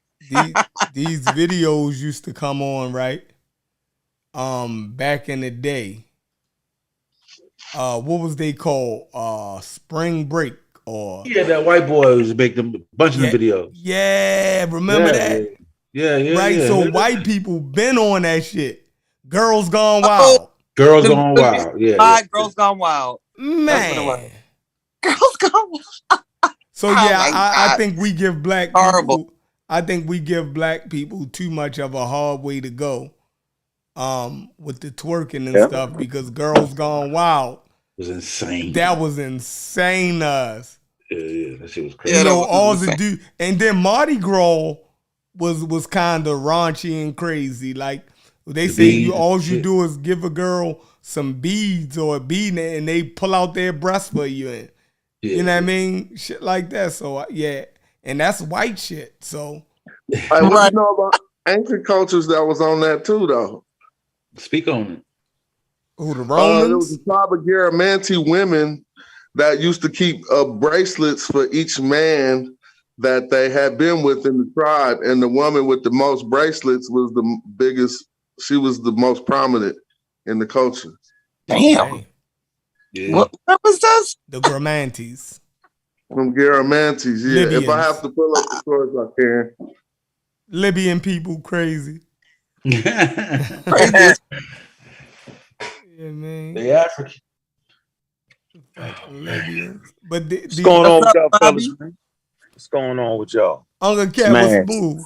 these videos used to come on, right? Back in the day. What was they called? Spring break or Yeah, that white boy was making a bunch of them videos. yeah, remember that? Yeah, Right. yeah. So white people been on that shit. Girls Gone Wild. Girls Gone Wild. Yeah. Girls Gone Wild. Man. Girls Gone Wild. So yeah, I think we give black people, I think we give black people too much of a hard way to go. With the twerking and stuff, because Girls Gone Wild was insane. That was insane to us. Yeah, that shit was crazy. You know, all the dude, and then Mardi Gras was kind of raunchy and crazy. Like they say, all you do is give a girl some beads or a bead, and they pull out their breast for you, and you know what I mean, shit like that. So yeah, and that's white shit. So hey, what you know about ancient cultures that was on that too, though? Speak on it. Who, the Romans? There was a tribe of Garamanti women that used to keep bracelets for each man that they had been with in the tribe, and the woman with the most bracelets was the biggest. She was the most prominent in the culture. Damn. Yeah. What was this? The Gramantes. From Garamantes, yeah. Libyans. If I have to pull up the source, I can. Libyan people crazy. Crazy. Yeah, man. They African. Libyans. But what's going on with y'all, fellas, man? What's going on with y'all? Uncle Cat was smooth.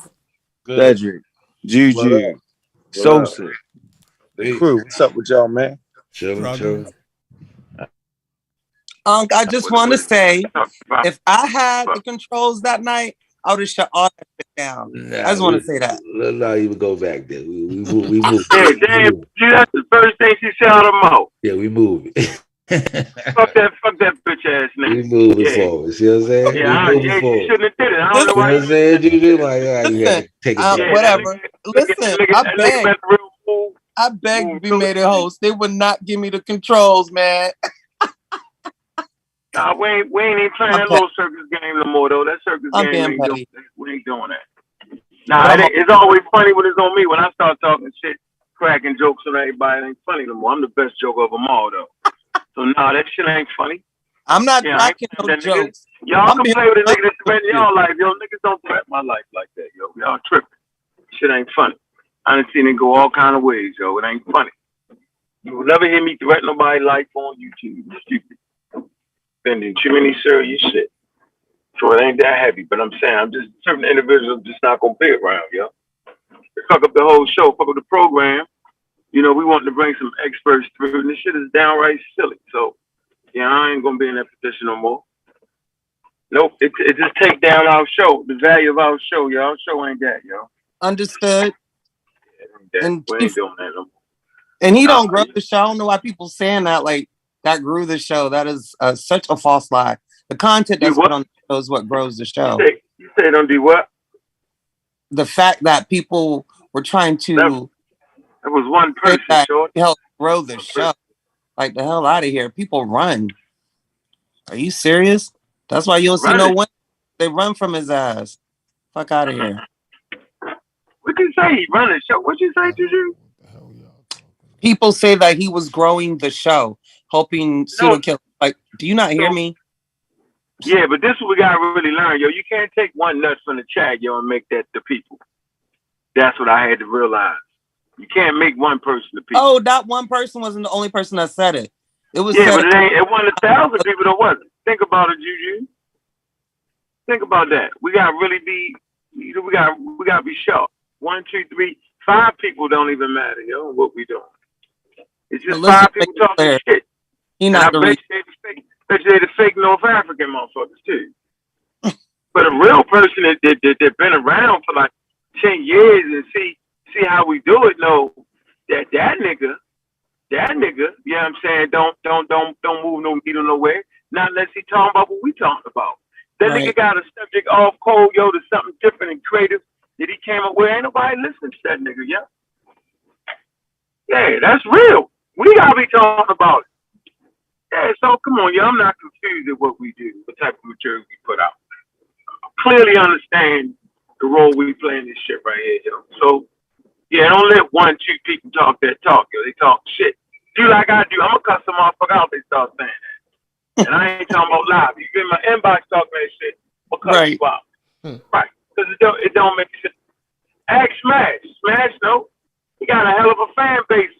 Cedric, Juju, Sosa, the crew. What's up with y'all, man? Chilling. I just want to say, if I had the controls that night, I would have shut all that shit down. I just want to say that. Let's not even go back there. We move. Yeah, damn, that's the first thing she said out of her mouth. Yeah, we move. fuck that bitch ass nigga. We moving forward. See what I'm saying? Yeah, we you forward. shouldn't have did it. I don't know why. You know what I'm saying? You like, you had to take it back. Whatever. Listen, I begged to be made a host. They would not give me the controls, man. Nah, we ain't even playing that little circus game no more though. That circus game we ain't doing that. Nah, it's always funny when it's on me. When I start talking shit, cracking jokes on everybody, it ain't funny no more. I'm the best joke of them all though. So nah, that shit ain't funny. I'm not cracking no jokes. Y'all can play with a nigga that's spending y'all life. Yo, niggas don't threaten my life like that, yo. Y'all tripping. Shit ain't funny. I done seen it go all kind of ways, yo. It ain't funny. You will never hear me threaten nobody's life on YouTube. You stupid. Spending too many serious shit. So it ain't that heavy. But I'm saying, I'm just certain individuals just not gonna be around, yo. They fuck up the whole show, fuck up the program. You know, we want to bring some experts through, and this shit is downright silly. So, yeah, I ain't gonna be in that position no more. Nope, it just take down our show, the value of our show, yo. Our show ain't that, yo. Understood. And we ain't doing that no more. And he don't grow the show. I don't know why people saying that. Like that grew the show. That is such a false lie. The content that's put on the show is what grows the show. You say don't do what? The fact that people were trying to. That was one person. Help grow the show. Like the hell out of here. People run. Are you serious? That's why you'll see no one. They run from his ass. Fuck out of here. What you say? He run the show. What you say, Juju? People say that he was growing the show, helping pseudo kill. Like, do you not hear me? Yeah, but this is what we gotta really learn, yo. You can't take one nut from the chat, yo, and make that the people. That's what I had to realize. You can't make one person the people. Oh, that one person wasn't the only person that said it. It was Yeah, said. but it wasn't 1,000 people that wasn't. Think about it, Juju. Think about that. We got to really be. We got to be sharp. 1, 2, 3, 5 people don't even matter, yo. What we doing? It's But just let's 5 just make people it talking clear. shit. He And I not the bet reason. you they the fake North African motherfuckers too. But a real person that been around for like 10 years and see how we do it, know that nigga, you know what I'm saying, don't move no needle nowhere. Not unless he talking about what we talking about. That Right. nigga got a subject off cold, yo, to something different and creative that he came up with. Ain't nobody listening to that nigga, yeah. Yeah, that's real. We gotta be talking about it. Yeah, so come on, yo, I'm not confused at what we do, what type of material we put out. Clearly understand the role we play in this shit right here, yo. So yeah, don't let 1, 2 people talk that talk, yo. They talk shit. Do like I do. I'm gonna cuss some motherfucker out if they start saying that. And I ain't talking about live. You get in my inbox talking that shit, I'm gonna cuss you out. Right. Because it don't make sense. Ask Smash. Smash, no. He got a hell of a fan base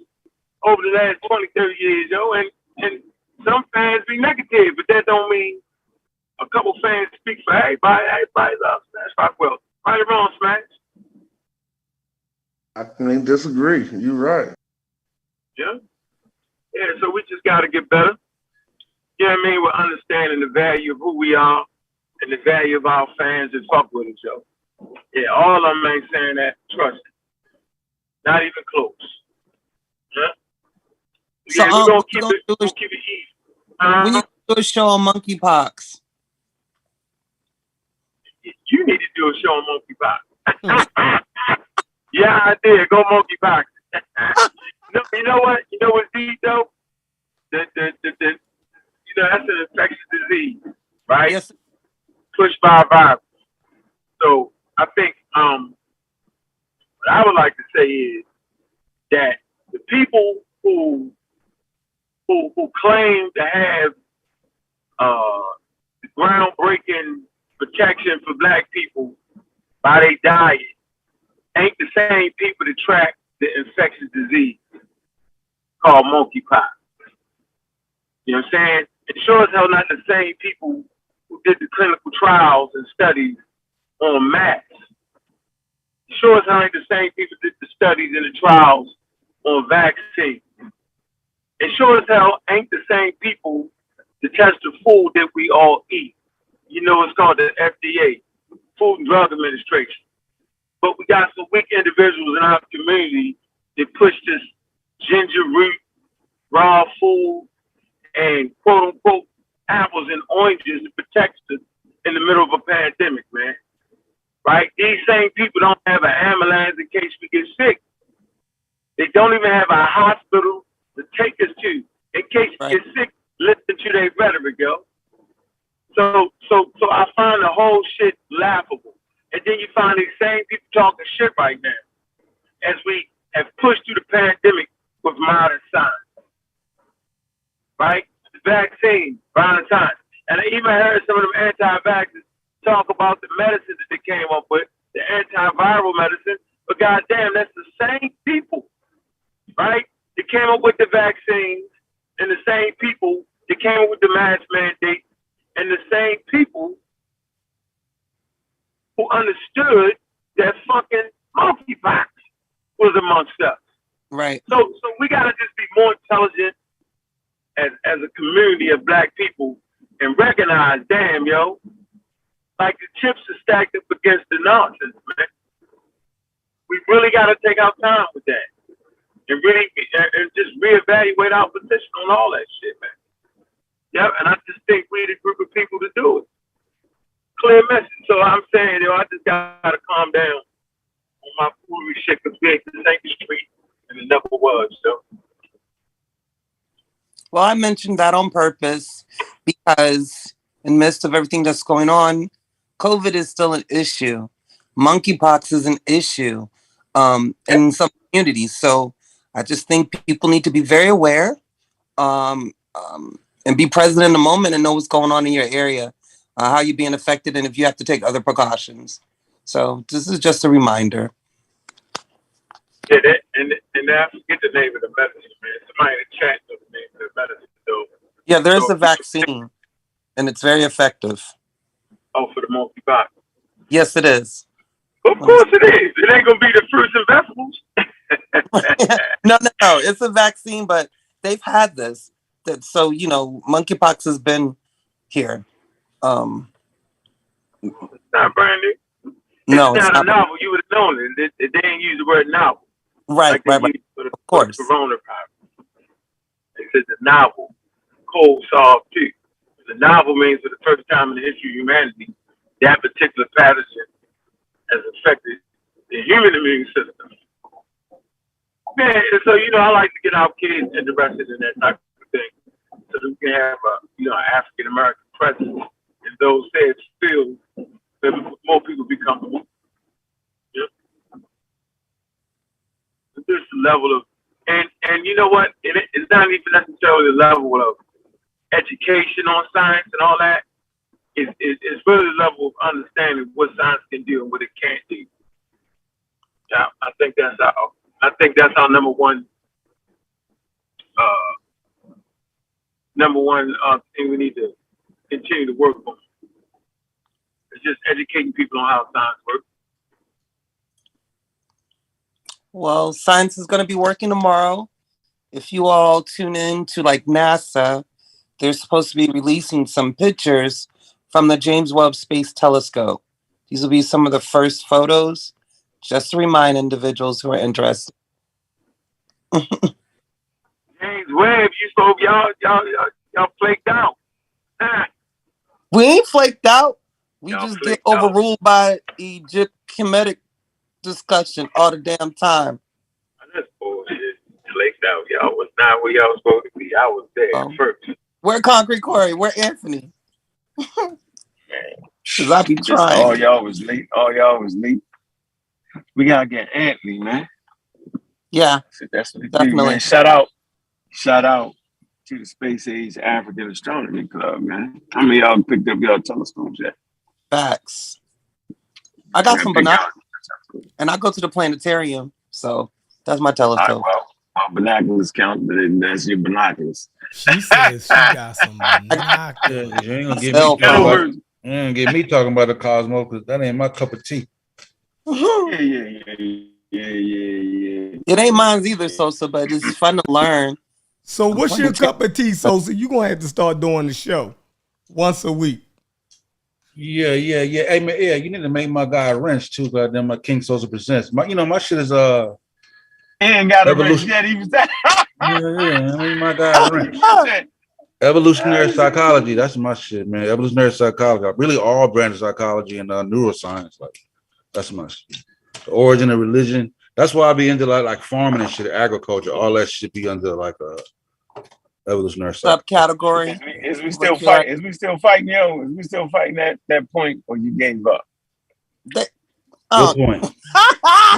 over the last 20, 30 years, yo. And some fans be negative, but that don't mean a couple fans speak for everybody. Everybody loves Smash Rockwell. Right or wrong, Smash? I can't disagree. You're right. Yeah. Yeah, so we just got to get better. You know what I mean? We're understanding the value of who we are and the value of our fans that fuck with us, yo. Yeah, all of them ain't saying that. Trust me. Not even close. Yeah. So, Yeah, we're going to we keep it easy. need to do a show on monkeypox. You need to do a show on monkeypox. Yeah, I did. Go monkeypox. You know what? You know what's deep though? You know, that's an infectious disease, right? Yes. Pushed by a virus. So I think what I would like to say is that the people who claim to have the groundbreaking protection for black people by their diet ain't the same people that track the infectious disease called monkeypox. You know what I'm saying? It sure as hell not the same people who did the clinical trials and studies on mats. Sure as hell ain't the same people that did the studies and the trials on vaccines. And sure as hell ain't the same people that test the food that we all eat. You know, it's called the FDA, Food and Drug Administration. But we got some weak individuals in our community that push this ginger root, raw food, and quote unquote apples and oranges to protect us in the middle of a pandemic, man. Right? These same people don't have an ambulance in case we get sick. They don't even have a hospital to take us to in case we get sick. Listen to their rhetoric, yo. So I find the whole shit laughable. And then you find these same people talking shit right now as we have pushed through the pandemic with modern science. Right? The vaccine, modern science. And I even heard some of them anti-vaxxers talk about the medicine that they came up with, the antiviral medicine. But goddamn, that's the same people, right? They came up with the vaccines, and the same people that came up with the mask mandate, and the same people who understood that fucking monkeypox was amongst us. Right. So we gotta just be more intelligent as a community of black people and recognize, damn, yo, like the chips are stacked up against the nonsense, man. We really gotta take our time with that and really and just reevaluate our position on all that shit, man. Yep, and I just think we the group of people to do it. Clear message. So I'm saying, yo, I just gotta calm down on my foolery shit because we ain't the same street and it never was, so. Well, I mentioned that on purpose because in the midst of everything that's going on, COVID is still an issue. Monkeypox is an issue in some communities. So I just think people need to be very aware and be present in the moment and know what's going on in your area, how you're being affected, and if you have to take other precautions. So this is just a reminder. Yeah, and I forget the name of the medicine, man. Somebody in the chat knows the name of the medicine, though. Yeah, there's So- a vaccine, and it's very effective. Oh, for the monkeypox. Yes, it is. Of course it is. It ain't gonna be the fruits and vegetables. No. It's a vaccine, but they've had this. So monkeypox has been here. It's not brand new. No, It's it's not a not. novel. You would have known it. They didn't use the word novel. Right, Like they right. used for the, Of course. for the coronavirus. They said the novel, cold solved too. The novel means for the first time in the history of humanity, that particular pathogen has affected the human immune system. Man, so I like to get our kids interested in that type of thing, so that we can have African American presence in those said fields, that more people be comfortable. Yep. This level of and you know what? It's not even necessarily the level of education on science and all that. It's really the level of understanding what science can do and what it can't do. Yeah, I think that's our number one thing we need to continue to work on. It's just educating people on how science works. Well, science is going to be working tomorrow. If you all tune in to NASA, they're supposed to be releasing some pictures from the James Webb Space Telescope. These will be some of the first photos, just to remind individuals who are interested. James Webb, you spoke y'all flaked out. We ain't flaked out. We Y'all just get flaked out. overruled by Egypt Kemetic discussion all the damn time. That's bullshit. Flaked out. Y'all was not where y'all was supposed to be. I was there first. Where Concrete Corey? Where Anthony? Cause I be Just trying. all y'all was late. We gotta get Anthony, man. Yeah, So that's what it do, definitely. man. Shout out to the Space Age African Astronomy Club, man. How many of y'all picked up y'all telescopes yet? Facts. I got some binoculars, and I go to the planetarium, so that's my telescope. Well, binoculars count, but that's your binoculars. She says she got some binoculars. You ain't gonna get me talking about the cosmos because that ain't my cup of tea. Yeah. It ain't mine either, Sosa, but it's fun to learn. So what's your cup of tea, Sosa? You're going to have to start doing the show once a week. Yeah. Hey, man, you need to make my guy a wrench too, goddamn, my King Sosa Presents. My shit is, He ain't got a wrench evolution. yet, he was that. Yeah, I mean, my guy a wrench. Evolutionary psychology, that's my shit, man. Evolutionary psychology, really all branches of psychology and neuroscience, like that's my shit. The origin of religion. That's why I be into like farming and shit, agriculture. All that shit be under like evolutionary subcategory. Is we still fighting? Is we still fighting that point, or you gave up? Good point.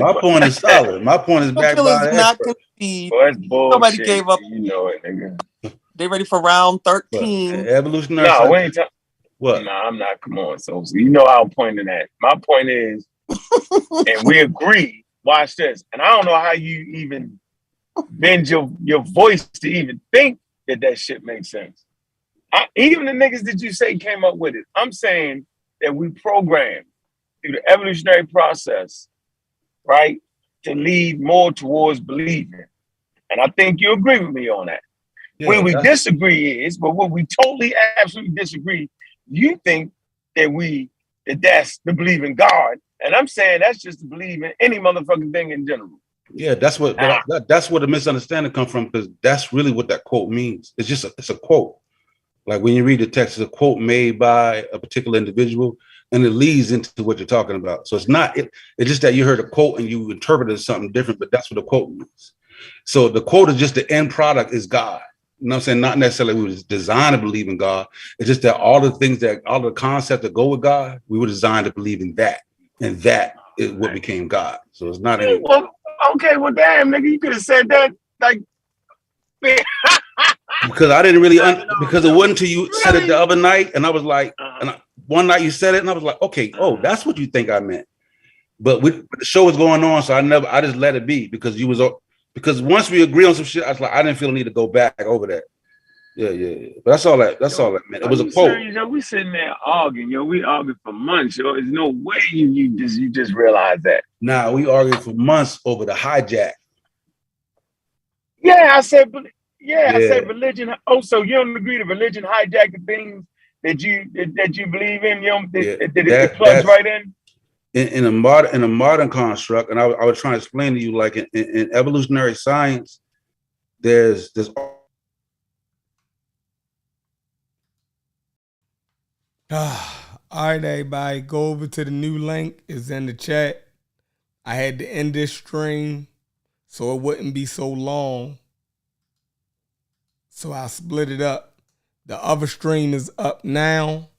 My point is solid. My point is backed by the not expert. concede. Well, that's bullshit. Nobody gave up. You know it, nigga. They ready for round 13. Evolutionary. No, we ain't talking. What? No, I'm not. Come on, so you know how I'm pointing at. My point is, and we agree. Watch this, and I don't know how you even bend your voice to even think that shit makes sense. Even the niggas that you say came up with it. I'm saying that we programmed through the evolutionary process, right, to lead more towards believing, and I think you agree with me on that. Yeah, where we disagree is, but what we totally, absolutely disagree, you think that that's to believe in God. And I'm saying that's just to believe in any motherfucking thing in general. Yeah, that's what that's where the misunderstanding comes from, because that's really what that quote means. It's a quote. Like when you read the text, it's a quote made by a particular individual, and it leads into what you're talking about. So it's just that you heard a quote and you interpreted something different, but that's what the quote means. So the quote is just the end product is God. You know what I'm saying? Not necessarily we were designed to believe in God. It's just that all the concepts that go with God, we were designed to believe in that. And that is what became God. So it's not any. Well, okay, well, damn, nigga, you could have said that like. Because I didn't really, because it wasn't until you said it the other night, and I was like, one night you said it, and I was like, okay, that's what you think I meant. But the show was going on, so I just let it be because once we agree on some shit, I was like, I didn't feel the need to go back over that. Yeah. But that's all that meant. It was a quote. Serious, yo? We sitting there arguing, yo. We arguing for months, yo. There's no way you just realize that. Nah, we argued for months over the hijack. Yeah, I said religion. Oh, so you don't agree that religion hijacked the things that you believe in? You know, it plugs right in. In a modern construct, and I was trying to explain to you, like in evolutionary science, there's all right, everybody, go over to the new link. It's in the chat. I had to end this stream so it wouldn't be so long. So I split it up. The other stream is up now.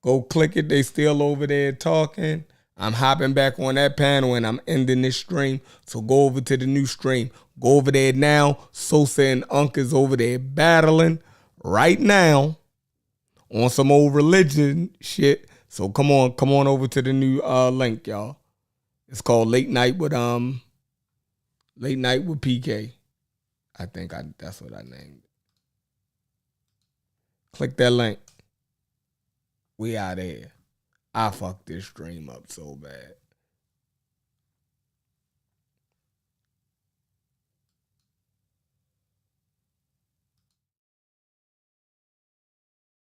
Go click it. They still over there talking. I'm hopping back on that panel and I'm ending this stream. So go over to the new stream. Go over there now. Sosa and Unc is over there battling right now on some old religion shit. So come on over to the new link, y'all. It's called Late Night with PK. I think that's what I named it. Click that link. We out of here. I fucked this stream up so bad.